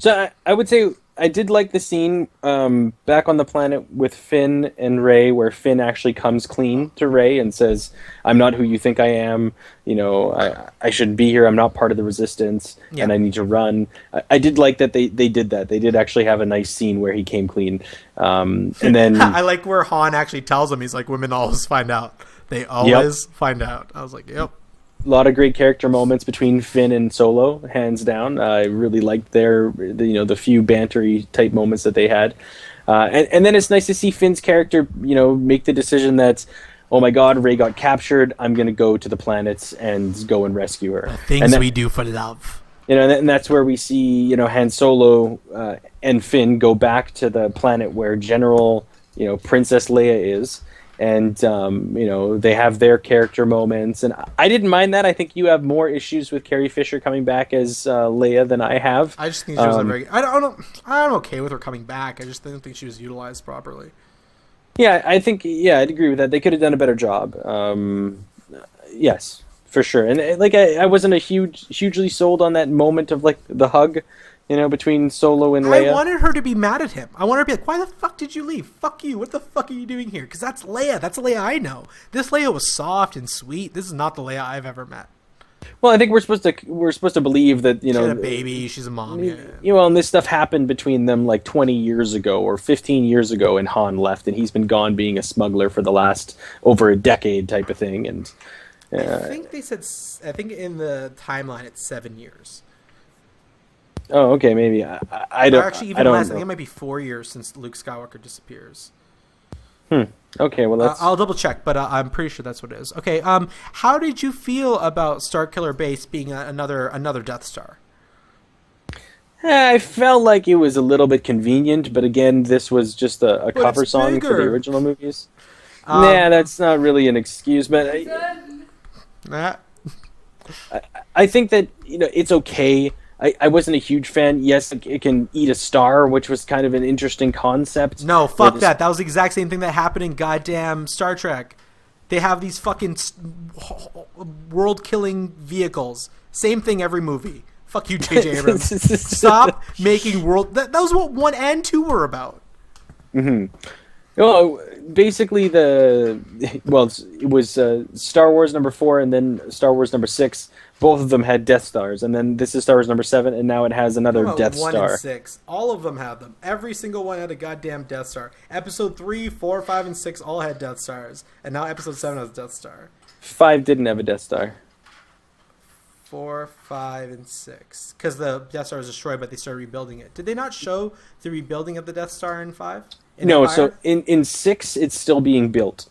Speaker 2: So I would say I did like the scene back on the planet with Finn and Rey, where Finn actually comes clean to Rey and says, "I'm not who you think I am. I shouldn't be here. I'm not part of the Resistance, and I need to run." I did like that they did that. They did actually have a nice scene where he came clean. And then
Speaker 1: I like where Han actually tells him, he's like, "Women always find out. They always find out." I was like, "Yep."
Speaker 2: A lot of great character moments between Finn and Solo, hands down. I really liked the few bantery type moments that they had, and then it's nice to see Finn's character, make the decision that, oh my God, Rey got captured. I'm gonna go to the planets and go and rescue her.
Speaker 1: Things we do for love.
Speaker 2: And that's where we see Han Solo and Finn go back to the planet where General Princess Leia is. And, they have their character moments. And I didn't mind that. I think you have more issues with Carrie Fisher coming back as Leia than I have.
Speaker 1: I just think she was very... I'm okay with her coming back. I just didn't think she was utilized properly.
Speaker 2: Yeah, I think... Yeah, I'd agree with that. They could have done a better job. Yes, for sure. And, I wasn't hugely sold on that moment of, the hug... between Solo and Leia.
Speaker 1: I wanted her to be mad at him. I wanted her to be like, "Why the fuck did you leave? Fuck you. What the fuck are you doing here?" Because that's Leia. That's the Leia I know. This Leia was soft and sweet. This is not the Leia I've ever met.
Speaker 2: Well, I think we're supposed to believe that,
Speaker 1: She's a baby. She's a mom. Yeah.
Speaker 2: And this stuff happened between them 20 years ago or 15 years ago, and Han left, and he's been gone being a smuggler for the last over a decade type of thing. And
Speaker 1: I think they said. I think in the timeline it's 7 years.
Speaker 2: Oh, okay, maybe. I don't.
Speaker 1: Or actually, even less. I think it might be 4 years since Luke Skywalker disappears.
Speaker 2: Okay, well, that's...
Speaker 1: I'll double check, but I'm pretty sure that's what it is. Okay, how did you feel about Starkiller Base being another Death Star?
Speaker 2: I felt like it was a little bit convenient, but again, this was just a cover song for the original movies. That's not really an excuse, but I think that it's okay. I wasn't a huge fan. Yes, it can eat a star, which was kind of an interesting concept.
Speaker 1: No, fuck that. That was the exact same thing that happened in goddamn Star Trek. They have these fucking world-killing vehicles. Same thing every movie. Fuck you, J.J. Abrams. Stop making world... That was what 1 and 2 were about.
Speaker 2: Mm-hmm. Well, basically it was Star Wars number 4 and then Star Wars number 6. Both of them had Death Stars, and then this is Star Wars number 7, and now it has another Death Star.
Speaker 1: 1 and 6, all of them had them. Every single one had a goddamn Death Star. Episode 3, 4, 5, and 6 all had Death Stars, and now Episode 7 has a Death Star.
Speaker 2: 5 didn't have a Death Star.
Speaker 1: 4, 5, and 6, because the Death Star was destroyed, but they started rebuilding it. Did they not show the rebuilding of the Death Star in 5?
Speaker 2: No, Empire? So in 6, it's still being built.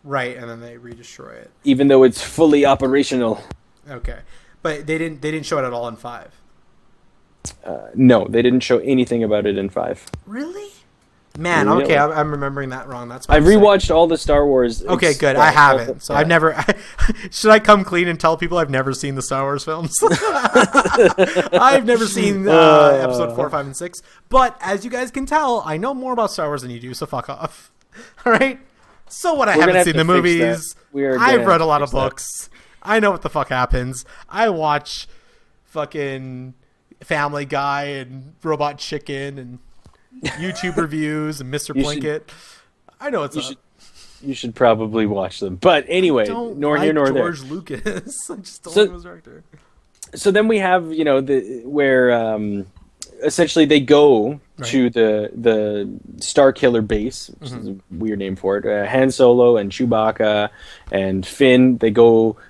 Speaker 1: Right, and then they redestroy it,
Speaker 2: even though it's fully operational.
Speaker 1: Okay, but they didn't show it at all in 5.
Speaker 2: No, they didn't show anything about it in 5.
Speaker 1: Really? Man,
Speaker 2: really?
Speaker 1: Okay, I'm remembering that wrong. That's what
Speaker 2: I've rewatched all the Star Wars.
Speaker 1: Okay, good. I haven't, so I've never. Should I come clean and tell people I've never seen the Star Wars films? I've never seen Episode 4, 5, and 6. But as you guys can tell, I know more about Star Wars than you do. So fuck off. All right. So what? I haven't seen the movies. I've read a lot of books. I know what the fuck happens. I watch fucking Family Guy and Robot Chicken and YouTube reviews and Mr. Plinkett. I know what's up.
Speaker 2: You should probably watch them. But anyway, nor here nor there.
Speaker 1: George Lucas. I just don't like him as director.
Speaker 2: So then we have, where essentially they go to the Star Killer base, which is a weird name for it. Han Solo and Chewbacca and Finn.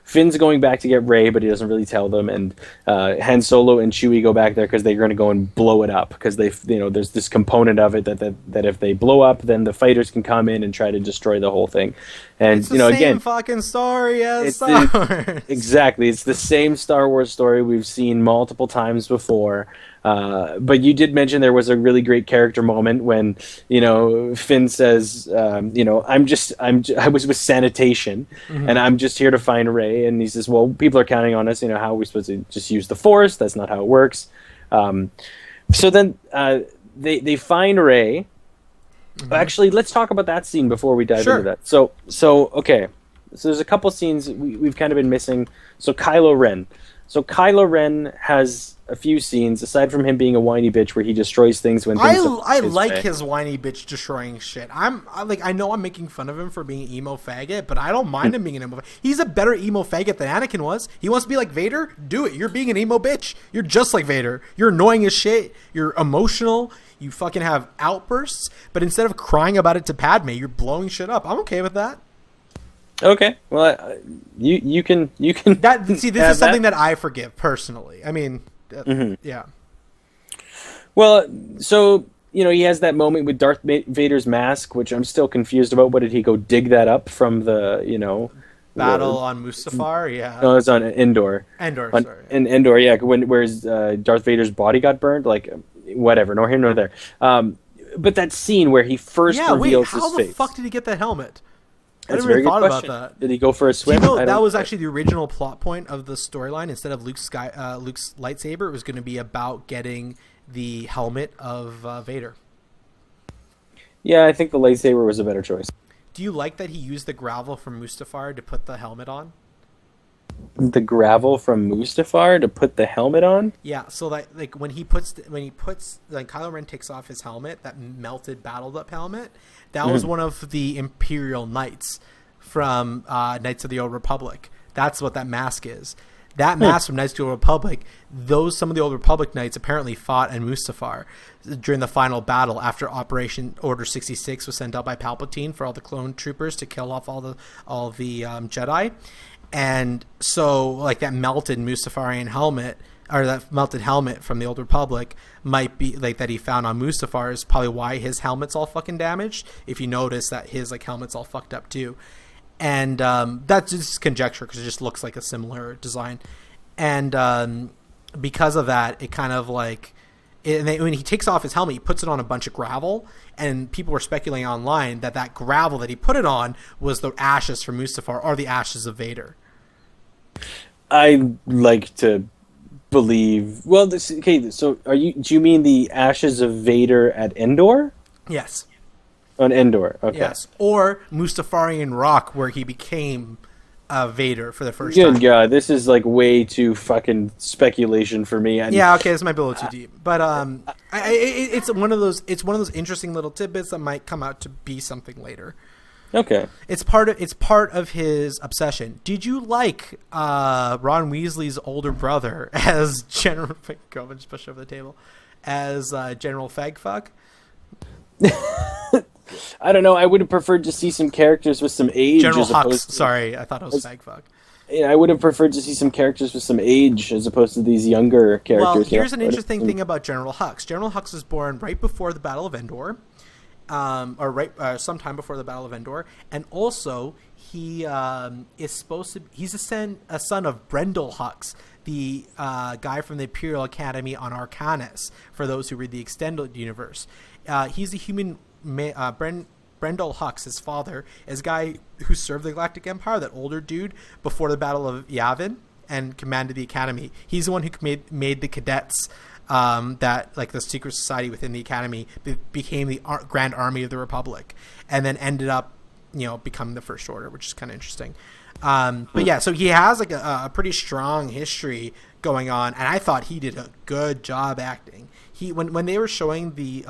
Speaker 2: Finn's going back to get Rey, but he doesn't really tell them. And Han Solo and Chewie go back there because they're going to go and blow it up, because there's this component of it that if they blow up, then the fighters can come in and try to destroy the whole thing. And
Speaker 1: it's the same fucking story as Star Wars.
Speaker 2: Exactly, it's the same Star Wars story we've seen multiple times before. But you did mention there was a really great character moment when Finn says, I was with sanitation, and I'm just here to find Rey. And he says, well, people are counting on us. How are we supposed to just use the Force? That's not how it works. So then they find Rey. Actually, let's talk about that scene before we dive into that. So okay. So there's a couple scenes we've kind of been missing. So Kylo Ren has a few scenes, aside from him being a whiny bitch where he destroys things when things
Speaker 1: I like his whiny bitch destroying shit. I know I'm making fun of him for being an emo faggot, but I don't mind him being an emo faggot. He's a better emo faggot than Anakin was. He wants to be like Vader? Do it. You're being an emo bitch. You're just like Vader. You're annoying as shit. You're emotional. You fucking have outbursts, but instead of crying about it to Padme, you're blowing shit up. I'm okay with that.
Speaker 2: Okay, well, you can
Speaker 1: that see. This is something that I forgive personally. I mean, yeah.
Speaker 2: Well, so he has that moment with Darth Vader's mask, which I'm still confused about. What did he go dig that up from the
Speaker 1: battle on Mustafar? Yeah.
Speaker 2: No, it's on Endor.
Speaker 1: Sorry.
Speaker 2: In Endor, yeah. Whereas Darth Vader's body got burned, like whatever. Nor here nor there. But that scene where he first reveals his face.
Speaker 1: How the fuck did he get that helmet?
Speaker 2: That's a very good question. About that. Did he go for a swim?
Speaker 1: That was actually the original plot point of the storyline. Instead of Luke's lightsaber, it was going to be about getting the helmet of Vader.
Speaker 2: Yeah, I think the lightsaber was a better choice.
Speaker 1: Do you like that he used the gravel from Mustafar to put the helmet on?
Speaker 2: The gravel from Mustafar to put the helmet on?
Speaker 1: Yeah, so like when he puts Kylo Ren takes off his helmet, that melted battled up helmet, that was one of the Imperial Knights from Knights of the Old Republic. That's what that mask is. That mask from Knights of the Old Republic, some of the Old Republic Knights apparently fought in Mustafar during the final battle after Operation Order 66 was sent out by Palpatine for all the clone troopers to kill off all the Jedi. And so, like, that melted Mustafarian helmet, or that melted helmet from the Old Republic, might be, like, that he found on Mustafar is probably why his helmet's all fucking damaged. If you notice that his, like, helmet's all fucked up, too. And that's just conjecture, because it just looks like a similar design. And because of that, it kind of, like... when he takes off his helmet, he puts it on a bunch of gravel, and people were speculating online that gravel that he put it on was the ashes from Mustafar, or the ashes of Vader.
Speaker 2: I like to believe. Well, so do you mean the ashes of Vader at Endor?
Speaker 1: Yes.
Speaker 2: On Endor, okay.
Speaker 1: Yes, or Mustafarian Rock, where he became Vader for the first
Speaker 2: time.
Speaker 1: Good
Speaker 2: God, this is like way too fucking speculation for me.
Speaker 1: Yeah, okay, this might be a little too deep, but it's one of those interesting little tidbits that might come out to be something later.
Speaker 2: Okay,
Speaker 1: it's part of his obsession. Did you like Ron Weasley's older brother as General? Go and just push over the table as General Fagfuck.
Speaker 2: I don't know. I would have preferred to see some characters with some age.
Speaker 1: General Hux. Sorry, I thought it was Fagfuck.
Speaker 2: Yeah, I would have preferred to see some characters with some age as opposed to these younger characters.
Speaker 1: Well, here's an interesting thing about General Hux. General Hux was born right before the Battle of Endor, sometime before the Battle of Endor, and also he is supposed to. He's a son of Brendel Hux, the guy from the Imperial Academy on Arcanus. For those who read the extended universe, he's a human. Brendel Hux, his father, is a guy who served the Galactic Empire, that older dude, before the Battle of Yavin and commanded the Academy. He's the one who made the cadets, that like the secret society within the Academy became the Grand Army of the Republic, and then ended up, becoming the First Order, which is kind of interesting. But yeah, so he has like a pretty strong history going on, and I thought he did a good job acting. When they were showing the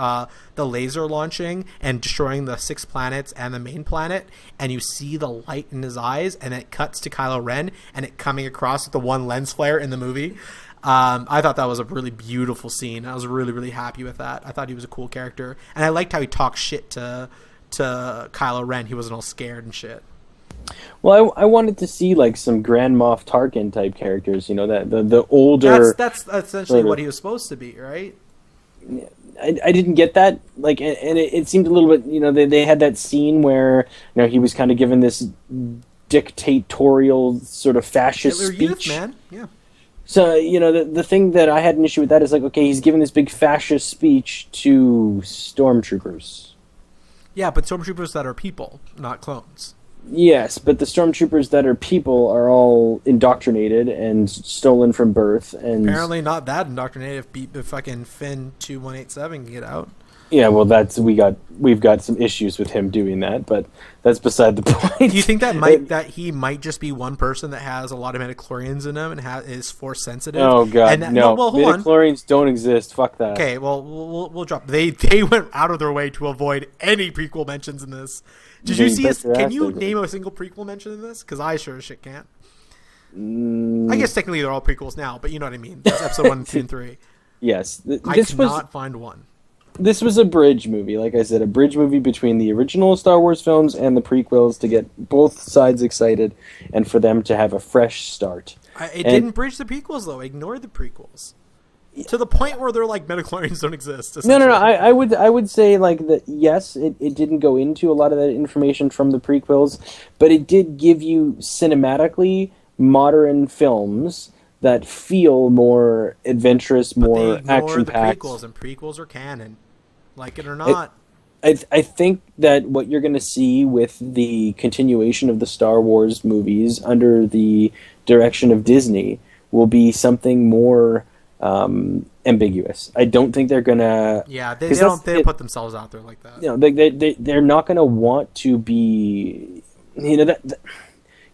Speaker 1: laser launching and destroying the 6 planets and the main planet, and you see the light in his eyes, and it cuts to Kylo Ren, and it coming across with the one lens flare in the movie. I thought that was a really beautiful scene. I was really, really happy with that. I thought he was a cool character, and I liked how he talked shit to Kylo Ren. He wasn't all scared and shit.
Speaker 2: Well, I wanted to see like some Grand Moff Tarkin type characters. That the older.
Speaker 1: That's essentially what he was supposed to be, right?
Speaker 2: I didn't get that, like, and it seemed a little bit, they had that scene where, he was kind of given this dictatorial sort of fascist
Speaker 1: Hitler
Speaker 2: speech.
Speaker 1: Youth, man. Yeah.
Speaker 2: So, the thing that I had an issue with that is like, okay, he's giving this big fascist speech to stormtroopers.
Speaker 1: Yeah, but stormtroopers that are people, not clones.
Speaker 2: Yes, but the stormtroopers that are people are all indoctrinated and stolen from birth, and
Speaker 1: apparently not that indoctrinated. If fucking Finn 2187 can get out.
Speaker 2: Yeah, well, we've got some issues with him doing that, but that's beside the point.
Speaker 1: Do you think that he might just be one person that has a lot of midichlorians in him and is Force sensitive?
Speaker 2: Oh god, no!
Speaker 1: Well,
Speaker 2: midichlorians don't exist. Fuck that.
Speaker 1: Okay, well, we'll drop. They went out of their way to avoid any prequel mentions in this. Did you see? Can you name a single prequel mention in this? Because I sure as shit can't. I guess technically they're all prequels now, but you know what I mean. That's episode 1, 2, and 3.
Speaker 2: Yes,
Speaker 1: I cannot find one.
Speaker 2: This was a bridge movie, like I said, a bridge movie between the original Star Wars films and the prequels to get both sides excited and for them to have a fresh start.
Speaker 1: It didn't bridge the prequels, though. Ignore the prequels. To the point where they're like, midichlorians don't exist.
Speaker 2: No. I would say like that. Yes, it didn't go into a lot of that information from the prequels, but it did give you cinematically modern films that feel more adventurous, more action-packed.
Speaker 1: Prequels, and prequels are canon, like it or not.
Speaker 2: I think that what you're going to see with the continuation of the Star Wars movies under the direction of Disney will be something more ambiguous. I don't think they're gonna.
Speaker 1: Yeah, they don't put themselves out there like that.
Speaker 2: They're not gonna want to be.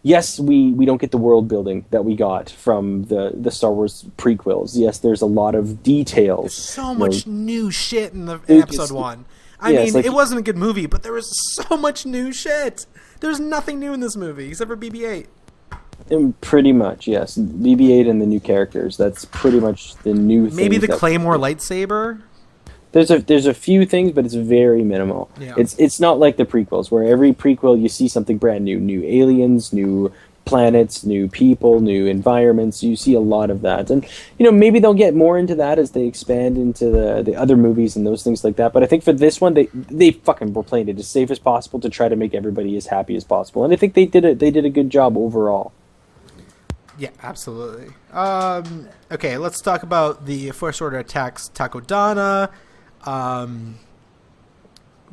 Speaker 2: Yes, we don't get the world building that we got from the Star Wars prequels. Yes, there's a lot of details.
Speaker 1: There's so much new shit in episode 1. I mean, it wasn't a good movie, but there was so much new shit. There's nothing new in this movie except for BB-8.
Speaker 2: Pretty much, yes. BB-8 and the new characters. That's pretty much the new thing.
Speaker 1: Maybe the Claymore lightsaber?
Speaker 2: There's a few things, but it's very minimal.
Speaker 1: Yeah.
Speaker 2: It's not like the prequels, where every prequel you see something brand new. New aliens, new planets, new people, new environments. You see a lot of that. And, maybe they'll get more into that as they expand into the other movies and those things like that. But I think for this one, they fucking were playing it as safe as possible to try to make everybody as happy as possible. And I think they did a good job overall.
Speaker 1: Yeah, absolutely. Okay, let's talk about the First Order attacks Takodana. And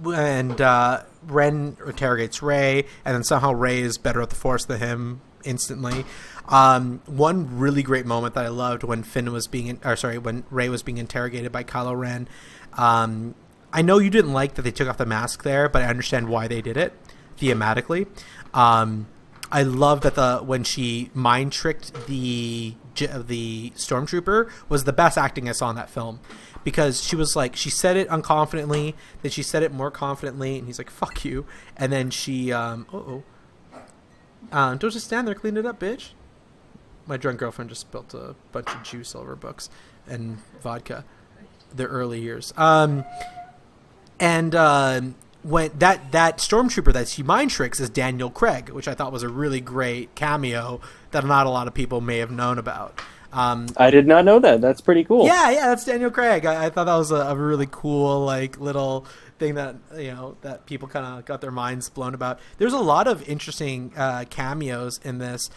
Speaker 1: Ren interrogates Rey, and then somehow Rey is better at the Force than him instantly. One really great moment that I loved when when Rey was being interrogated by Kylo Ren. I I know you didn't like that they took off the mask there, but I understand why they did it thematically. I love that when she mind tricked the stormtrooper was the best acting I saw in that film, because she was like, she said it unconfidently, then she said it more confidently, and he's like, fuck you, and then she don't just stand there, clean it up, bitch. My drunk girlfriend just spilt a bunch of juice all over books and vodka. Their early years. When that stormtrooper that she mind tricks is Daniel Craig, which I thought was a really great cameo that not a lot of people may have known about.
Speaker 2: I did not know that. That's pretty cool.
Speaker 1: Yeah, that's Daniel Craig. I thought that was a really cool, like, little thing that, you know, that people kind of got their minds blown about. There's a lot of interesting cameos in this.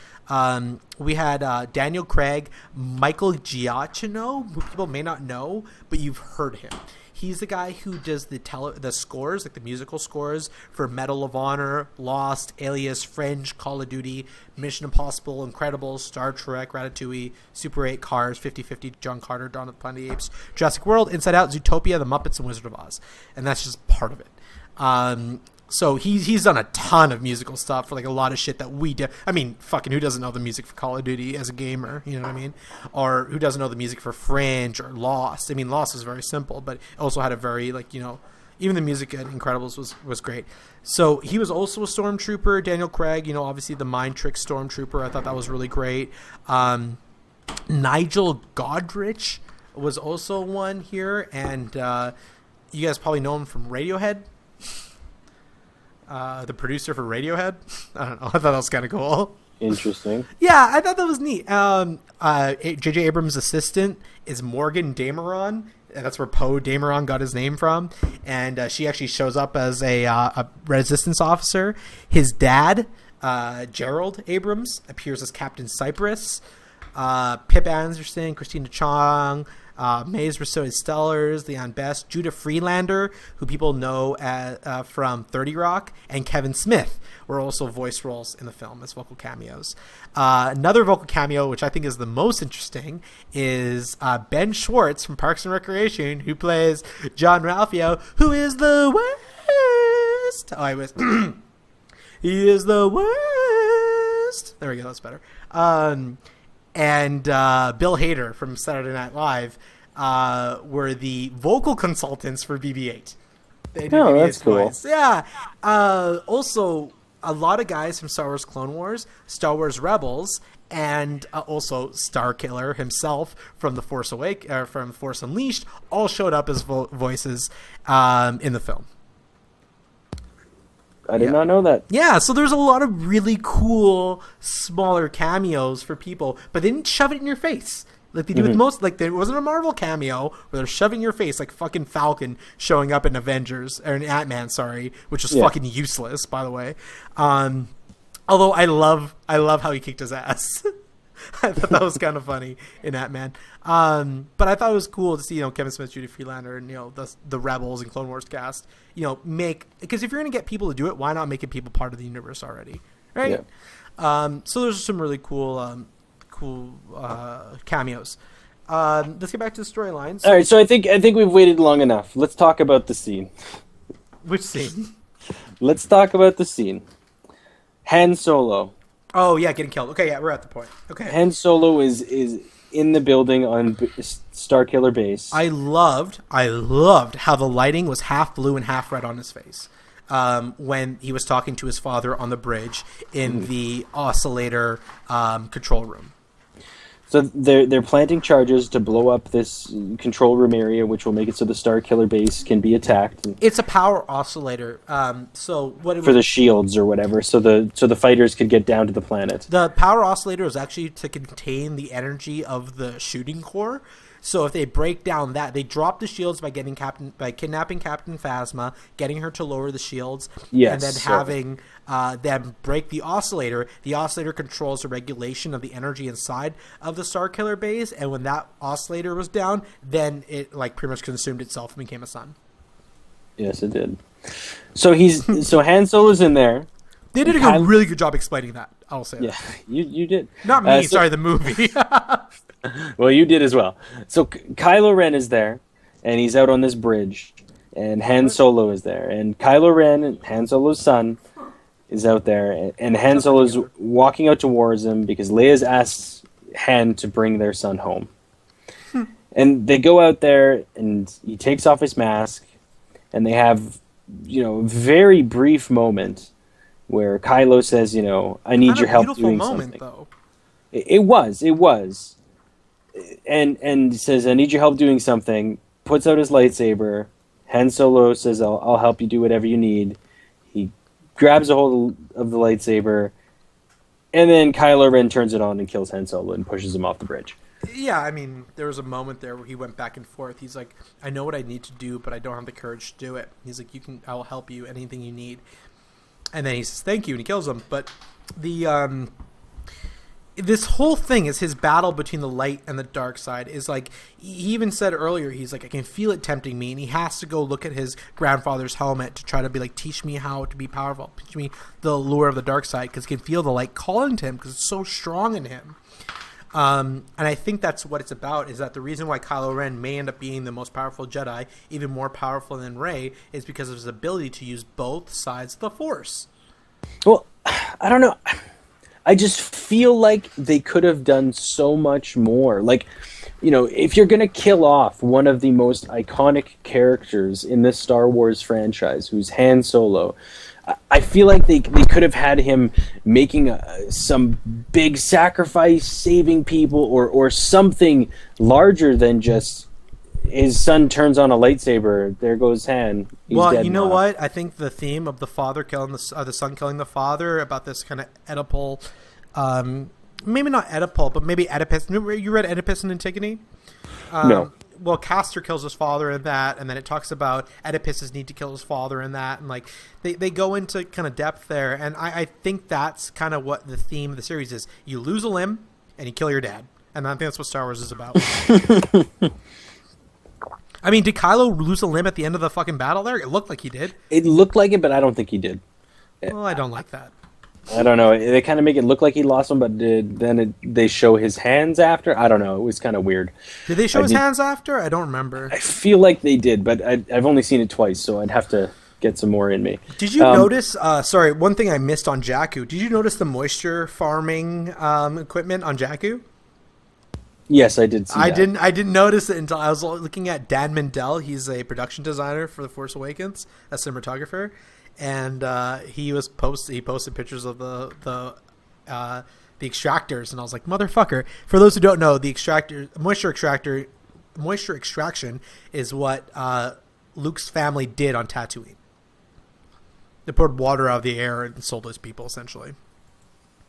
Speaker 1: We had Daniel Craig, Michael Giacchino, who people may not know, but you've heard him. He's the guy who does the scores, like the musical scores for Medal of Honor, Lost, Alias, Fringe, Call of Duty, Mission Impossible, Incredibles, Star Trek, Ratatouille, Super 8, Cars, 50/50, John Carter, Dawn of the Planet of the Apes, Jurassic World, Inside Out, Zootopia, The Muppets, and Wizard of Oz. And that's just part of it. So he's done a ton of musical stuff for like a lot of shit that we do. I mean, fucking who doesn't know the music for Call of Duty as a gamer? You know what I mean? Or who doesn't know the music for Fringe or Lost? I mean, Lost was very simple, but also had a very, like, you know, even the music in Incredibles was great. So he was also a stormtrooper. Daniel Craig, you know, obviously the mind trick stormtrooper. I thought that was really great. Nigel Godrich was also one here, and you guys probably know him from Radiohead. The producer for Radiohead. I don't know. I thought that was kind of cool.
Speaker 2: Interesting.
Speaker 1: Yeah, I thought that was neat. J.J. Abrams' assistant is Morgan Dameron. And that's where Poe Dameron got his name from. And she actually shows up as a resistance officer. His dad, Gerald Abrams, appears as Captain Cypress. Pip Anderson, Christina Chong, Maze Rosario Stellars, Leon Best, Judah Freelander, who people know from 30 Rock, and Kevin Smith were also voice roles in the film as vocal cameos. Another vocal cameo, which I think is the most interesting, is Ben Schwartz from Parks and Recreation, who plays John Ralphio, who is the worst. Oh, I was. He is the worst. There we go. That's better. And Bill Hader from Saturday Night Live were the vocal consultants for BB-8.
Speaker 2: Oh, that's cool.
Speaker 1: Yeah. Also, a lot of guys from Star Wars Clone Wars, Star Wars Rebels, and also Starkiller himself from the Force from Force Unleashed, all showed up as voices in the film.
Speaker 2: I did not know that.
Speaker 1: Yeah, so there's a lot of really cool, smaller cameos for people, but they didn't shove it in your face. Like they do with most, like there wasn't a Marvel cameo where they're shoving in your face, like fucking Falcon showing up in Avengers, or in Ant-Man, sorry, which was fucking useless, by the way. Although I love how he kicked his ass. I thought that was kind of funny in Ant-Man. But I thought it was cool to see, you know, Kevin Smith, Judy Freelander, and, you know, the Rebels and Clone Wars cast, you know, because if you're going to get people to do it, why not make it people part of the universe already, right? Yeah. So there's some really cool cameos. Let's get back to the storylines.
Speaker 2: All right, so I think we've waited long enough. Let's talk about the scene.
Speaker 1: Which scene?
Speaker 2: Let's talk about the scene. Han Solo.
Speaker 1: Oh, yeah, getting killed. Okay, yeah, we're at the point. Okay.
Speaker 2: Han Solo is in the building on Starkiller Base.
Speaker 1: I loved how the lighting was half blue and half red on his face when he was talking to his father on the bridge in the oscillator control room.
Speaker 2: So they're planting charges to blow up this control room area, which will make it so the Starkiller Base can be attacked.
Speaker 1: It's a power oscillator. So what
Speaker 2: for the shields or whatever, so the fighters could get down to the planet. The
Speaker 1: power oscillator is actually to contain the energy of the shooting core. So if they break down that, they drop the shields by kidnapping Captain Phasma, getting her to lower the shields, and then having them break the oscillator. The oscillator controls the regulation of the energy inside of the Starkiller Base, and when that oscillator was down, then it like pretty much consumed itself and became a sun.
Speaker 2: Yes, it did. So Han Solo's in there.
Speaker 1: They did a really good job explaining that. I'll say.
Speaker 2: Yeah, that. you did.
Speaker 1: Not me. Sorry, the movie.
Speaker 2: Well, you did as well. So Kylo Ren is there, and he's out on this bridge, and Han Solo is there, and Kylo Ren, Han Solo's son, is out there, and Han Solo's walking out towards him because Leia's asked Han to bring their son home. And they go out there, and he takes off his mask, and they have, a very brief moment where Kylo says, I need your help doing something. Though. It was. And he says, I need your help doing something, puts out his lightsaber. Han Solo says, I'll help you do whatever you need. He grabs a hold of the lightsaber, and then Kylo Ren turns it on and kills Han Solo and pushes him off the bridge.
Speaker 1: Yeah, I mean, there was a moment there where he went back and forth. He's like, I know what I need to do, but I don't have the courage to do it. He's like, I will help you, anything you need. And then he says, thank you, and he kills him. But this whole thing is his battle between the light and the dark side is like, he even said earlier, he's like, I can feel it tempting me, and he has to go look at his grandfather's helmet to try to be like, teach me how to be powerful, teach me the lure of the dark side, because he can feel the light calling to him because it's so strong in him. And I think that's what it's about, is that the reason why Kylo Ren may end up being the most powerful Jedi, even more powerful than Rey, is because of his ability to use both sides of the Force.
Speaker 2: Well, I don't know. I just feel like they could have done so much more. Like, if you're going to kill off one of the most iconic characters in this Star Wars franchise, who's Han Solo, I feel like they could have had him making some big sacrifice, saving people, or something larger than just his son turns on a lightsaber. There goes Han. He's dead
Speaker 1: you know
Speaker 2: now.
Speaker 1: what? I think the theme of the father killing the son killing the father, about this kind of Oedipal, maybe not Oedipal, but maybe Oedipus. You read Oedipus and Antigone?
Speaker 2: No.
Speaker 1: Well, Castor kills his father in that, and then it talks about Oedipus's need to kill his father in that, and like they go into kind of depth there, and I think that's kind of what the theme of the series is. You lose a limb, and you kill your dad, and I think that's what Star Wars is about. I mean, did Kylo lose a limb at the end of the fucking battle there? It looked like he did.
Speaker 2: It looked like it, but I don't think he did.
Speaker 1: Well, I don't like that.
Speaker 2: I don't know. They kind of make it look like he lost one, but they show his hands after? I don't know. It was kind of weird.
Speaker 1: Did they show his hands after? I don't remember.
Speaker 2: I feel like they did, but I've only seen it twice, so I'd have to get some more in me.
Speaker 1: Did you notice, sorry, one thing I missed on Jakku, did you notice the moisture farming equipment on Jakku?
Speaker 2: Yes, I did see that.
Speaker 1: I didn't notice it until I was looking at Dan Mindell. He's a production designer for The Force Awakens, a cinematographer. And he posted pictures of the extractors, and I was like, motherfucker. For those who don't know, the moisture extraction is what Luke's family did on Tatooine. They poured water out of the air and sold those people, essentially.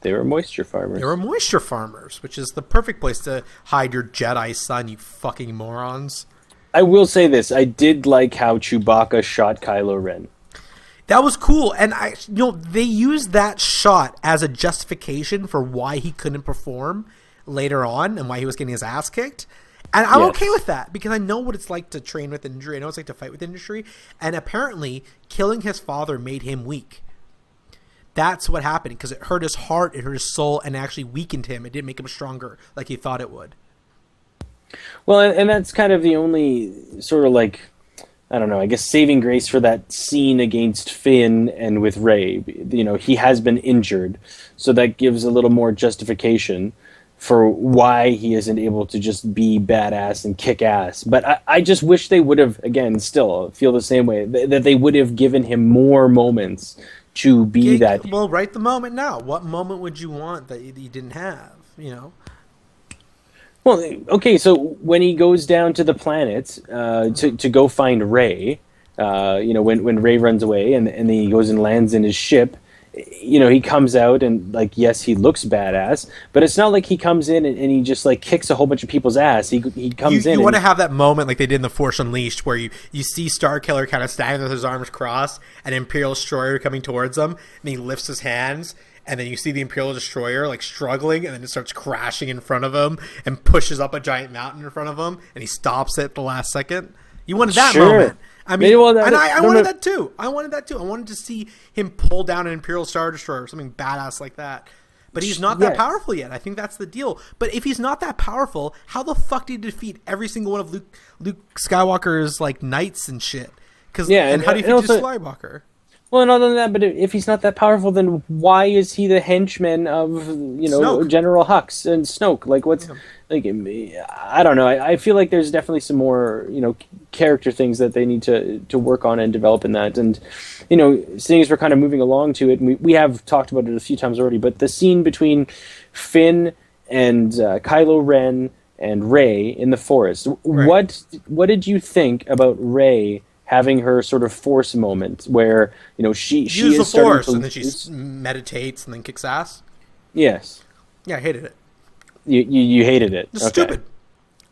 Speaker 2: They were moisture farmers. Which is the perfect place to hide your Jedi son, you fucking morons. I will say this: I did like how Chewbacca shot Kylo Ren.
Speaker 1: That was cool, and they used that shot as a justification for why he couldn't perform later on and why he was getting his ass kicked. And I'm okay with that, because I know what it's like to train with injury. I know what it's like to fight with injury. And apparently, killing his father made him weak. That's what happened, because it hurt his heart, it hurt his soul, and actually weakened him. It didn't make him stronger like he thought it would.
Speaker 2: Well, and that's kind of the only sort of like, I don't know, I guess saving grace for that scene against Finn and with Rey. He has been injured, so that gives a little more justification for why he isn't able to just be badass and kick ass. But I just wish they would have, again, still feel the same way, that they would have given him more moments to be that.
Speaker 1: Well, write the moment now. What moment would you want that you didn't have,
Speaker 2: Well, okay, so when he goes down to the planet to go find Rey, when Rey runs away and then he goes and lands in his ship, he comes out and, like, yes, he looks badass, but it's not like he comes in and he just, like, kicks a whole bunch of people's ass. He comes in.
Speaker 1: You want to have that moment like they did in The Force Unleashed, where you see Starkiller kind of standing with his arms crossed, an Imperial destroyer coming towards him, and he lifts his hands. And then you see the Imperial Destroyer, like, struggling, and then it starts crashing in front of him and pushes up a giant mountain in front of him, and he stops it at the last second. You wanted that moment. I mean, I wanted that too. I wanted to see him pull down an Imperial Star Destroyer or something badass like that. But he's not that powerful yet. I think that's the deal. But if he's not that powerful, how the fuck did he defeat every single one of Luke Skywalker's, like, knights and shit? And how do you think he's Skywalker?
Speaker 2: Well, and other than that, but if he's not that powerful, then why is he the henchman of Snoke. General Hux and Snoke? Like, what's like? I don't know. I feel like there's definitely some more character things that they need to work on and develop in that. And seeing as we're kind of moving along to it, and we have talked about it a few times already, but the scene between Finn and Kylo Ren and Rey in the forest. Right. What did you think about Rey having her sort of Force moment where she is
Speaker 1: the
Speaker 2: starting
Speaker 1: Force
Speaker 2: to
Speaker 1: and then she meditates and then kicks ass?
Speaker 2: Yes.
Speaker 1: Yeah, I hated it.
Speaker 2: You hated it.
Speaker 1: It's stupid.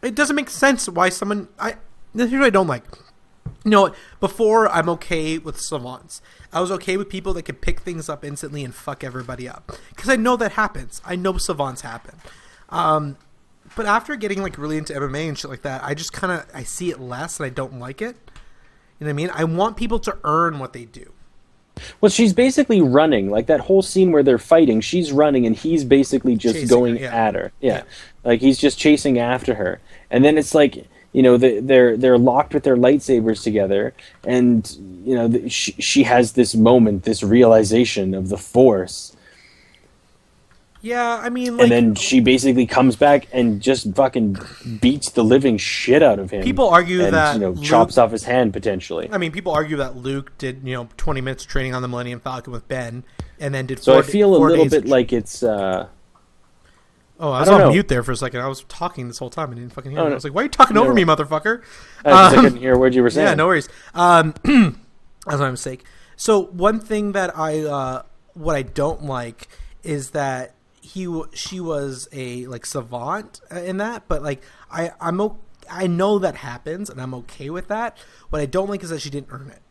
Speaker 1: It doesn't make sense why someone. Here's what I don't like. Before I'm okay with savants. I was okay with people that could pick things up instantly and fuck everybody up because I know that happens. I know savants happen. But after getting really into MMA and shit like that, I just I see it less and I don't like it. You know what I mean? I want people to earn what they do.
Speaker 2: Well, she's basically running. Like that whole scene where they're fighting, she's running and he's basically just chasing going at her. Yeah. Like he's just chasing after her. And then it's like, they're locked with their lightsabers together and, she has this moment, this realization of the Force.
Speaker 1: Yeah, I mean,
Speaker 2: and then she basically comes back and just fucking beats the living shit out of him.
Speaker 1: People argue that
Speaker 2: Luke chops off his hand potentially.
Speaker 1: I mean, people argue that Luke did 20 minutes of training on the Millennium Falcon with Ben, and then did.
Speaker 2: So I feel a little bit like it's.
Speaker 1: I was on mute there for a second. I was talking this whole time and didn't fucking hear. I was like, "Why are you talking over me, motherfucker?"
Speaker 2: I couldn't hear what you were saying.
Speaker 1: Yeah, no worries. That's my mistake. So one thing that what I don't like is that she was a savant in that, but I know that happens and I'm okay with that. What I don't like is that she didn't earn it.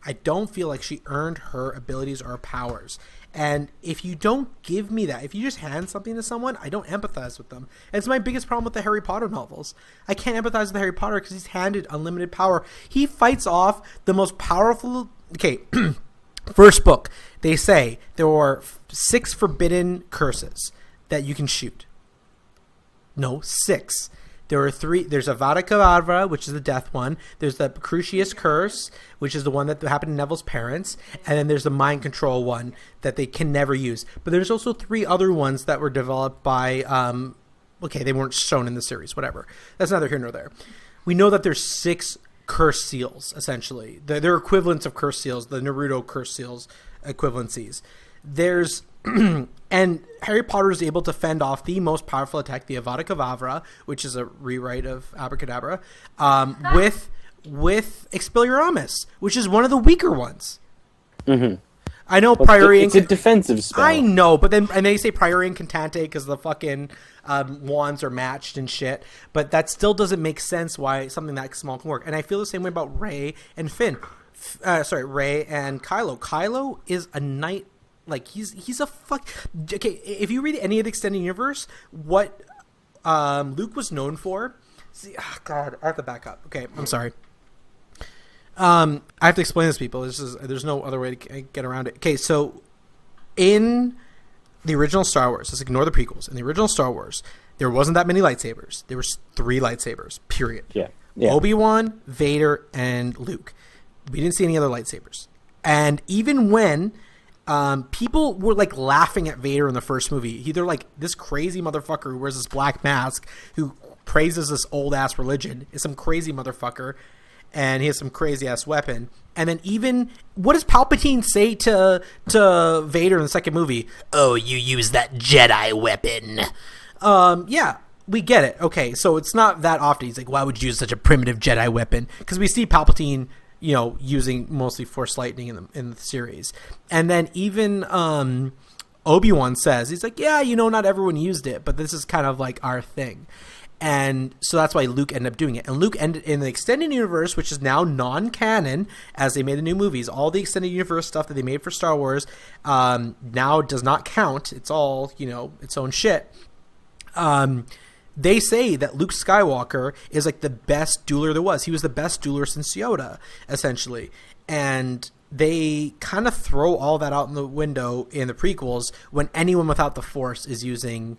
Speaker 1: I don't feel like she earned her abilities or her powers. And if you don't give me that, if you just hand something to someone, I don't empathize with them. And it's my biggest problem with the Harry Potter novels. I can't empathize with Harry Potter because he's handed unlimited power. He fights off the most powerful. Okay. First book, they say there are 6 forbidden curses that you can shoot. No, 6. There are 3. There's Avada Kedavra, which is the death one. There's the Crucius Curse, which is the one that happened to Neville's parents. And then there's the mind control one that they can never use. But there's also 3 other ones that were developed by, they weren't shown in the series, whatever. That's neither here nor there. We know that there's 6 curse seals, essentially. They're equivalents of curse seals, the Naruto curse seals equivalencies. There's and Harry Potter is able to fend off the most powerful attack, the Avada Kedavra, which is a rewrite of Abracadabra, with Expelliarmus, which is one of the weaker ones. Mm-hmm. I know Priori.
Speaker 2: It's a defensive spell.
Speaker 1: I know, but then they say Priori and Cantante because the fucking wands are matched and shit. But that still doesn't make sense why something that small can work. And I feel the same way about Rey and Finn. Rey and Kylo. Kylo is a knight. Like he's a fuck. Okay, if you read any of the extended universe, what Luke was known for. See, God, I have to back up. Okay, I'm sorry. I have to explain this to people. There's no other way to get around it. Okay, so in the original Star Wars, let's ignore the prequels. In the original Star Wars, there wasn't that many lightsabers. There was 3 lightsabers, period.
Speaker 2: Yeah.
Speaker 1: Obi-Wan, Vader, and Luke. We didn't see any other lightsabers. And even when people were laughing at Vader in the first movie, they're like, this crazy motherfucker who wears this black mask, who praises this old-ass religion, is some crazy motherfucker. And he has some crazy ass weapon. And then even what does Palpatine say to Vader in the second movie? Oh, you use that Jedi weapon. Yeah, we get it. Okay, so it's not that often. He's like, why would you use such a primitive Jedi weapon? Because we see Palpatine, using mostly Force lightning in the series. And then even Obi-Wan says, he's like, yeah, not everyone used it, but this is kind of like our thing. And so that's why Luke ended up doing it. And Luke ended in the extended universe, which is now non-canon, as they made the new movies. All the extended universe stuff that they made for Star Wars now does not count. It's all, its own shit. They say that Luke Skywalker is the best dueler there was. He was the best dueler since Yoda, essentially. And they kind of throw all that out in the window in the prequels when anyone without the Force is using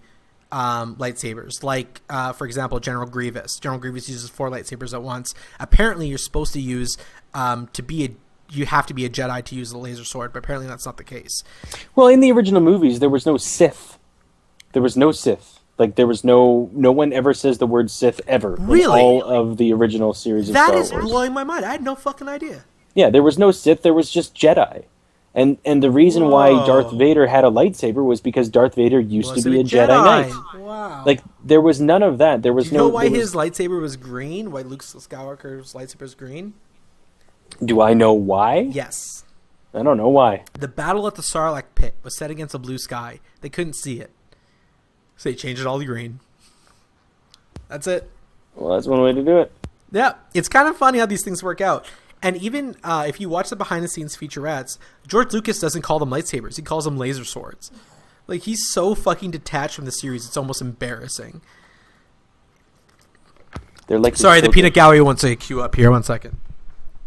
Speaker 1: lightsabers. Like, for example, General Grievous. General Grievous uses 4 lightsabers at once. Apparently, you're supposed to use you have to be a Jedi to use a laser sword, but apparently that's not the case.
Speaker 2: Well, in the original movies, there was no Sith. There was no Sith. Like, there was no one ever says the word Sith ever.
Speaker 1: Really?
Speaker 2: In all of the original series of Star Wars.
Speaker 1: That is blowing my mind. I had no fucking idea.
Speaker 2: Yeah, there was no Sith. There was just Jedi. And the reason why Darth Vader had a lightsaber was because Darth Vader used to be a Jedi Knight.
Speaker 1: Wow.
Speaker 2: Like, there was none of that. There was
Speaker 1: Do you know why his lightsaber was green? Why Luke Skywalker's lightsaber is green?
Speaker 2: Do I know why?
Speaker 1: Yes.
Speaker 2: I don't know why.
Speaker 1: The battle at the Sarlacc pit was set against a blue sky. They couldn't see it. So they changed it all to green. That's it.
Speaker 2: Well, that's one way to do it.
Speaker 1: Yeah. It's kind of funny how these things work out. And even if you watch the behind-the-scenes featurettes, George Lucas doesn't call them lightsabers. He calls them laser swords. Like, he's so fucking detached from the series, it's almost embarrassing.
Speaker 2: They're like
Speaker 1: Sorry, the peanut gallery wants a cue up here. 1 second.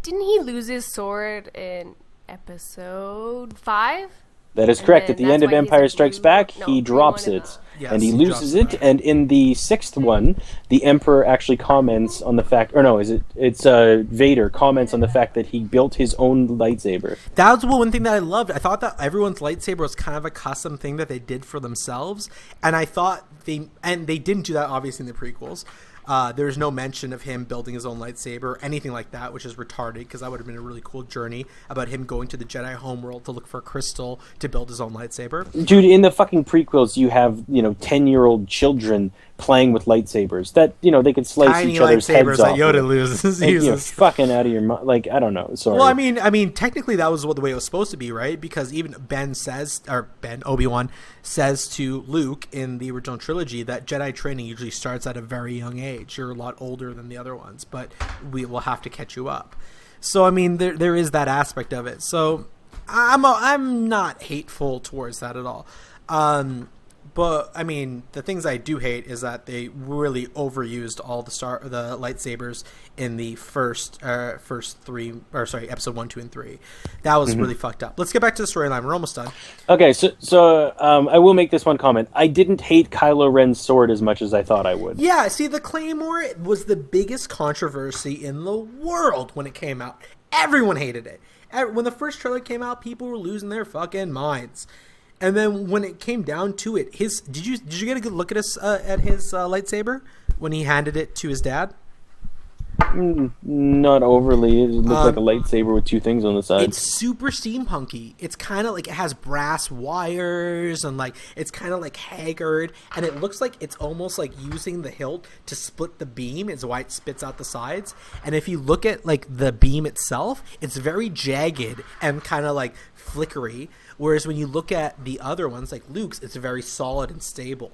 Speaker 4: Didn't he lose his sword in episode 5?
Speaker 2: That is correct. At the end of Empire Strikes Back, he drops it.
Speaker 1: Yes,
Speaker 2: and he loses it. And in the 6th one, the Emperor actually comments on the fact... Or no, it's Vader comments on the fact that he built his own lightsaber.
Speaker 1: That was one thing that I loved. I thought that everyone's lightsaber was kind of a custom thing that they did for themselves. And I thought they didn't do that, obviously, in the prequels. There's no mention of him building his own lightsaber or anything like that, which is retarded, because that would have been a really cool journey about him going to the Jedi homeworld to look for a crystal to build his own lightsaber.
Speaker 2: Dude, in the fucking prequels, you have 10-year-old children playing with lightsabers that they could slice
Speaker 1: Tiny
Speaker 2: each other's heads
Speaker 1: lightsabers
Speaker 2: off.
Speaker 1: that Yoda loses.
Speaker 2: You're fucking out of your mind. Like, I don't know. Sorry.
Speaker 1: Well, I mean, technically that was the way it was supposed to be, right? Because even Obi-Wan says to Luke in the original trilogy that Jedi training usually starts at a very young age. You're a lot older than the other ones, but we will have to catch you up. So, I mean, there is that aspect of it. So, I'm not hateful towards that at all. But I mean, the things I do hate is that they really overused all the lightsabers in the first three, episode 1, 2, and 3. That was really fucked up. Let's get back to the storyline. We're almost done.
Speaker 2: Okay, so I will make this one comment. I didn't hate Kylo Ren's sword as much as I thought I would.
Speaker 1: Yeah, see, the Claymore was the biggest controversy in the world when it came out. Everyone hated it. When the first trailer came out, people were losing their fucking minds. And then when it came down to it, did you get a good look at his lightsaber when he handed it to his dad?
Speaker 2: Not overly. It looked like a lightsaber with 2 things on the side.
Speaker 1: It's super steampunky. It's kind of like it has brass wires and like it's kind of like haggard, and it looks like it's almost like using the hilt to split the beam. Is why it spits out the sides. And if you look at like the beam itself, it's very jagged and kind of like flickery. Whereas when you look at the other ones, like Luke's, it's very solid and stable.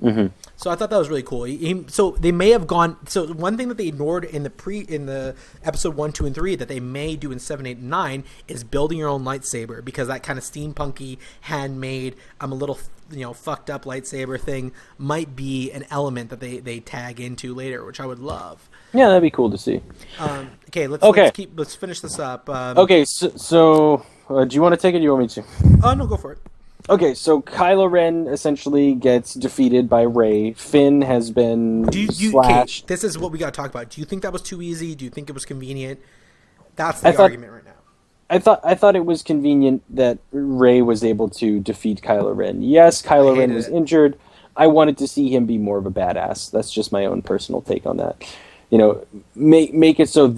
Speaker 2: Mm-hmm.
Speaker 1: So I thought that was really cool. So they may have gone. So one thing that they ignored in the episode 1, 2, and 3 that they may do in 7, 8, and 9 is building your own lightsaber, because that kind of steampunky, handmade, I'm a little fucked up lightsaber thing might be an element that they tag into later, which I would love.
Speaker 2: Yeah, that'd be cool to see.
Speaker 1: Okay, let's finish this up.
Speaker 2: Okay, so do you want to take it or do you want me to?
Speaker 1: Oh, no, go for it.
Speaker 2: Okay, so Kylo Ren essentially gets defeated by Rey. Finn has been slashed.
Speaker 1: Okay, this is what we got to talk about. Do you think that was too easy? Do you think it was convenient? That's the argument right now.
Speaker 2: I thought it was convenient that Rey was able to defeat Kylo Ren. Yes, Kylo Ren was injured. I wanted to see him be more of a badass. That's just my own personal take on that. Make it so,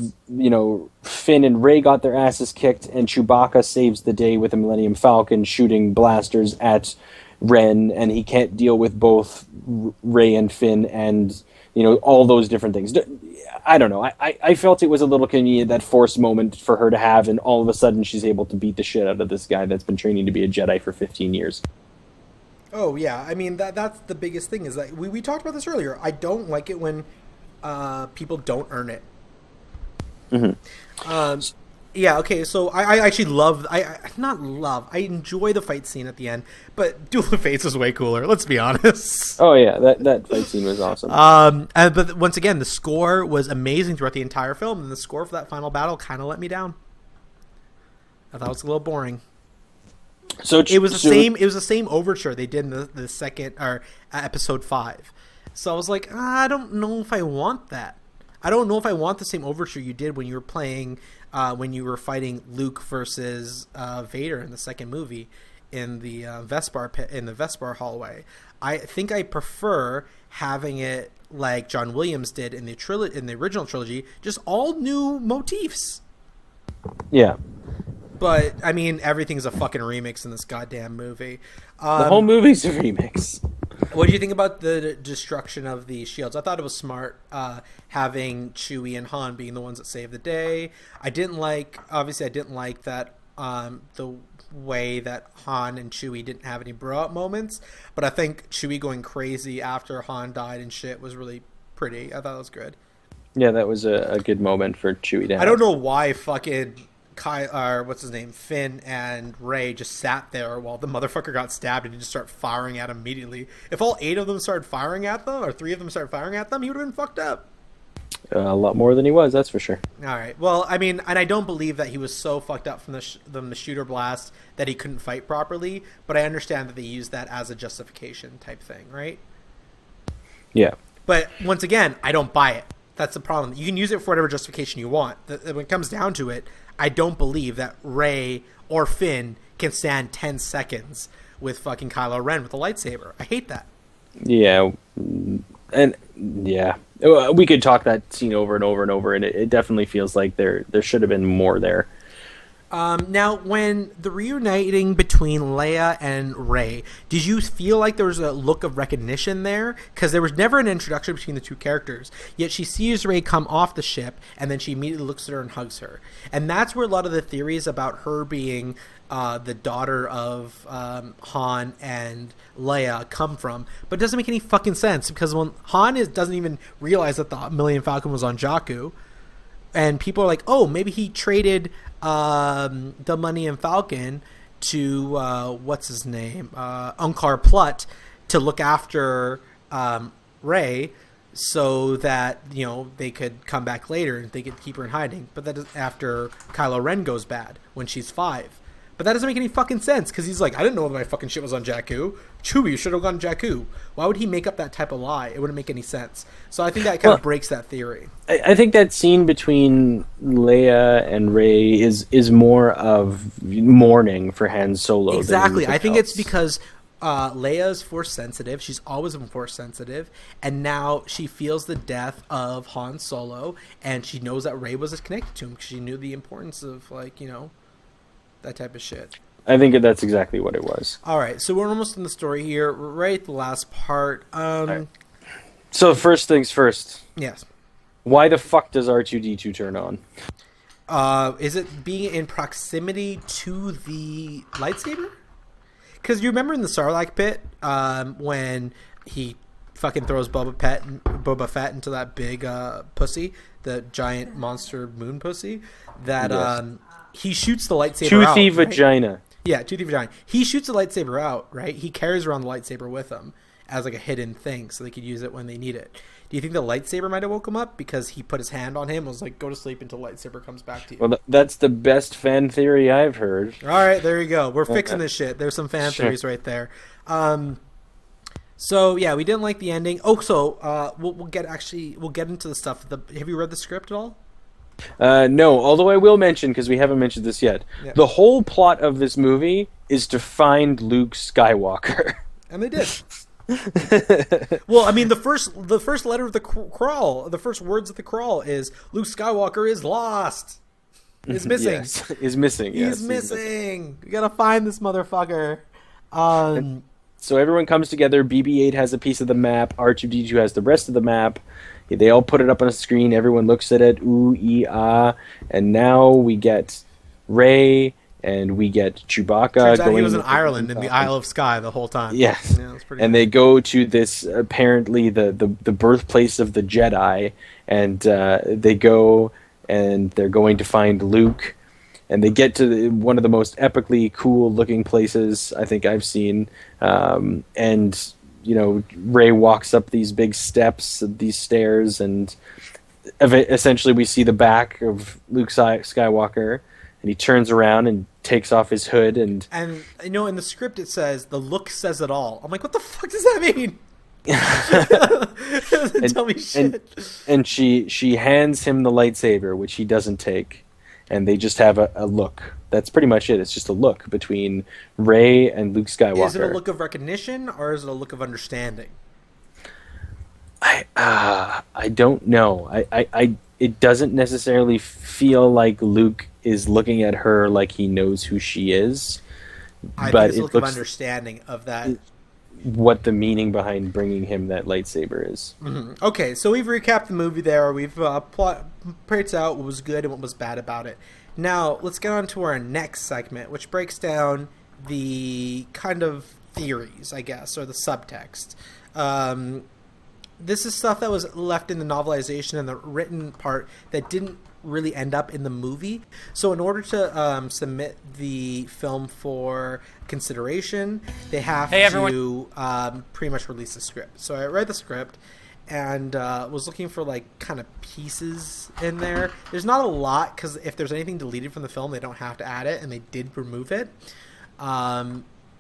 Speaker 2: Finn and Rey got their asses kicked, and Chewbacca saves the day with a Millennium Falcon shooting blasters at Ren, and he can't deal with both Rey and Finn and, all those different things. I don't know. I felt it was a little convenient, that Force moment for her to have, and all of a sudden she's able to beat the shit out of this guy that's been training to be a Jedi for 15 years.
Speaker 1: Oh, yeah. I mean, that's the biggest thing, is that we talked about this earlier. I don't like it when people don't earn it.
Speaker 2: Mm-hmm.
Speaker 1: Yeah, okay, so I actually I enjoy the fight scene at the end, but Duel of Fates was way cooler, let's be honest.
Speaker 2: Oh yeah, that fight scene was awesome.
Speaker 1: But once again, the score was amazing throughout the entire film, and the score for that final battle kind of let me down. I thought it was a little boring.
Speaker 2: So
Speaker 1: it was the same. It was the same overture they did in the second or episode 5. So I was like, I don't know if I want that. I don't know if I want the same overture you did when you were playing, when you were fighting Luke versus Vader in the second movie in the Vespar pit, in the Vespar hallway. I think I prefer having it like John Williams did in the original trilogy, just all new motifs.
Speaker 2: Yeah.
Speaker 1: But I mean, everything's a fucking remix in this goddamn movie.
Speaker 2: The whole movie's a remix.
Speaker 1: What do you think about the destruction of the shields? I thought it was smart having Chewie and Han being the ones that saved the day. I didn't like that the way that Han and Chewie didn't have any bro-up moments, but I think Chewie going crazy after Han died and shit was really pretty. I thought that was good.
Speaker 2: Yeah, that was a good moment for Chewie to have.
Speaker 1: I don't know why fucking Finn and Rey just sat there while the motherfucker got stabbed and he just started firing at him immediately. If all 8 of them started firing at them, or 3 of them started firing at them, he would have been fucked up.
Speaker 2: A lot more than he was, that's for sure.
Speaker 1: All right. Well, I mean, and I don't believe that he was so fucked up from the shooter blast that he couldn't fight properly, but I understand that they used that as a justification type thing, right?
Speaker 2: Yeah.
Speaker 1: But once again, I don't buy it. That's the problem. You can use it for whatever justification you want. When it comes down to it, I don't believe that Rey or Finn can stand 10 seconds with fucking Kylo Ren with a lightsaber. I hate that.
Speaker 2: Yeah. And yeah, we could talk that scene over and over and over, and it definitely feels like there should have been more there.
Speaker 1: Now, when the reuniting between Leia and Rey, did you feel like there was a look of recognition there? Because there was never an introduction between the two characters, yet she sees Rey come off the ship, and then she immediately looks at her and hugs her. And that's where a lot of the theories about her being the daughter of Han and Leia come from. But it doesn't make any fucking sense, because when Han doesn't even realize that the Millennium Falcon was on Jakku, and people are like, oh, maybe he traded the Millennium Falcon to what's his name, Unkar Plutt, to look after Rey, so that they could come back later and they could keep her in hiding. But that is after Kylo Ren goes bad when she's 5. But that doesn't make any fucking sense, because he's like, I didn't know that my fucking shit was on Jakku. Chewie should have gone to Jakku. Why would he make up that type of lie? It wouldn't make any sense. So I think that kind of breaks that theory. I think
Speaker 2: that scene between Leia and Rey is more of mourning for Han Solo.
Speaker 1: Exactly. I think it's because Leia's Force sensitive. She's always been Force sensitive, and now she feels the death of Han Solo, and she knows that Rey was connected to him because she knew the importance of that type of shit.
Speaker 2: I think that's exactly what it was.
Speaker 1: All right, so we're almost in the story here. We're right at the last part.
Speaker 2: Right. So first things first.
Speaker 1: Yes.
Speaker 2: Why the fuck does R2-D2 turn on?
Speaker 1: Is it being in proximity to the lightsaber? Because you remember in the Sarlacc pit when he fucking throws Boba Fett into that big pussy, the giant monster moon pussy, that
Speaker 2: yes.
Speaker 1: He shoots the lightsaber out.
Speaker 2: Toothy vagina.
Speaker 1: Right? Yeah, toothy vagina. He shoots the lightsaber out, right? He carries around the lightsaber with him as like a hidden thing so they could use it when they need it. Do you think the lightsaber might have woke him up because he put his hand on him and was like, go to sleep until the lightsaber comes back to you?
Speaker 2: Well, that's the best fan theory I've heard.
Speaker 1: All right, there you go. We're fixing this shit. There's some fan theories right there. So yeah, we didn't like the ending. Oh, so we'll get into the stuff. Have you read the script at all?
Speaker 2: No, although I will mention, because we haven't mentioned this yet, the whole plot of this movie is to find Luke Skywalker.
Speaker 1: And they did. Well, I mean, the first letter of the crawl, the first words of the crawl is Luke Skywalker is lost. Is missing.
Speaker 2: Yes, is missing.
Speaker 1: He's missing. We gotta find this motherfucker.
Speaker 2: So everyone comes together. BB-8 has a piece of the map. R2-D2 has the rest of the map. They all put it up on a screen. Everyone looks at it. Ooh, ee, ah. And now we get Rey and we get Chewbacca.
Speaker 1: Turns out he was in Ireland in the Isle of Skye the whole time.
Speaker 2: Yes. Yeah, and cool. They go to this, apparently, the birthplace of the Jedi. And they go and they're going to find Luke. And they get to one of the most epically cool-looking places I think I've seen. And Rey walks up these big steps, these stairs, and essentially we see the back of Luke Skywalker. And he turns around and takes off his hood and
Speaker 1: you know, in the script it says the look says it all. I'm like, what the fuck does that mean? Doesn't tell me shit.
Speaker 2: And she hands him the lightsaber, which he doesn't take, and they just have a look. That's pretty much it. It's just a look between Rey and Luke Skywalker.
Speaker 1: Is it a look of recognition or is it a look of understanding?
Speaker 2: I don't know. It doesn't necessarily feel like Luke is looking at her like he knows who she is.
Speaker 1: I think it's a look of understanding of that.
Speaker 2: What the meaning behind bringing him that lightsaber is.
Speaker 1: Mm-hmm. Okay, so we've recapped the movie there. We've pointed out what was good and what was bad about it. Now, let's get on to our next segment, which breaks down the kind of theories, I guess, or the subtext. This is stuff that was left in the novelization and the written part that didn't really end up in the movie. So in order to submit the film for consideration, they have to pretty much release the script. So I read the script and was looking for like kind of pieces in there. There's not a lot because if there's anything deleted from the film, they don't have to add it, and they did remove it.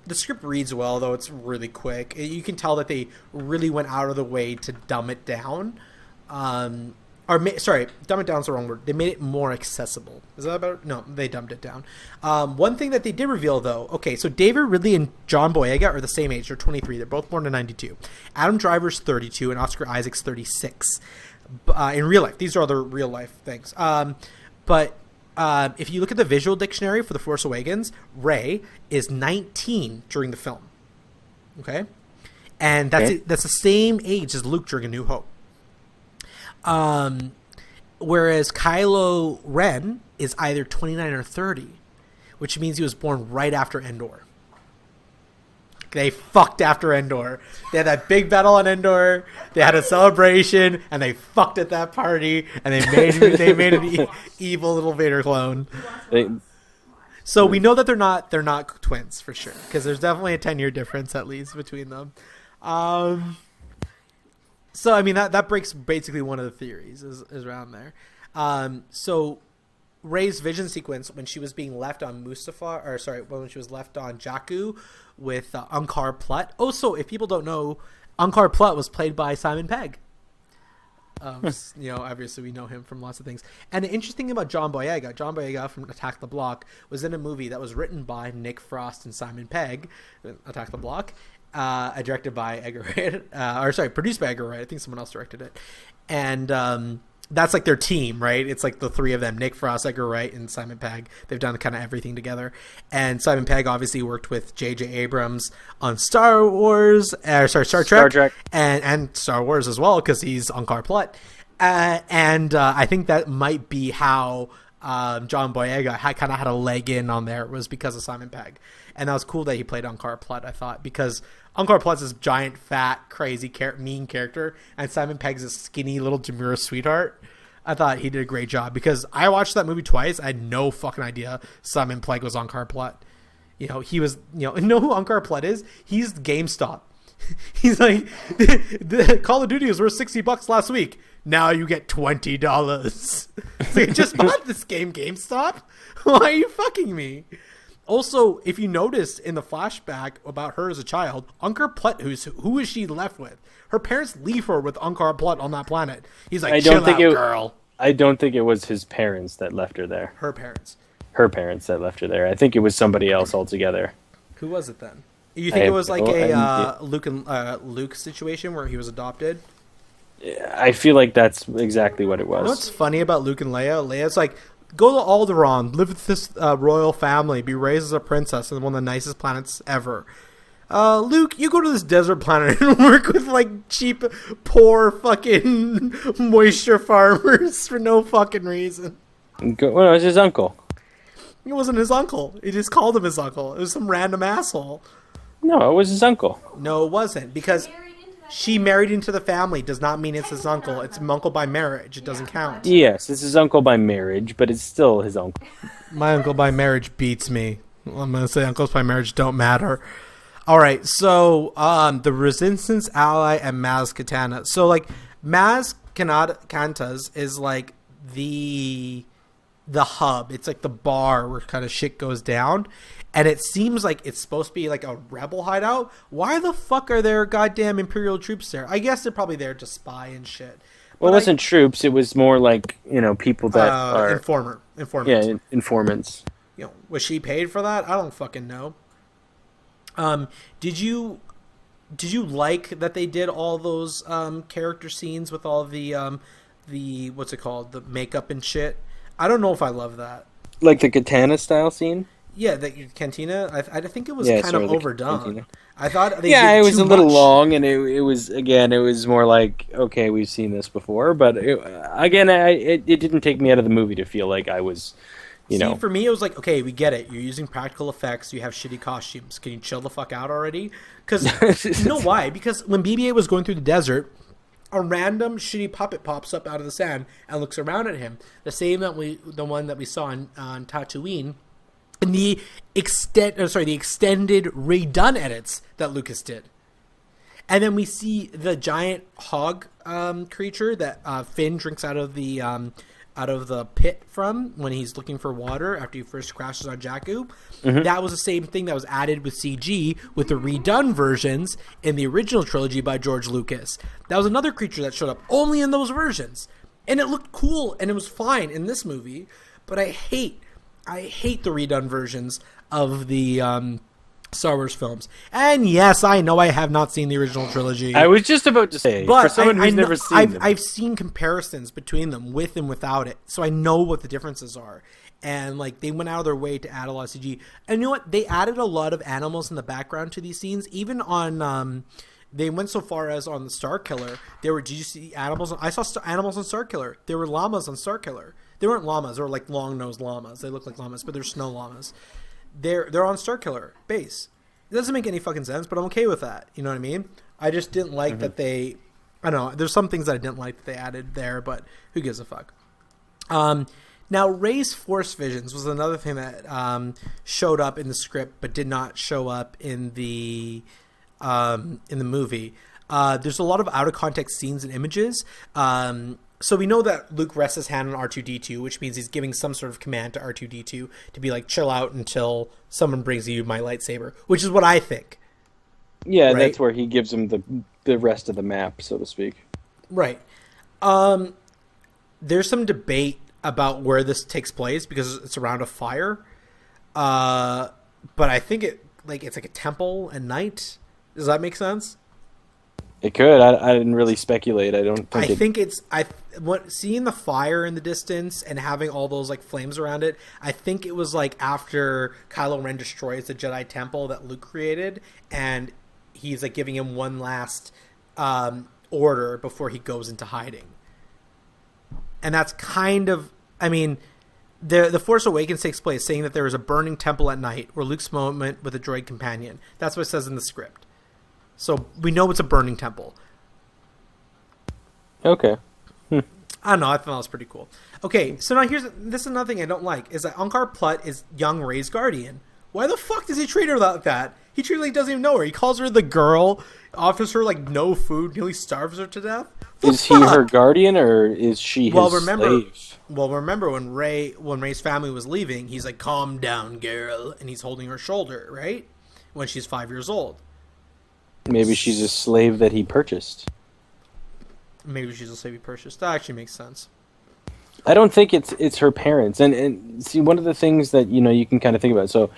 Speaker 1: The script reads well, though it's really quick. You can tell that they really went out of the way to dumb it down. Dumb it down's the wrong word. They made it more accessible. Is that better? No, they dumbed it down. One thing that they did reveal, though, okay, so David Ridley and John Boyega are the same age. They're 23. They're both born in 92. Adam Driver's 32 and Oscar Isaac's 36. In real life. These are other real life things. But if you look at the visual dictionary for The Force Awakens, Rey is 19 during the film. Okay? And that's the same age as Luke during A New Hope. Whereas Kylo Ren is either 29 or 30, which means he was born right after Endor. They fucked after Endor. They had that big battle on Endor. They had a celebration, and they fucked at that party, and they made an evil little Vader clone. So we know that they're not twins for sure, because there's definitely a 10-year difference at least between them. So I mean that breaks basically one of the theories is around there. So Rey's vision sequence when she was being left on when she was left on Jakku with Unkar Plutt. Also, if people don't know, Unkar Plutt was played by Simon Pegg. Obviously we know him from lots of things. And the interesting thing about John Boyega from Attack the Block was in a movie that was written by Nick Frost and Simon Pegg, Attack the Block, directed by Edgar Wright, produced by Edgar Wright. I think someone else directed it. And that's like their team, right? It's like the three of them, Nick Frost, Edgar Wright, and Simon Pegg. They've done kind of everything together. And Simon Pegg obviously worked with J.J. Abrams on Star Trek. And Star Wars as well, because he's Unkar Plutt. I think that might be how John Boyega kind of had a leg in on there, was because of Simon Pegg. And that was cool that he played Unkar Plutt, I thought, because Unkar Plutt's this giant, fat, crazy, mean character, and Simon Pegg's a skinny little demure sweetheart. I thought he did a great job, because I watched that movie twice. I had no fucking idea Simon Pegg was Unkar Plutt. He was, know who Unkar Plutt is? He's GameStop. He's like, the Call of Duty was worth $60 last week. Now you get $20. So you just bought this game, GameStop? Why are you fucking me? Also, if you notice in the flashback about her as a child, Unkar Plutt, who is she left with? Her parents leave her with Unkar Plutt on that planet. He's like, girl.
Speaker 2: I don't think it was his parents that left her there.
Speaker 1: Her parents.
Speaker 2: Her parents that left her there. I think it was somebody else altogether.
Speaker 1: Who was it then? You think it was like a Luke situation where he was adopted?
Speaker 2: I feel like that's exactly what it was.
Speaker 1: You know what's funny about Luke and Leia? Leia's like, go to Alderaan, live with this royal family, be raised as a princess on one of the nicest planets ever. Luke, you go to this desert planet and work with like cheap, poor fucking moisture farmers for no fucking reason.
Speaker 2: Well, it was his uncle.
Speaker 1: It wasn't his uncle. He just called him his uncle. It was some random asshole.
Speaker 2: No, it was his uncle.
Speaker 1: No, it wasn't, because she married into the family does not mean it's his uncle. It's uncle by marriage. It doesn't count.
Speaker 2: Yes, it's his uncle by marriage, but it's still his uncle.
Speaker 1: My uncle by marriage beats me. I'm going to say uncles by marriage don't matter. All right, so the Resistance ally and Maz Kanata. So, like, Maz Kanata's is, like, the the hub. It's like the bar where kind of shit goes down. And it seems like it's supposed to be like a rebel hideout. Why the fuck are there goddamn Imperial troops there? I guess they're probably there to spy and shit.
Speaker 2: Well, it wasn't troops. It was more like, people that are...
Speaker 1: Informants.
Speaker 2: Yeah, informants.
Speaker 1: Was she paid for that? I don't fucking know. Did you like that they did all those character scenes with all the what's it called? The makeup and shit? I don't know if I love that.
Speaker 2: Like the katana style scene?
Speaker 1: Yeah, the cantina. I think it was kind of overdone. Cantina. I thought they
Speaker 2: it was
Speaker 1: a
Speaker 2: little long, and it was more like, okay, we've seen this before, but it didn't take me out of the movie to feel like I was,
Speaker 1: See, for me, it was like, okay, we get it. You're using practical effects. You have shitty costumes. Can you chill the fuck out already? Because you know why? Because when BB-8 was going through the desert, a random shitty puppet pops up out of the sand and looks around at him. The one that we saw on Tatooine. In the extended redone edits that Lucas did. And then we see the giant hog creature that Finn drinks out of the pit from when he's looking for water after he first crashes on Jakku. Mm-hmm. That was the same thing that was added with CG with the redone versions in the original trilogy by George Lucas. That was another creature that showed up only in those versions. And it looked cool and it was fine in this movie, but I hate the redone versions of the Star Wars films. And yes, I know I have not seen the original trilogy.
Speaker 2: I was just about to say,
Speaker 1: but
Speaker 2: for someone who's never seen them.
Speaker 1: I've seen comparisons between them with and without it, so I know what the differences are. And like they went out of their way to add a lot of CG. And you know what? They added a lot of animals in the background to these scenes. Even on they went so far as on the Star Killer. Did you see animals? I saw animals on Star Killer. There were llamas on Star Killer. They weren't llamas. They were like long-nosed llamas. They look like llamas, but they're snow llamas. They're on Star Killer base. It doesn't make any fucking sense, but I'm okay with that. You know what I mean? I just didn't like that they... I don't know. There's some things that I didn't like that they added there, but who gives a fuck? Now, Rey's Force visions was another thing that showed up in the script, but did not show up in the movie. There's a lot of out-of-context scenes and images. So we know that Luke rests his hand on R2-D2, which means he's giving some sort of command to R2-D2 to be like, chill out until someone brings you my lightsaber, which is what I think.
Speaker 2: Yeah, right? That's where he gives him the rest of the map, so to speak.
Speaker 1: Right. There's some debate about where this takes place because it's around a fire. But I think it's like a temple at night. Does that make sense?
Speaker 2: It could. I didn't really speculate. I don't think.
Speaker 1: I think it's seeing the fire in the distance and having all those like flames around it. I think it was like after Kylo Ren destroys the Jedi Temple that Luke created, and he's like giving him one last order before he goes into hiding. And that's kind of, I mean, the Force Awakens takes place saying that there is a burning temple at night where Luke's moment with a droid companion. That's what it says in the script. So we know it's a burning temple.
Speaker 2: Okay.
Speaker 1: I don't know. I thought that was pretty cool. Okay, so now this is another thing I don't like, is that Unkar Plutt is young Rey's guardian. Why the fuck does he treat her like that? He truly doesn't even know her. He calls her the girl, offers her like no food, nearly starves her to death.
Speaker 2: Is he her guardian or is she his slave?
Speaker 1: Well, remember when Rey's family was leaving, he's like, calm down, girl, and he's holding her shoulder, right? When she's 5 years old.
Speaker 2: Maybe she's a slave that he purchased.
Speaker 1: Maybe she's a slave he purchased. That actually makes sense.
Speaker 2: I don't think it's her parents. And see, one of the things that, you can kind of think about. So,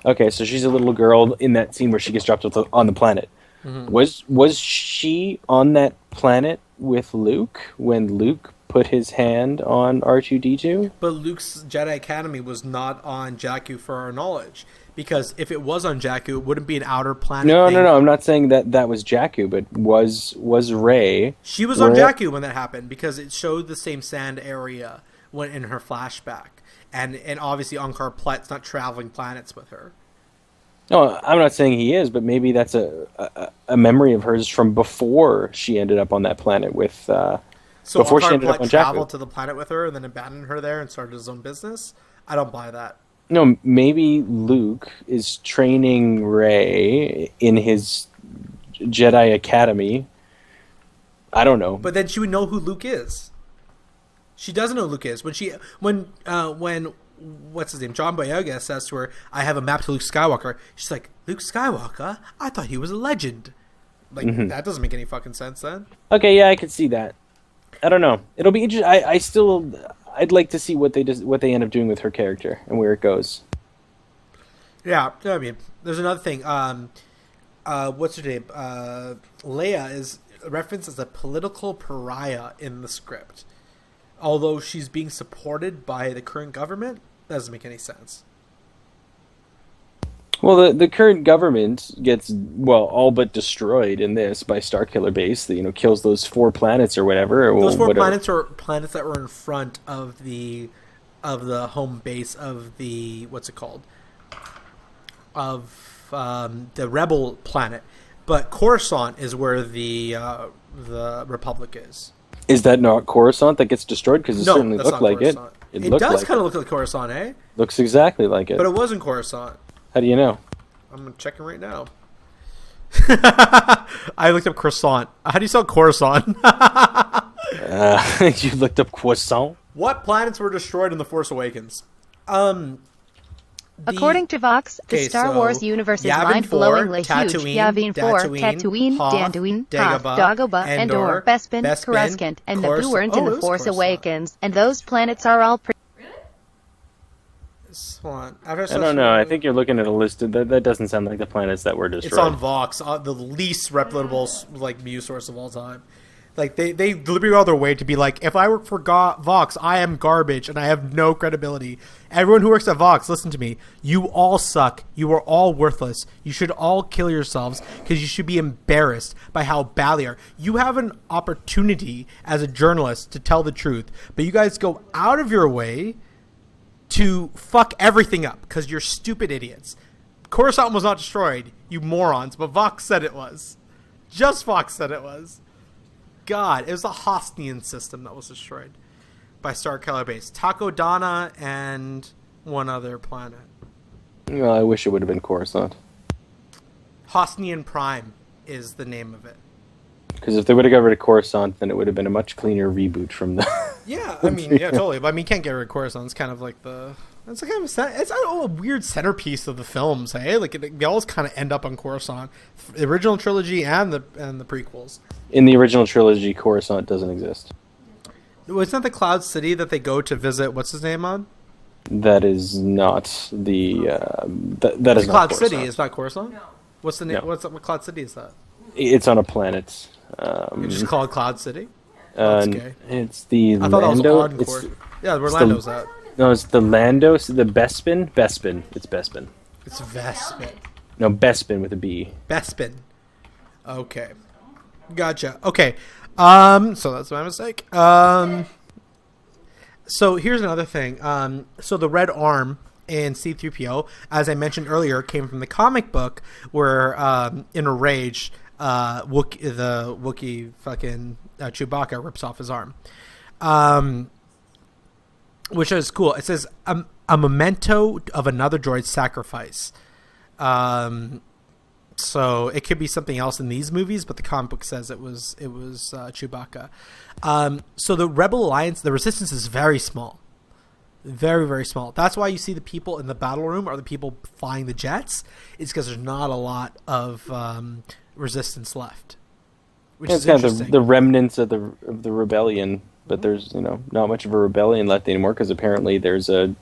Speaker 2: okay, so she's a little girl in that scene where she gets dropped on the planet. Mm-hmm. Was she on that planet with Luke when Luke put his hand on R2-D2?
Speaker 1: But Luke's Jedi Academy was not on Jakku for our knowledge. Because if it was on Jakku, it wouldn't be an outer planet thing.
Speaker 2: No. I'm not saying that was Jakku, but was Rey...
Speaker 1: She was on Jakku when that happened because it showed the same sand area when in her flashback. And obviously Unkar Plutt's not traveling planets with her.
Speaker 2: No, I'm not saying he is, but maybe that's a memory of hers from before she ended up on that planet with...
Speaker 1: So
Speaker 2: before
Speaker 1: Unkar
Speaker 2: she ended
Speaker 1: Plutt
Speaker 2: up on
Speaker 1: traveled
Speaker 2: Jakku.
Speaker 1: to the planet with her and then abandoned her there and started his own business? I don't buy that.
Speaker 2: No, maybe Luke is training Rey in his Jedi Academy. I don't know.
Speaker 1: But then she would know who Luke is. She doesn't know who Luke is. When what's his name? John Boyega says to her, "I have a map to Luke Skywalker." She's like, "Luke Skywalker? I thought he was a legend." Like that doesn't make any fucking sense then.
Speaker 2: Okay, yeah, I could see that. I don't know. It'll be interesting. I'd like to see what they end up doing with her character and where it goes.
Speaker 1: Yeah, I mean, there's another thing. What's her name? Leia is referenced as a political pariah in the script. Although she's being supported by the current government, that doesn't make any sense.
Speaker 2: Well, the current government gets all but destroyed in this by Starkiller Base. That kills those 4 planets or whatever.
Speaker 1: Those 4 planets are planets that were in front of the home base of the what's it called? Of the rebel planet, but Coruscant is where the Republic is.
Speaker 2: Is that not Coruscant that gets destroyed? Because it certainly looked like it.
Speaker 1: It does kind of look like Coruscant, eh?
Speaker 2: Looks exactly like it.
Speaker 1: But it wasn't Coruscant.
Speaker 2: How do you know?
Speaker 1: I'm checking right now. I looked up croissant. How do you spell Coruscant?
Speaker 2: You looked up croissant?
Speaker 1: What planets were destroyed in The Force Awakens?
Speaker 5: According to Vox, the Star Wars universe is mind-blowingly huge. Yavin 4, Tatooine, Dantooine, Hoth, Dagobah, Endor, Bespin, Coruscant, and Naboo weren't in The Force Awakens, and those planets are all
Speaker 1: I
Speaker 2: don't know. I think you're looking at a list. That doesn't sound like the planets that were destroyed.
Speaker 1: It's on Vox, the least reputable news source of all time. Like they deliberately go out their way to be like, if I work for Vox, I am garbage and I have no credibility. Everyone who works at Vox, listen to me. You all suck. You are all worthless. You should all kill yourselves because you should be embarrassed by how bad they are. You have an opportunity as a journalist to tell the truth, but you guys go out of your way to fuck everything up because you're stupid idiots. Coruscant was not destroyed, you morons, but Vox said it was. Just Vox said it was. God, it was the Hosnian system that was destroyed by Starkiller Base. Takodana and one other planet.
Speaker 2: Well, I wish it would have been Coruscant.
Speaker 1: Hosnian Prime is the name of it.
Speaker 2: Because if they would have got rid of Coruscant, then it would have been a much cleaner reboot from the...
Speaker 1: Yeah, I mean, yeah, totally. But I mean, you can't get rid of Coruscant. It's kind of like it's kind of it's a weird centerpiece of the films, hey? Like they always kind of end up on Coruscant, the original trilogy and the prequels.
Speaker 2: In the original trilogy, Coruscant doesn't exist.
Speaker 1: Wasn't that the Cloud City that they go to visit? What's his name on?
Speaker 2: That is not the. That is
Speaker 1: Cloud
Speaker 2: not
Speaker 1: City. It's not Coruscant. No. What's the name?
Speaker 2: No.
Speaker 1: What Cloud City is that?
Speaker 2: It's on a planet.
Speaker 1: It's just called Cloud City.
Speaker 2: It's the
Speaker 1: I thought
Speaker 2: Lando.
Speaker 1: That was yeah, where Lando's at.
Speaker 2: No, it's the Lando. The Bespin. Bespin. It's Bespin.
Speaker 1: It's Vespin.
Speaker 2: No, Bespin with a B.
Speaker 1: Bespin. Okay. Gotcha. Okay. So that's my mistake. So here's another thing. So the red arm in C-3PO, as I mentioned earlier, came from the comic book where, in a rage, the Wookiee fucking Chewbacca rips off his arm. Which is cool. It says, a memento of another droid's sacrifice. So it could be something else in these movies, but the comic book says it was Chewbacca. So the Rebel Alliance, the resistance is very small. Very, very small. That's why you see the people in the battle room are the people flying the jets. It's because there's not a lot of resistance left. Which is
Speaker 2: kind of the remnants of the rebellion, but there's not much of a rebellion left anymore because apparently there's a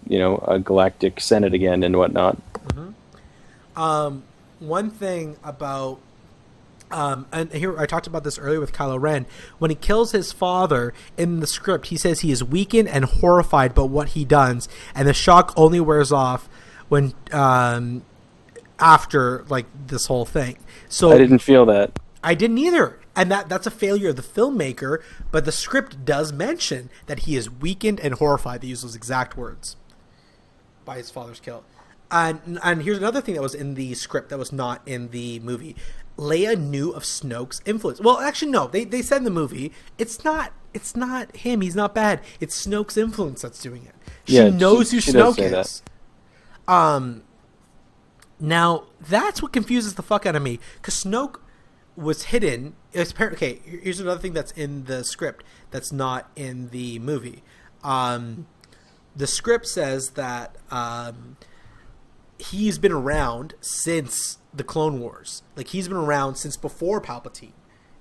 Speaker 2: galactic senate again and whatnot.
Speaker 1: Mm-hmm. One thing about and here I talked about this earlier with Kylo Ren. When he kills his father in the script, he says he is weakened and horrified by what he does, and the shock only wears off when after like this whole thing. So
Speaker 2: I didn't feel that.
Speaker 1: I didn't either. And that's a failure of the filmmaker, but the script does mention that he is weakened and horrified. They use those exact words by his father's kill. And here's another thing that was in the script that was not in the movie. Leia knew of Snoke's influence. Well, actually, no. They said in the movie, it's not him. He's not bad. It's Snoke's influence that's doing it. She knows who Snoke is. Now, that's what confuses the fuck out of me. Because Snoke was hidden. Okay, here's another thing that's in the script that's not in the movie. The script says that he's been around since the Clone Wars. Like, he's been around since before Palpatine,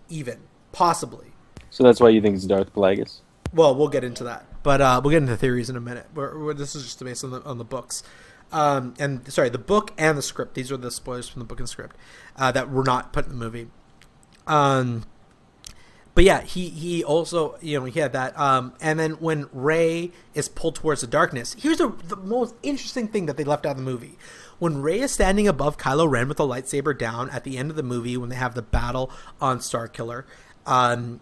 Speaker 1: even, possibly.
Speaker 2: So that's why you think it's Darth Plagueis?
Speaker 1: Well, we'll get into that. But we'll get into theories in a minute. This is just based on the books. The book and the script. These are the spoilers from the book and script that were not put in the movie. But yeah, he also, he had that. And then when Rey is pulled towards the darkness, here's the most interesting thing that they left out of the movie. When Rey is standing above Kylo Ren with a lightsaber down at the end of the movie when they have the battle on Starkiller,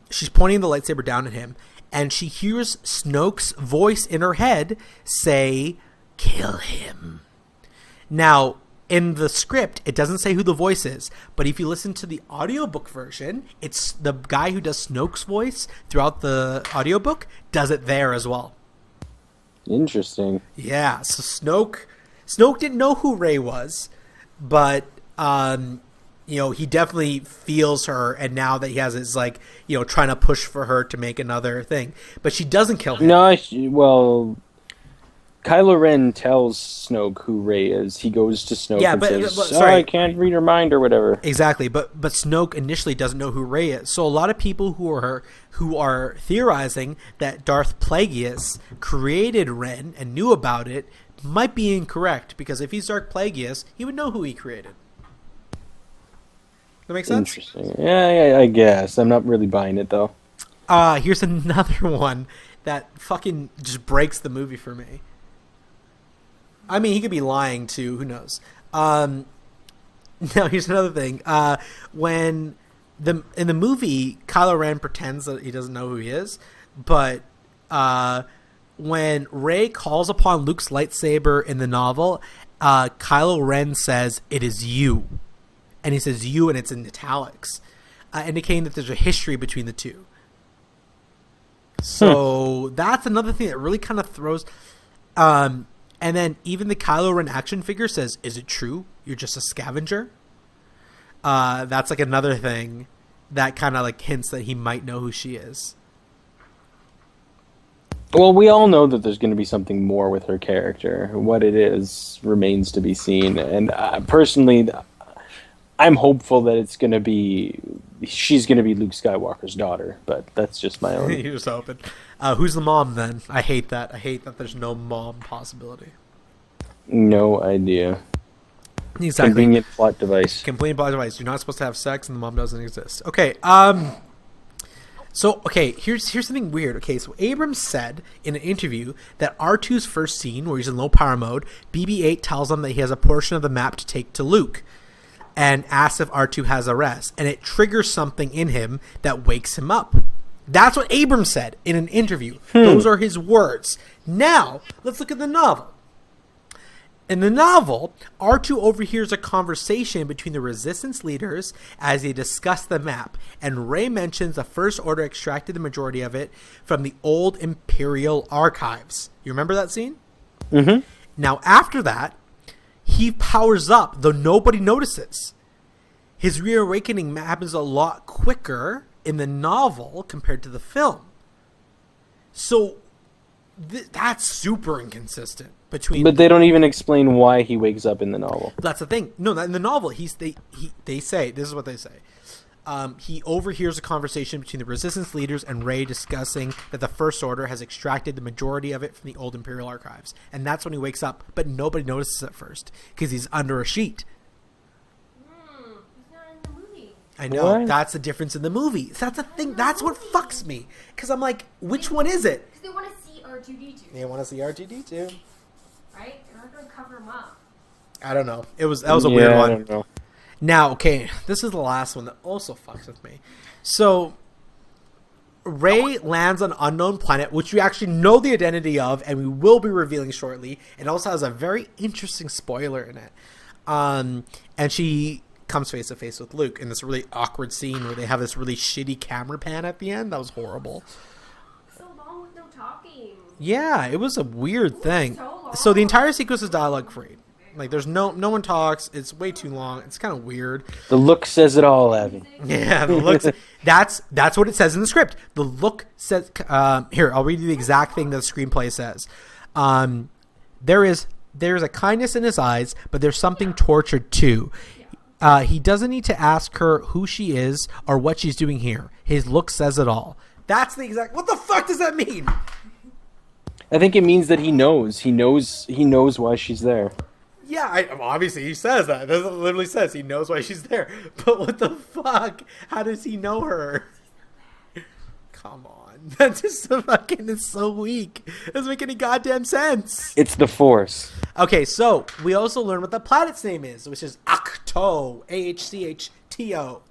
Speaker 1: she's pointing the lightsaber down at him, and she hears Snoke's voice in her head say, "Kill him." Now, in the script, it doesn't say who the voice is, but if you listen to the audiobook version, it's the guy who does Snoke's voice throughout the audiobook does it there as well.
Speaker 2: Interesting.
Speaker 1: Yeah, so Snoke didn't know who Rey was, but he definitely feels her, and now that he has his trying to push for her to make another thing, but she doesn't kill him.
Speaker 2: No, Kylo Ren tells Snoke who Rey is. He goes to Snoke and says, I can't read her mind or whatever.
Speaker 1: Exactly, but Snoke initially doesn't know who Rey is. So a lot of people who are theorizing that Darth Plagueis created Ren and knew about it might be incorrect, because if he's Darth Plagueis, he would know who he created. That make sense?
Speaker 2: Interesting. Yeah, I guess. I'm not really buying it, though.
Speaker 1: Here's another one that fucking just breaks the movie for me. I mean, he could be lying too. Who knows? Now, here's another thing. In the movie, Kylo Ren pretends that he doesn't know who he is, but when Rey calls upon Luke's lightsaber in the novel, Kylo Ren says, "It is you," and he says "you," and it's in italics, indicating that there's a history between the two. So that's another thing that really kind of throws. And then even the Kylo Ren action figure says, "Is it true? You're just a scavenger?" That's another thing that kind of hints that he might know who she is.
Speaker 2: Well, we all know that there's going to be something more with her character. What it is remains to be seen. And personally, I'm hopeful that she's going to be Luke Skywalker's daughter, but that's just my own.
Speaker 1: You're just hoping. Who's the mom then? I hate that. I hate that there's no mom possibility.
Speaker 2: No idea.
Speaker 1: Exactly.
Speaker 2: Convenient plot device.
Speaker 1: Convenient plot device. You're not supposed to have sex and the mom doesn't exist. Okay. Here's something weird. Okay, so Abrams said in an interview that R2's first scene, where he's in low power mode, BB-8 tells him that he has a portion of the map to take to Luke, and asks if R2 has a rest, and it triggers something in him that wakes him up. That's what Abrams said in an interview. Those are his words. Now, let's look at the novel. In the novel, R2 overhears a conversation between the Resistance leaders as they discuss the map, and Rey mentions the First Order extracted the majority of it from the old Imperial archives. You remember that scene?
Speaker 2: Mm-hmm.
Speaker 1: Now, after that, he powers up, though nobody notices. His reawakening happens a lot quicker in the novel compared to the film. So that's super inconsistent between.
Speaker 2: But they don't even explain why he wakes up in the novel.
Speaker 1: That's the thing. No, in the novel, they say, this is what they say. He overhears a conversation between the Resistance leaders and Rey discussing that the First Order has extracted the majority of it from the old Imperial archives. And that's when he wakes up, but nobody notices at first because he's under a sheet.
Speaker 4: He's not in the movie.
Speaker 1: I know. What? That's the difference in the movie. That's the thing. That's what fucks me. Because I'm like, which one is it?
Speaker 4: Because they want to see R2-D2.
Speaker 1: They want to see R2-D2.
Speaker 4: Right? They're not going to cover him up.
Speaker 1: I don't know. That was a weird one.
Speaker 2: I don't know.
Speaker 1: Now, okay, this is the last one that also fucks with me. So, Rey lands on an unknown planet, which we actually know the identity of, and we will be revealing shortly. It also has a very interesting spoiler in it. And she comes face to face with Luke in this really awkward scene where they have this really shitty camera pan at the end. That was horrible.
Speaker 4: So long with no talking.
Speaker 1: Yeah, it was a weird thing. So the entire sequence is dialogue free. Like, there's no one talks. It's way too long. It's kind of weird.
Speaker 2: The look says it all, Abby.
Speaker 1: Yeah, the looks. That's what it says in the script. The look says. Here, I'll read you the exact thing that the screenplay says. There's a kindness in his eyes, but there's something tortured too. He doesn't need to ask her who she is or what she's doing here. His look says it all. That's the exact. What the fuck does that mean?
Speaker 2: I think it means that he knows. He knows why she's there.
Speaker 1: Yeah, obviously he says that. It literally says he knows why she's there. But what the fuck? How does he know her? Come on. That just fucking is so weak. It doesn't make any goddamn sense.
Speaker 2: It's the Force.
Speaker 1: Okay, so we also learned what the planet's name is, which is Ahch-To. A-H-C-H-T-O.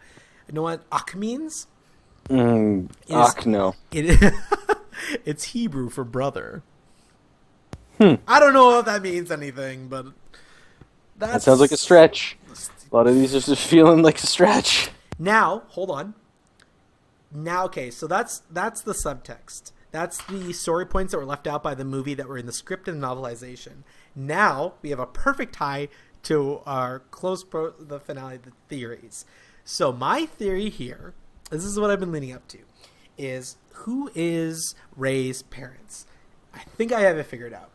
Speaker 1: You know what Ach means?
Speaker 2: Ach, no.
Speaker 1: It's Hebrew for brother. I don't know if that means anything, but
Speaker 2: that sounds like a stretch. A lot of these are just feeling like a stretch.
Speaker 1: Now, hold on. Now, okay, so that's the subtext. That's the story points that were left out by the movie that were in the script and novelization. Now, we have a perfect tie to our the finale, the theories. So my theory here, this is what I've been leading up to, is who is Rey's parents? I think I have it figured out.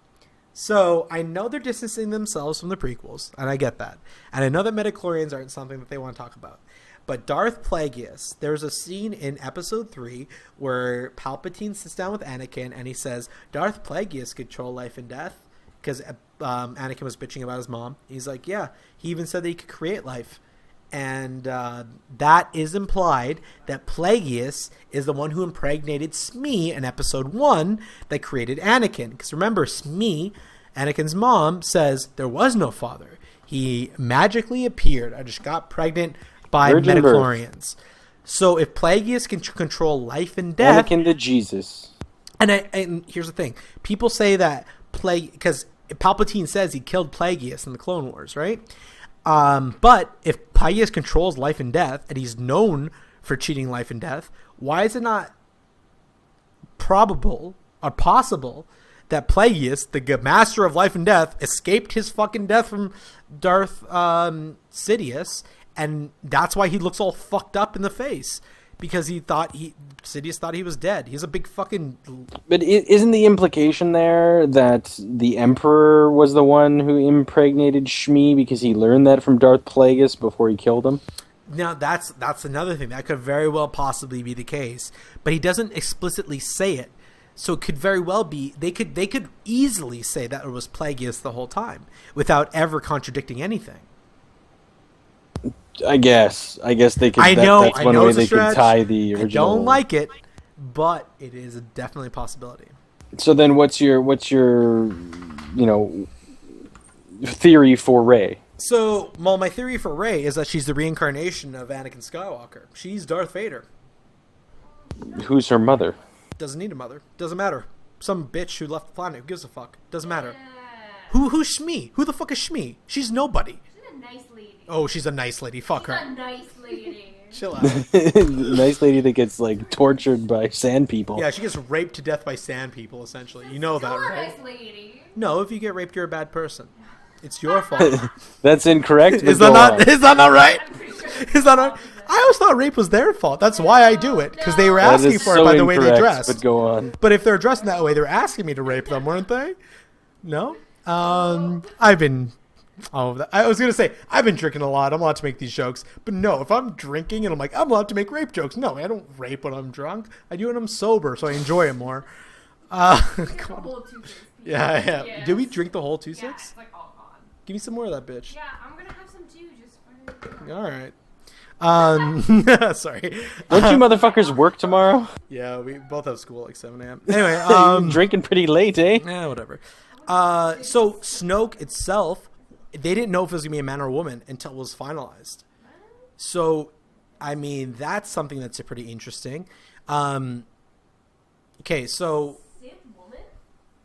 Speaker 1: So I know they're distancing themselves from the prequels, and I get that. And I know that midichlorians aren't something that they want to talk about. But Darth Plagueis, there's a scene in Episode 3 where Palpatine sits down with Anakin and he says, Darth Plagueis control life and death, because Anakin was bitching about his mom. He's like, yeah, he even said that he could create life. And that is implied that Plagueis is the one who impregnated Smee in Episode 1 that created Anakin. Because remember, Smee, Anakin's mom, says there was no father. He magically appeared. I just got pregnant by midichlorians. So if Plagueis can control life and death...
Speaker 2: Anakin the Jesus.
Speaker 1: And here's the thing. People say that because Palpatine says he killed Plagueis in the Clone Wars, right? But if Plagueis controls life and death, and he's known for cheating life and death, why is it not probable or possible that Plagueis, the master of life and death, escaped his fucking death from Darth Sidious, and that's why he looks all fucked up in the face? Because Sidious thought he was dead. He's a big fucking...
Speaker 2: But isn't the implication there that the Emperor was the one who impregnated Shmi because he learned that from Darth Plagueis before he killed him?
Speaker 1: Now, that's another thing. That could very well possibly be the case. But he doesn't explicitly say it. So it could very well be... They could easily say that it was Plagueis the whole time without ever contradicting anything.
Speaker 2: I guess they could. That's one way they could tie the original.
Speaker 1: I don't like it, but it is definitely a possibility.
Speaker 2: So then, what's your theory for Rey?
Speaker 1: So, my theory for Rey is that she's the reincarnation of Anakin Skywalker. She's Darth Vader.
Speaker 2: Who's her mother?
Speaker 1: Doesn't need a mother. Doesn't matter. Some bitch who left the planet. Who gives a fuck? Doesn't matter. Who's Shmi? Who the fuck is Shmi? She's nobody.
Speaker 4: She's a nice lady.
Speaker 1: Oh, she's a nice lady. Fuck her.
Speaker 4: She's a nice lady.
Speaker 1: Chill out.
Speaker 2: Nice lady that gets tortured by sand people.
Speaker 1: Yeah, she gets raped to death by sand people. Essentially, you know that, right?
Speaker 4: Nice lady.
Speaker 1: No, if you get raped, you're a bad person. It's your fault.
Speaker 2: That's incorrect.
Speaker 1: Is that not right? Is that not? I always thought rape was their fault. That's why I do it, because they were asking for it by the way they dressed.
Speaker 2: But go on.
Speaker 1: But if they're dressing that way, they're asking me to rape them, weren't they? No. I was going to say, I've been drinking a lot. I'm allowed to make these jokes. But no, if I'm drinking and I'm like, I'm allowed to make rape jokes. No, I don't rape when I'm drunk. I do it when I'm sober, so I enjoy it more. Yeah. Yes. Did we drink the whole 2-6?
Speaker 4: Yeah, it's like all gone.
Speaker 1: Give me some more of that bitch.
Speaker 4: Yeah, I'm going to have some too, just for...
Speaker 1: All right. Sorry.
Speaker 2: Don't you motherfuckers work tomorrow?
Speaker 1: Yeah, we both have school at like 7 a.m. Anyway,
Speaker 2: drinking pretty late, eh?
Speaker 1: Yeah, whatever. So Snoke itself, they didn't know if it was going to be a man or a woman until it was finalized. So, I mean, that's something that's pretty interesting. Okay, so...
Speaker 4: Sith woman?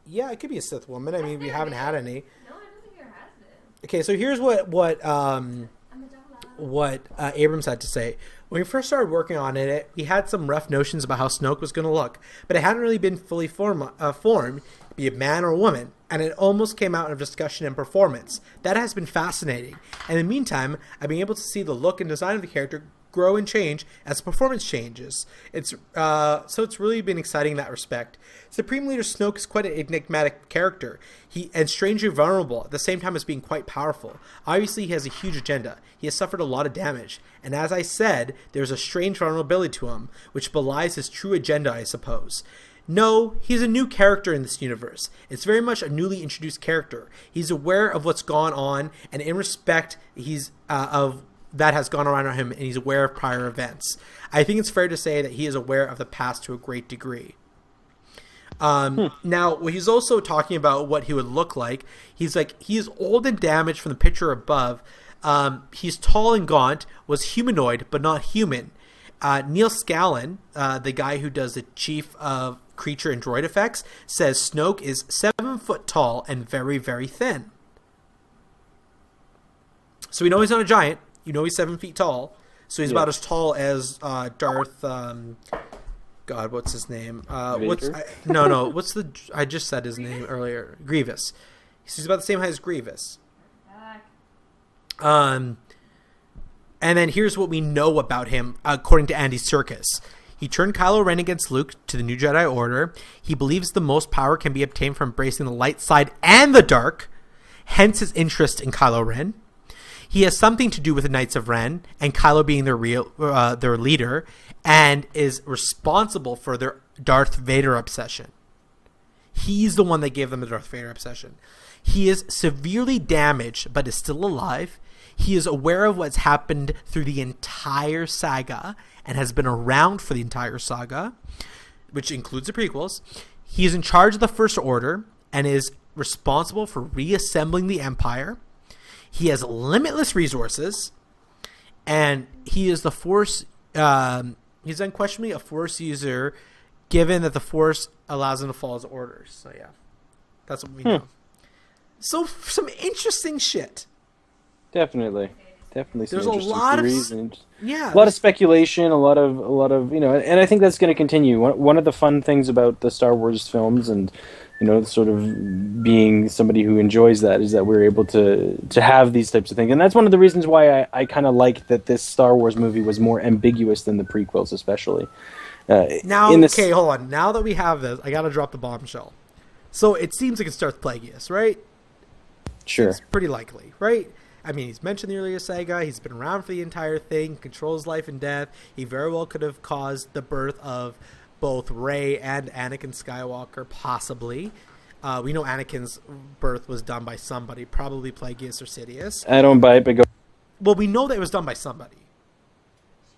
Speaker 1: Yeah, it could be a Sith woman. I mean, we haven't had any.
Speaker 4: No, I don't think there has been.
Speaker 1: Okay, so here's what Abrams had to say. When we first started working on it, we had some rough notions about how Snoke was going to look, but it hadn't really been fully formed be a man or a woman, and it almost came out of discussion and performance. That has been fascinating. And in the meantime, I've been able to see the look and design of the character grow and change as performance changes. So it's really been exciting in that respect. Supreme Leader Snoke is quite an enigmatic character. And strangely vulnerable at the same time as being quite powerful. Obviously, he has a huge agenda. He has suffered a lot of damage. And as I said, there's a strange vulnerability to him, which belies his true agenda, I suppose. No, he's a new character in this universe. It's very much a newly introduced character. He's aware of what's gone on, and in respect, he's of that has gone around him, and he's aware of prior events. I think it's fair to say that he is aware of the past to a great degree. Now, he's also talking about what he would look like. He's like, he is old and damaged from the picture above. He's tall and gaunt, was humanoid, but not human. Neil Scallon, the guy who does the chief of creature and droid effects, says Snoke is 7 foot tall and very, very thin. So we know he's not a giant. You know he's 7 feet tall. So he's about as tall as Darth... God, what's his name? What's the... I just said his name earlier. Grievous. He's about the same height as Grievous. And then here's what we know about him, according to Andy Serkis. He turned Kylo Ren against Luke to the New Jedi Order. He believes the most power can be obtained from embracing the light side and the dark, hence his interest in Kylo Ren. He has something to do with the Knights of Ren and Kylo being their leader, and is responsible for their Darth Vader obsession. He's the one that gave them the Darth Vader obsession. He is severely damaged, but is still alive. He is aware of what's happened through the entire saga and has been around for the entire saga, which includes the prequels. He is in charge of the First Order and is responsible for reassembling the Empire. He has limitless resources, and he is the Force. He's unquestionably a Force user, given that the Force allows him to follow his orders. So yeah, that's what we know. So some interesting shit.
Speaker 2: Definitely.
Speaker 1: There's a lot of
Speaker 2: a lot of speculation, a lot of and I think that's going to continue. One of the fun things about the Star Wars films, and sort of being somebody who enjoys that, is that we're able to have these types of things, and that's one of the reasons why I kind of like that this Star Wars movie was more ambiguous than the prequels, especially.
Speaker 1: Hold on. Now that we have this, I got to drop the bombshell. So it seems like it's Darth Plagueis, right?
Speaker 2: Sure.
Speaker 1: It's pretty likely, right? I mean, he's mentioned the earlier saga. He's been around for the entire thing, controls life and death. He very well could have caused the birth of both Rey and Anakin Skywalker, possibly. We know Anakin's birth was done by somebody, probably Plagueis or Sidious.
Speaker 2: I don't buy it, but go.
Speaker 1: Well, we know that it was done by somebody.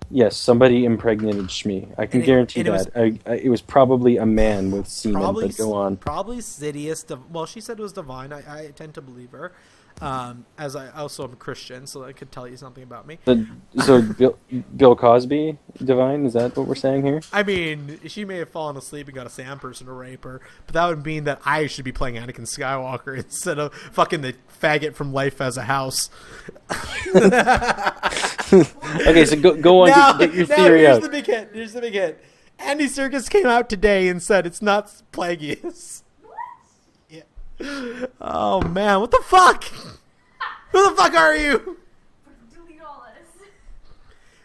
Speaker 2: Yes, somebody impregnated Shmi. I can guarantee that. It was probably a man with semen, but go on.
Speaker 1: Probably Sidious. Well, she said it was divine. I tend to believe her. As I also am a Christian, so that could tell you something about me.
Speaker 2: So Bill Cosby divine? Is that what we're saying here?
Speaker 1: I mean, she may have fallen asleep and got a sand person to rape her, but that would mean that I should be playing Anakin Skywalker instead of fucking the faggot from Life as a House.
Speaker 2: Okay, so go on, get your theory out.
Speaker 1: Here's the big hit. Andy Serkis came out today and said it's not Plagueis. Oh man, what the fuck? Who the fuck are you?
Speaker 4: Delete all this.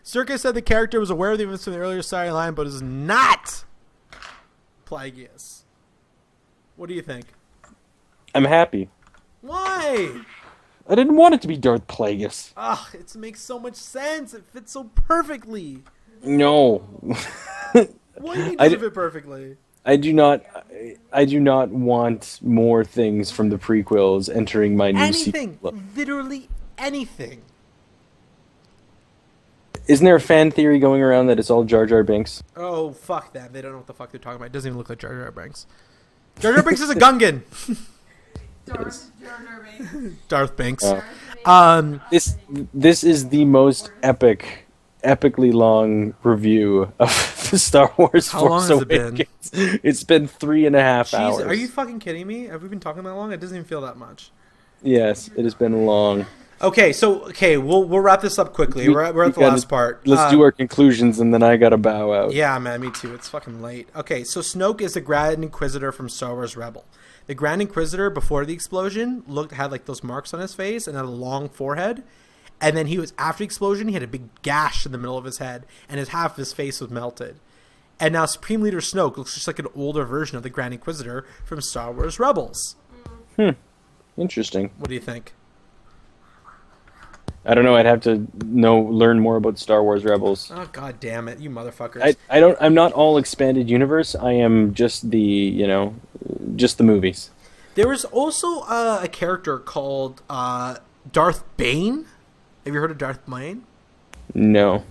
Speaker 1: Serkis said the character was aware of the events from the earlier storyline, but is not Plagueis. What do you think?
Speaker 2: I'm happy.
Speaker 1: Why?
Speaker 2: I didn't want it to be Darth Plagueis.
Speaker 1: Ugh, it makes so much sense. It fits so perfectly.
Speaker 2: No.
Speaker 1: What do you mean does it fit perfectly?
Speaker 2: I do not want more things from the prequels entering my new sequel.
Speaker 1: Literally anything.
Speaker 2: Isn't there a fan theory going around that it's all Jar Jar Binks?
Speaker 1: Oh, fuck them. They don't know what the fuck they're talking about. It doesn't even look like Jar Jar Binks. Jar Jar Binks is a Gungan. Darth Binks.
Speaker 2: This is the most epically long review of the Star Wars Force Awakens. It's been 3.5 hours.
Speaker 1: Are you fucking kidding me? Have we been talking that long? It doesn't even feel that much.
Speaker 2: Yes, it has been long.
Speaker 1: Okay, we'll wrap this up quickly. We're at the last part.
Speaker 2: Let's do our conclusions, and then I gotta bow out.
Speaker 1: Yeah, man, me too. It's fucking late. Okay, so Snoke is the Grand Inquisitor from Star Wars Rebel. The Grand Inquisitor, before the explosion, had like those marks on his face and had a long forehead. And then after the explosion, he had a big gash in the middle of his head, and half of his face was melted. And now Supreme Leader Snoke looks just like an older version of the Grand Inquisitor from Star Wars Rebels.
Speaker 2: Interesting.
Speaker 1: What do you think?
Speaker 2: I don't know. I'd have to learn more about Star Wars Rebels.
Speaker 1: Oh, god damn it, you motherfuckers!
Speaker 2: I'm not all expanded universe. I am just the movies.
Speaker 1: There was also a character called Darth Bane. Have you heard of Darth Bane?
Speaker 2: No.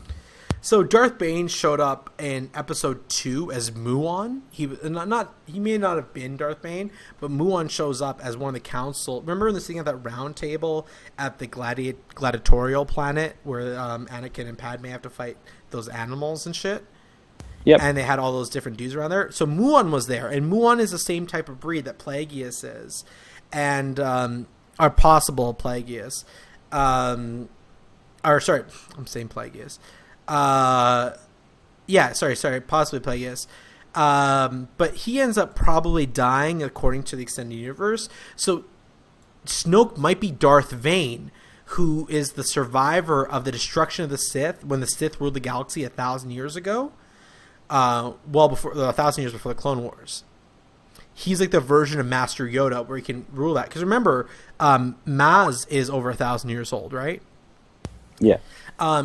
Speaker 1: So Darth Bane showed up in episode 2 as Muon. He may not have been Darth Bane, but Muon shows up as one of the council. Remember in the scene at that round table at the gladiatorial planet where Anakin and Padme have to fight those animals and shit?
Speaker 2: Yep.
Speaker 1: And they had all those different dudes around there. So Muon was there, and Muon is the same type of breed that Plagueis is, and or possible Plagueis. I'm saying Plagueis. Possibly Plagueis. But he ends up probably dying according to the extended universe. So Snoke might be Darth Vane, who is the survivor of the destruction of the Sith when the Sith ruled the galaxy 1,000 years ago. Before 1,000 years before the Clone Wars. He's like the version of Master Yoda where he can rule that. Because remember, Maz is over 1,000 years old, right?
Speaker 2: Yeah.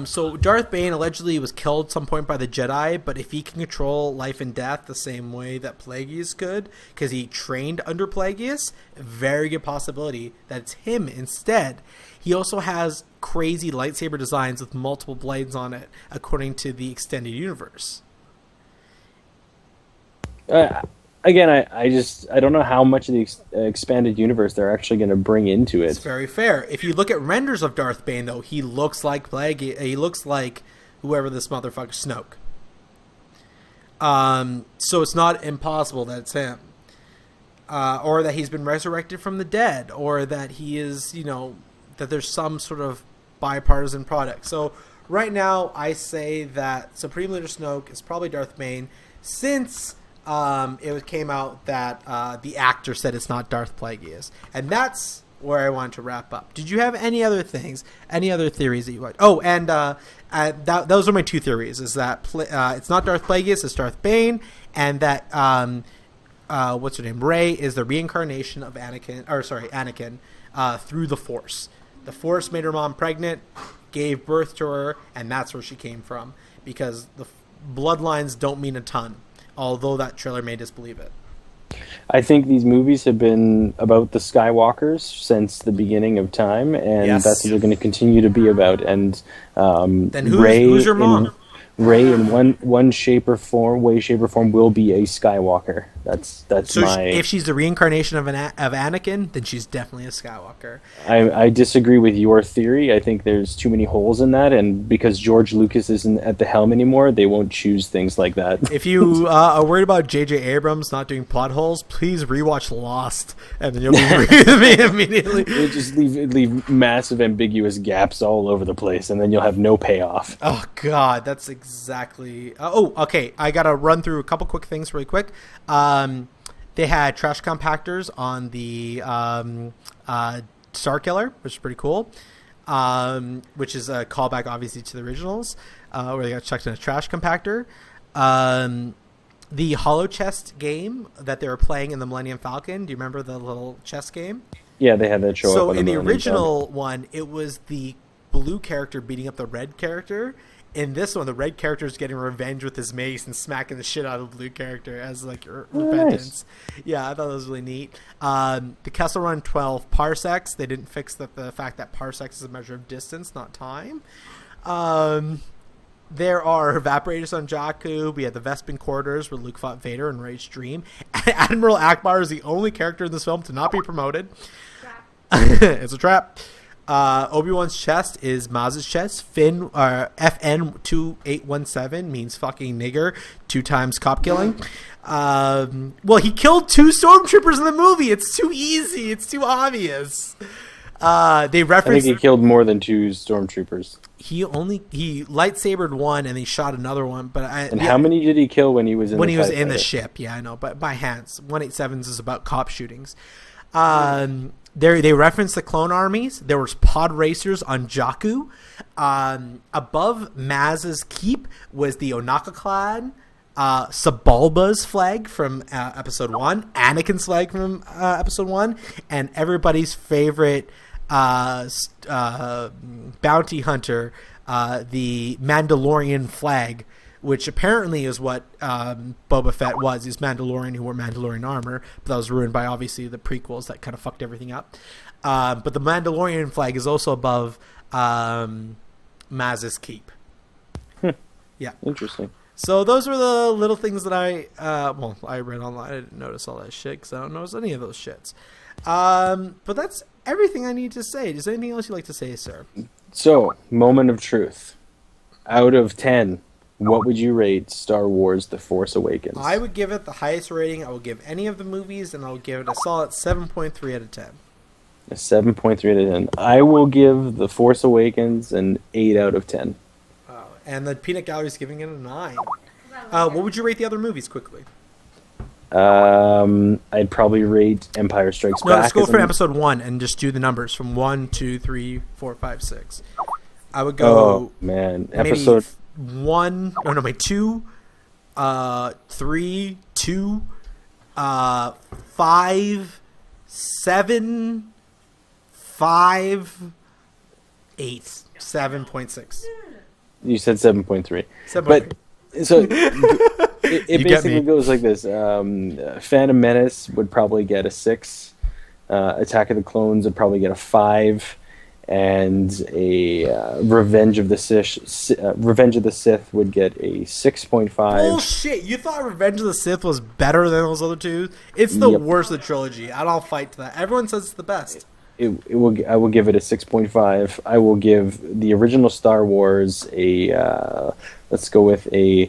Speaker 1: So Darth Bane allegedly was killed at some point by the Jedi, but if he can control life and death the same way that Plagueis could, because he trained under Plagueis, very good possibility that it's him instead. He also has crazy lightsaber designs with multiple blades on it, according to the extended universe.
Speaker 2: Again, I don't know how much of the expanded universe they're actually going to bring into it.
Speaker 1: It's very fair. If you look at renders of Darth Bane, though, he looks like he looks like whoever this motherfucker Snoke. So it's not impossible that it's him, or that he's been resurrected from the dead, or that he is, that there's some sort of bipartisan product. So right now, I say that Supreme Leader Snoke is probably Darth Bane, since it came out that the actor said it's not Darth Plagueis. And that's where I wanted to wrap up. Did you have any other things, any other theories that you liked? Oh, and those are my two theories, is that it's not Darth Plagueis, it's Darth Bane, and that, what's her name, Rey is the reincarnation of Anakin through the Force. The Force made her mom pregnant, gave birth to her, and that's where she came from. Because the bloodlines don't mean a ton. Although that trailer made us believe it.
Speaker 2: I think these movies have been about the Skywalkers since the beginning of time, and that's what they're going to continue to be about. And
Speaker 1: then who's your mom?
Speaker 2: Rey, in one way, shape, or form, will be a Skywalker. That's
Speaker 1: so
Speaker 2: my.
Speaker 1: If she's the reincarnation of Anakin, then she's definitely a Skywalker.
Speaker 2: I disagree with your theory. I think there's too many holes in that, and because George Lucas isn't at the helm anymore, they won't choose things like that.
Speaker 1: If you are worried about J.J. Abrams not doing plot holes, please rewatch Lost, and then you'll agree with me immediately.
Speaker 2: You'll just leave massive ambiguous gaps all over the place, and then you'll have no payoff.
Speaker 1: Oh God, that's exactly. Okay. I gotta run through a couple quick things really quick. They had trash compactors on the Star Killer, which is pretty cool. Which is a callback, obviously, to the originals, where they got chucked in a trash compactor. The Hollow Chest game that they were playing in the Millennium Falcon. Do you remember the little chess game?
Speaker 2: Yeah, they had that show up.
Speaker 1: So in the original one, it was the blue character beating up the red character. In this one, the red character is getting revenge with his mace and smacking the shit out of the blue character as like repentance. Nice. Yeah, I thought that was really neat. The Kessel Run 12 parsecs. They didn't fix the fact that parsecs is a measure of distance, not time. There are evaporators on Jakku. We had the Vespin Corridors where Luke fought Vader and Rey's Dream. Admiral Akbar is the only character in this film to not be promoted. It's a trap. Obi-Wan's chest is Maz's chest. FN 2817 means fucking nigger, 2 times cop killing. Well, he killed 2 stormtroopers in the movie. It's too easy. It's too obvious. They reference.
Speaker 2: I think he killed more than 2 stormtroopers.
Speaker 1: He lightsabered one and he shot another one. But
Speaker 2: how many did he kill when he was in
Speaker 1: the ship? Yeah, I know, but by hands. 187s is about cop shootings. They reference the clone armies. There was pod racers on Jakku. Above Maz's keep was the Onaka clan. Sebulba's flag from episode 1, Anakin's flag from episode 1, and everybody's favorite bounty hunter, the Mandalorian flag, which apparently is what Boba Fett was. He's Mandalorian who wore Mandalorian armor, but that was ruined by obviously the prequels that kind of fucked everything up. But the Mandalorian flag is also above Maz's keep. Yeah,
Speaker 2: interesting.
Speaker 1: So those were the little things that I read online. I didn't notice all that shit because I don't notice any of those shits. But that's everything I need to say. Is there anything else you'd like to say, sir?
Speaker 2: So, moment of truth. Out of 10, what would you rate Star Wars The Force Awakens?
Speaker 1: I would give it the highest rating I will give any of the movies, and I will give it a solid 7.3 out of 10.
Speaker 2: A 7.3 out of 10. I will give The Force Awakens an 8 out of 10.
Speaker 1: And the Peanut Gallery is giving it a 9. What would you rate the other movies quickly?
Speaker 2: I'd probably rate Empire Strikes Back.
Speaker 1: No, let's go for episode 1 and just do the numbers from 1, 2, 3, 4, 5, 6. I would go.
Speaker 2: Oh man, episode
Speaker 1: 1. Oh no, wait, 2, 3, 2, 5, 7, 5, 8, 7.6.
Speaker 2: You said 7.3. But so it basically goes like this. Phantom Menace would probably get a 6. Attack of the Clones would probably get a 5. And a Revenge of the Sith would get a 6.5.
Speaker 1: Bullshit! You thought Revenge of the Sith was better than those other two? It's the worst of the trilogy. I don't fight to that. Everyone says it's the best.
Speaker 2: I will give it a 6.5. I will give the original Star Wars a let's go with an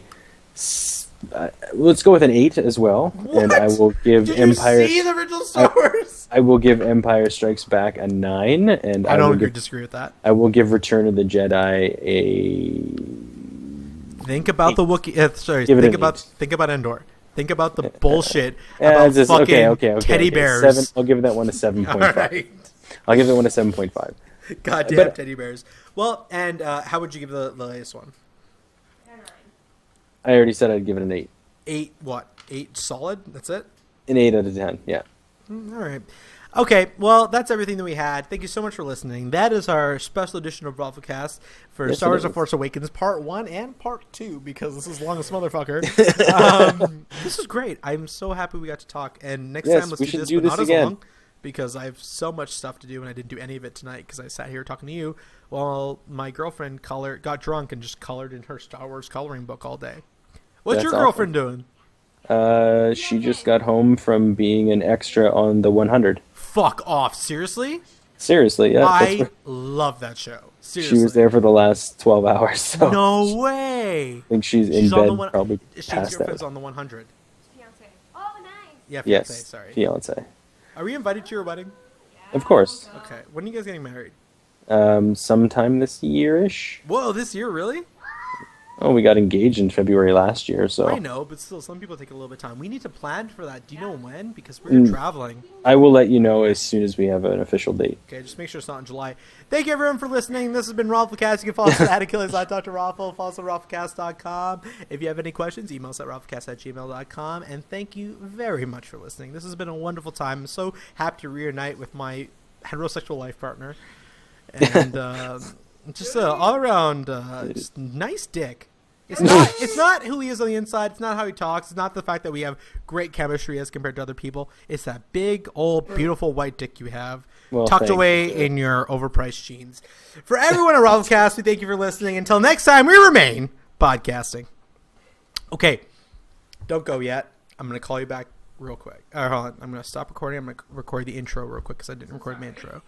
Speaker 2: 8 as well.
Speaker 1: What?
Speaker 2: And I will give Empire.
Speaker 1: Did you see the original Star Wars?
Speaker 2: I will give Empire Strikes Back a 9, and
Speaker 1: I don't disagree with that.
Speaker 2: I will give Return of the Jedi a.
Speaker 1: Think about 8. The Wookiee. Think about Endor. Think about the bullshit
Speaker 2: about
Speaker 1: fucking
Speaker 2: okay.
Speaker 1: teddy bears.
Speaker 2: I'll give that one a 7.5.
Speaker 1: All right.
Speaker 2: I'll give that one a 7.5.
Speaker 1: Goddamn teddy bears. Well, and how would you give the latest one?
Speaker 4: A 9.
Speaker 2: I already said I'd give it an 8.
Speaker 1: 8 what? 8 solid? That's it?
Speaker 2: An 8 out of 10, yeah.
Speaker 1: All right. Okay, well, that's everything that we had. Thank you so much for listening. That is our special edition of ROFLcast for Star Wars: The Force Awakens Part 1 and Part 2, because this is long as motherfucker. This is great. I'm so happy we got to talk. And next time, let's do this, but not again. As long, because I have so much stuff to do, and I didn't do any of it tonight because I sat here talking to you while my girlfriend got drunk and just colored in her Star Wars coloring book all day. What's your girlfriend doing?
Speaker 2: She just got home from being an extra on the 100.
Speaker 1: Fuck off. Seriously?
Speaker 2: Seriously, yeah.
Speaker 1: I love that show. Seriously.
Speaker 2: She was there for the last 12 hours. So
Speaker 1: no way.
Speaker 2: I think she's in bed probably
Speaker 1: She's
Speaker 2: passed
Speaker 1: girlfriend's
Speaker 2: out.
Speaker 1: on the 100.
Speaker 4: Fiance. Oh, nice.
Speaker 1: Yeah, fiance,
Speaker 2: yes,
Speaker 1: sorry.
Speaker 2: Fiance.
Speaker 1: Are we invited to your wedding?
Speaker 2: Of course.
Speaker 1: Okay. When are you guys getting married?
Speaker 2: Sometime this year-ish.
Speaker 1: Whoa, this year, really?
Speaker 2: Oh, we got engaged in February last year, so...
Speaker 1: I know, but still, some people take a little bit of time. We need to plan for that. Do you know when? Because we're traveling.
Speaker 2: I will let you know as soon as we have an official date.
Speaker 1: Okay, just make sure it's not in July. Thank you, everyone, for listening. This has been ROFLcast. You can follow us at Achilles. I Dr. Raffle. Follow us at ROFLcast.com. If you have any questions, email us at ROFLcast@gmail.com. And thank you very much for listening. This has been a wonderful time. I'm so happy to reunite with my heterosexual life partner. And just all around just nice dick. It's not who he is on the inside. It's not how he talks. It's not the fact that we have great chemistry as compared to other people. It's that big, old, beautiful white dick you have tucked away in your overpriced jeans. For everyone at ROFLcast, we thank you for listening. Until next time, we remain podcasting. Okay, don't go yet. I'm going to call you back real quick. Hold on. I'm going to stop recording. I'm going to record the intro real quick because I didn't record my intro.